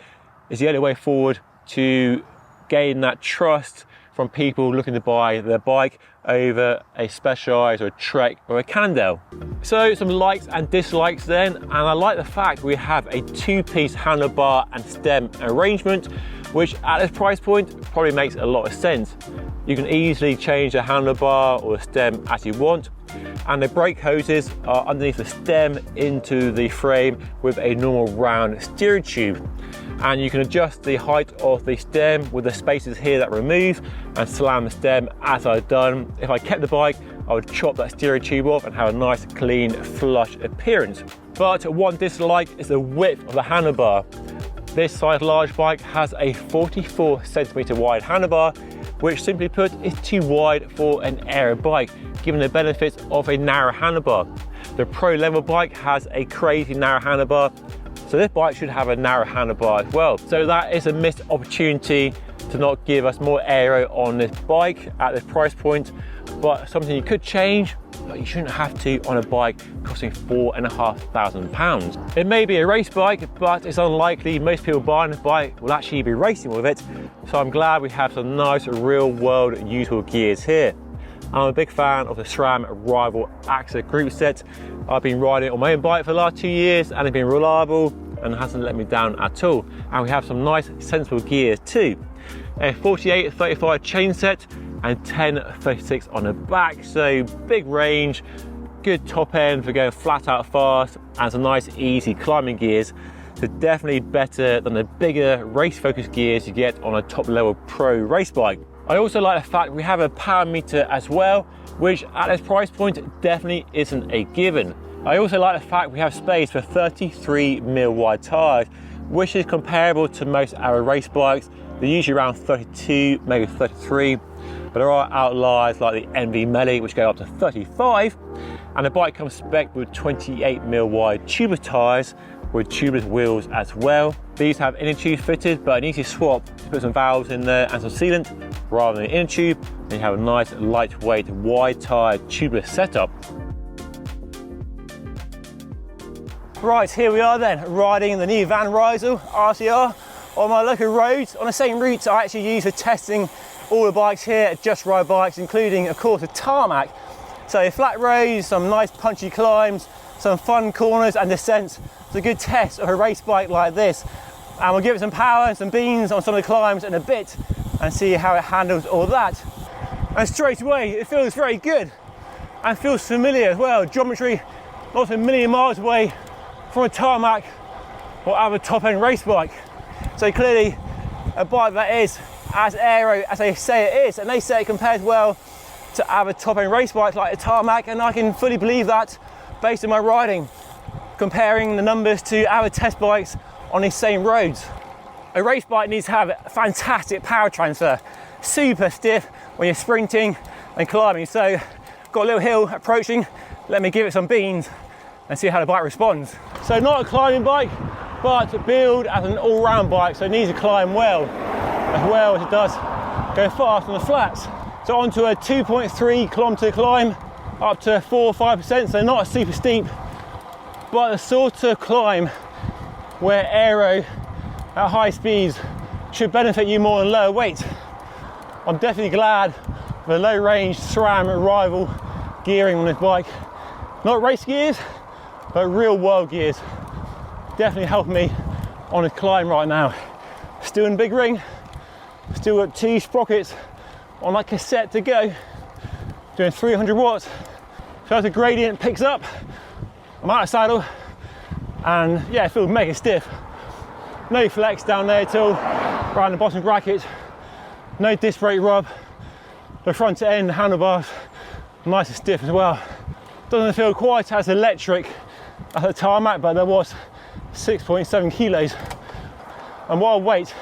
is the only way forward to gain that trust from people looking to buy their bike over a Specialized or a Trek or a Cannondale. So some likes and dislikes then, and I like the fact we have a two-piece handlebar and stem arrangement, which at this price point probably makes a lot of sense. You can easily change the handlebar or the stem as you want, and the brake hoses are underneath the stem into the frame with a normal round steering tube. And you can adjust the height of the stem with the spaces here that remove and slam the stem as I've done. If I kept the bike, I would chop that steering tube off and have a nice, clean, flush appearance. But one dislike is the width of the handlebar. This size large bike has a 44 centimeter wide handlebar, which simply put is too wide for an aero bike, given the benefits of a narrow handlebar. The Pro level bike has a crazy narrow handlebar, so this bike should have a narrow handlebar as well. So that is a missed opportunity to not give us more aero on this bike at this price point, but something you could change, but you shouldn't have to on a bike costing £4,500. It may be a race bike, but it's unlikely most people buying this bike will actually be racing with it. So I'm glad we have some nice real world usable gears here. I'm a big fan of the SRAM Rival AXA group set. I've been riding it on my own bike for the last 2 years and it's been reliable and hasn't let me down at all. And we have some nice sensible gears too. A 48-35 chain set and 10-36 on the back, so big range, good top end for going flat out fast, and some nice easy climbing gears. So definitely better than the bigger race focused gears you get on a top level pro race bike. I also like the fact we have a power meter as well, which at this price point definitely isn't a given. I also like the fact we have space for 33mm wide tyres, which is comparable to most aero race bikes. They're usually around 32, maybe 33, but there are outliers like the Enve Melee, which go up to 35, and the bike comes spec with 28mm wide tubeless tyres with tubeless wheels as well. These have inner tube fitted, but an easy swap to put some valves in there and some sealant rather than an inner tube, and you have a nice lightweight wide tyre tubeless setup. Right, here we are then, riding the new van Rysel RCR on my local roads, on the same routes I actually use for testing all the bikes here at Just Ride Bikes, including of course the Tarmac. So flat roads, some nice punchy climbs, some fun corners and descents. It's a good test of a race bike like this. And we'll give it some power and some beans on some of the climbs in a bit and see how it handles all that. And straight away, it feels very good and feels familiar as well. Geometry, not a million miles away from a Tarmac or other top-end race bike. So clearly a bike that is as aero as they say it is, and they say it compares well to other top-end race bikes like the Tarmac, and I can fully believe that based on my riding, comparing the numbers to other test bikes on these same roads. A race bike needs to have fantastic power transfer, super stiff when you're sprinting and climbing. So got a little hill approaching, let me give it some beans and see how the bike responds. So not a climbing bike, but billed as an all-round bike, so it needs to climb well as it does go fast on the flats. So onto a 2.3 kilometre climb, up to 4 or 5%, so not super steep, but the sort of climb where aero at high speeds should benefit you more than lower weight. I'm definitely glad for the low range SRAM Rival gearing on this bike. Not race gears, but real world gears. Definitely helping me on this climb right now. Still in big ring, still got 2 sprockets on that cassette to go, doing 300 watts. So as the gradient picks up, I'm out of saddle, and yeah, it feels mega stiff. No flex down there at all, around the bottom bracket, no disc brake rub. The front end handlebars, nice and stiff as well. Doesn't feel quite as electric as the Tarmac, but there was 6.7 kilos. And while weight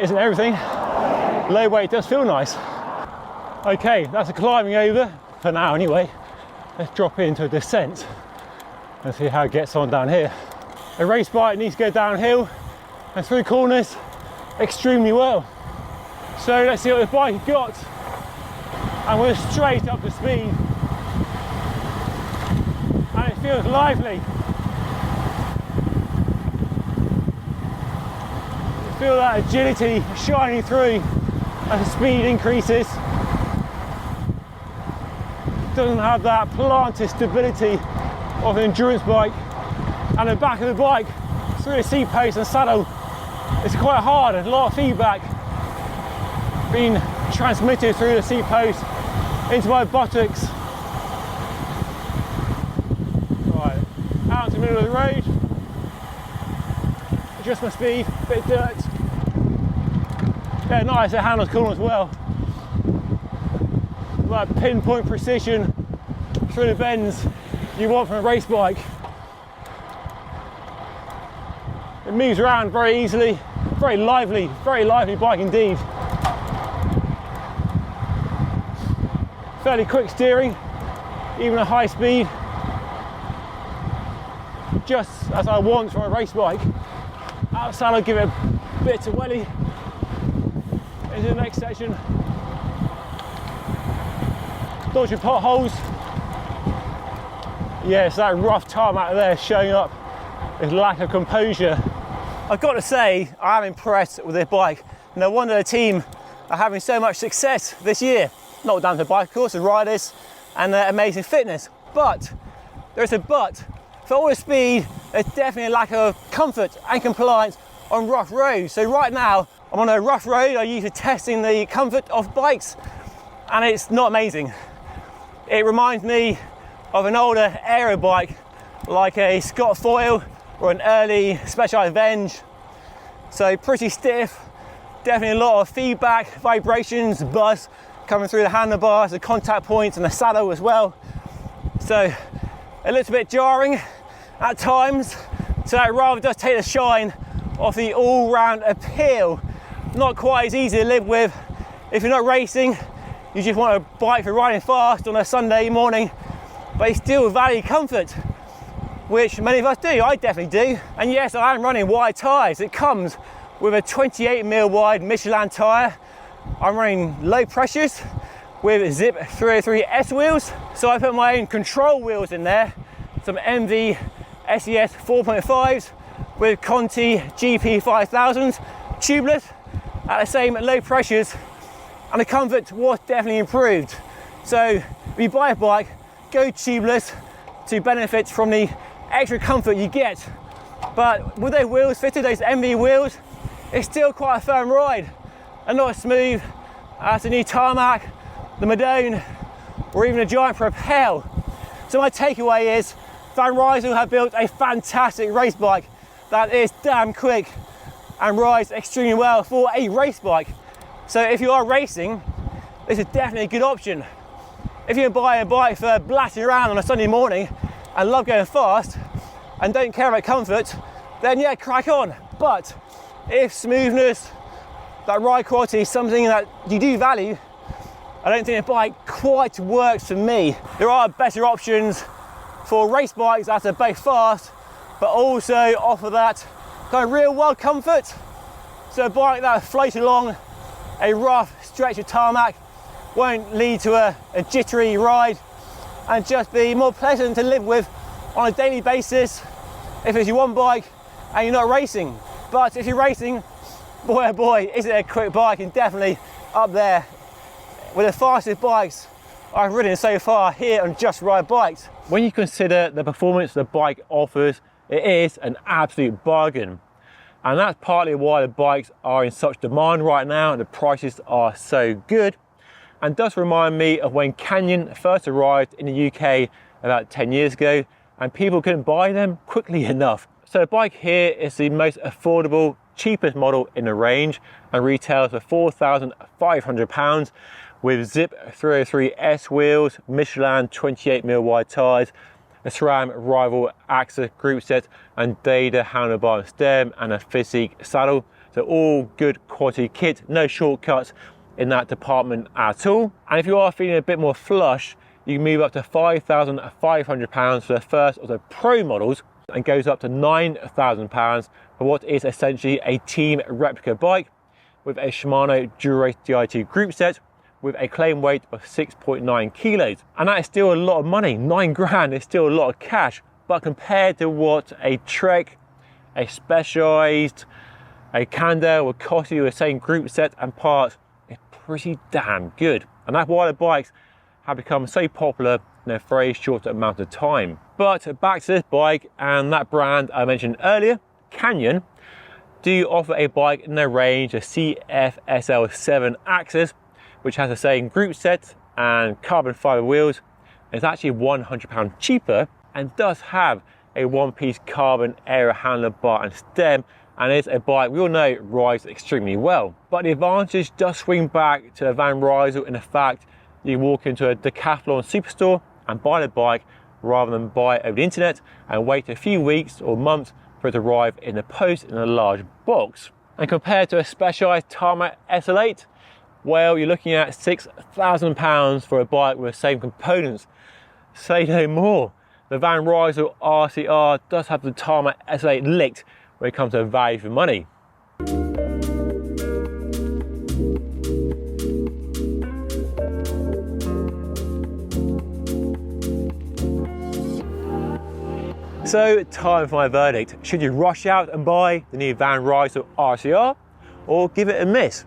isn't everything, low weight does feel nice. Okay, that's the climbing over, for now anyway. Let's drop into a descent and see how it gets on down here. A race bike needs to go downhill and through corners extremely well. So let's see what the bike has got. And we're straight up to speed. feels lively. You feel that agility shining through as the speed increases. It doesn't have that planted stability of an endurance bike. And the back of the bike, through the seat post and saddle, it's quite hard. There's a lot of feedback being transmitted through the seat post into my buttocks. Right, out into the middle of the road. Adjust my speed, bit of dirt. Yeah, nice, it handles cool as well. That pinpoint precision through the bends you want from a race bike. It moves around very easily, very lively bike indeed. Fairly quick steering, even at high speed, just as I want from a race bike. Outside I'll give it a bit of welly into the next section. Dodging potholes. Yes, that rough tarmac there showing up his lack of composure. I've got to say, I'm impressed with this bike. No wonder the team are having so much success this year. Not down to the bike, of course, the riders and their amazing fitness. But, there's a but. For all the speed, there's definitely a lack of comfort and compliance on rough roads. So right now, I'm on a rough road. I'm used to testing the comfort of bikes, and it's not amazing. It reminds me of an older aero bike, like a Scott Foil or an early Specialized Venge. So pretty stiff, definitely a lot of feedback, vibrations, buzz coming through the handlebars, the contact points and the saddle as well. So a little bit jarring at times, so it rather does take the shine off the all-round appeal. Not quite as easy to live with if you're not racing, you just want a bike for riding fast on a Sunday morning, but you still value comfort, which many of us do. I definitely do. And yes, I am running wide tyres. It comes with a 28mm wide Michelin tyre. I'm running low pressures with Zip 303S wheels. So I put my own control wheels in there, some Enve SES 4.5s with Conti GP 5000s, tubeless at the same low pressures, and the comfort was definitely improved. So if you buy a bike, go tubeless to benefit from the extra comfort you get. But with those wheels fitted, those Enve wheels, it's still quite a firm ride and not as smooth as the new Tarmac, the Madone, or even a giant Propel. So my takeaway is Van Rysel have built a fantastic race bike that is damn quick and rides extremely well for a race bike. So if you are racing, this is definitely a good option. If you buy a bike for blasting around on a Sunday morning and love going fast and don't care about comfort, then yeah, crack on. But if smoothness, that ride quality is something that you do value, I don't think the bike quite works for me. There are better options for race bikes that are both fast, but also offer that kind of real world comfort. So a bike that floats along a rough stretch of tarmac won't lead to a jittery ride and just be more pleasant to live with on a daily basis if it's your one bike and you're not racing. But if you're racing, boy oh boy, is it a quick bike, and definitely up there with the fastest bikes I've ridden so far here on Just Ride Bikes. When you consider the performance the bike offers, it is an absolute bargain. And that's partly why the bikes are in such demand right now and the prices are so good. And does remind me of when Canyon first arrived in the UK about 10 years ago and people couldn't buy them quickly enough. So the bike here is the most affordable, cheapest model in the range and retails for £4,500 with Zip 303S wheels, Michelin 28mm wide tyres, a SRAM Rival Axis group set, and Dada handlebar and stem, and a Physique saddle. So all good quality kit, no shortcuts in that department at all. And if you are feeling a bit more flush, you can move up to £5,500 for the first of the Pro models, and goes up to £9,000 for what is essentially a team replica bike with a Shimano Dura-Race Di2 group set with a claim weight of 6.9 kilos. And that is still a lot of money. 9 grand is still a lot of cash. but compared to what a Trek, a Specialized, a Cannondale will cost you the same group set and parts, it's pretty damn good. And that's why the bikes have become so popular in a very short amount of time. But back to this bike and that brand I mentioned earlier, Canyon, do offer a bike in their range, a CFSL7 Axis, which has the same group set and carbon fiber wheels. It's actually £100 cheaper and does have a one-piece carbon aero handlebar and stem, and is a bike we all know rides extremely well. But the advantage does swing back to Van Rysel in the fact you walk into a Decathlon superstore and buy the bike rather than buy it over the internet and wait a few weeks or months for it to arrive in the post in a large box. And compared to a Specialized Tarmac SL8, well, you're looking at £6,000 for a bike with the same components. Say no more. The Van Rysel RCR does have the Tarmac SL8 licked when it comes to value for money. So, time for my verdict. Should you rush out and buy the new Van Rysel RCR or give it a miss?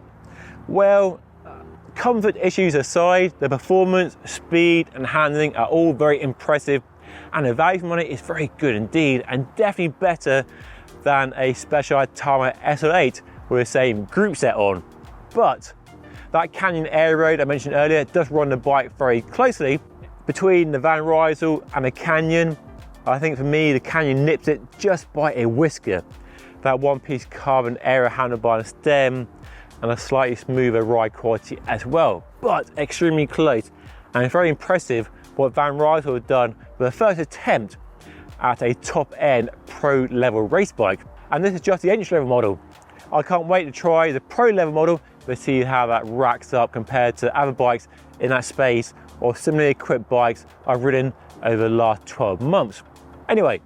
Well, comfort issues aside, the performance, speed and handling are all very impressive, and the value for money is very good indeed, and definitely better than a Specialized Tarmac SL8 with the same group set on. But that Canyon Aeroad I mentioned earlier does run the bike very closely. Between the Van Rysel and the Canyon, I think for me the Canyon nips it just by a whisker. That one-piece carbon aero handlebar and stem, and a slightly smoother ride quality as well, but extremely close. And it's very impressive what Van Rysel have done for the first attempt at a top-end pro-level race bike. And this is just the entry-level model. I can't wait to try the pro-level model to see how that racks up compared to other bikes in that space or similarly equipped bikes I've ridden over the last 12 months. Anyway,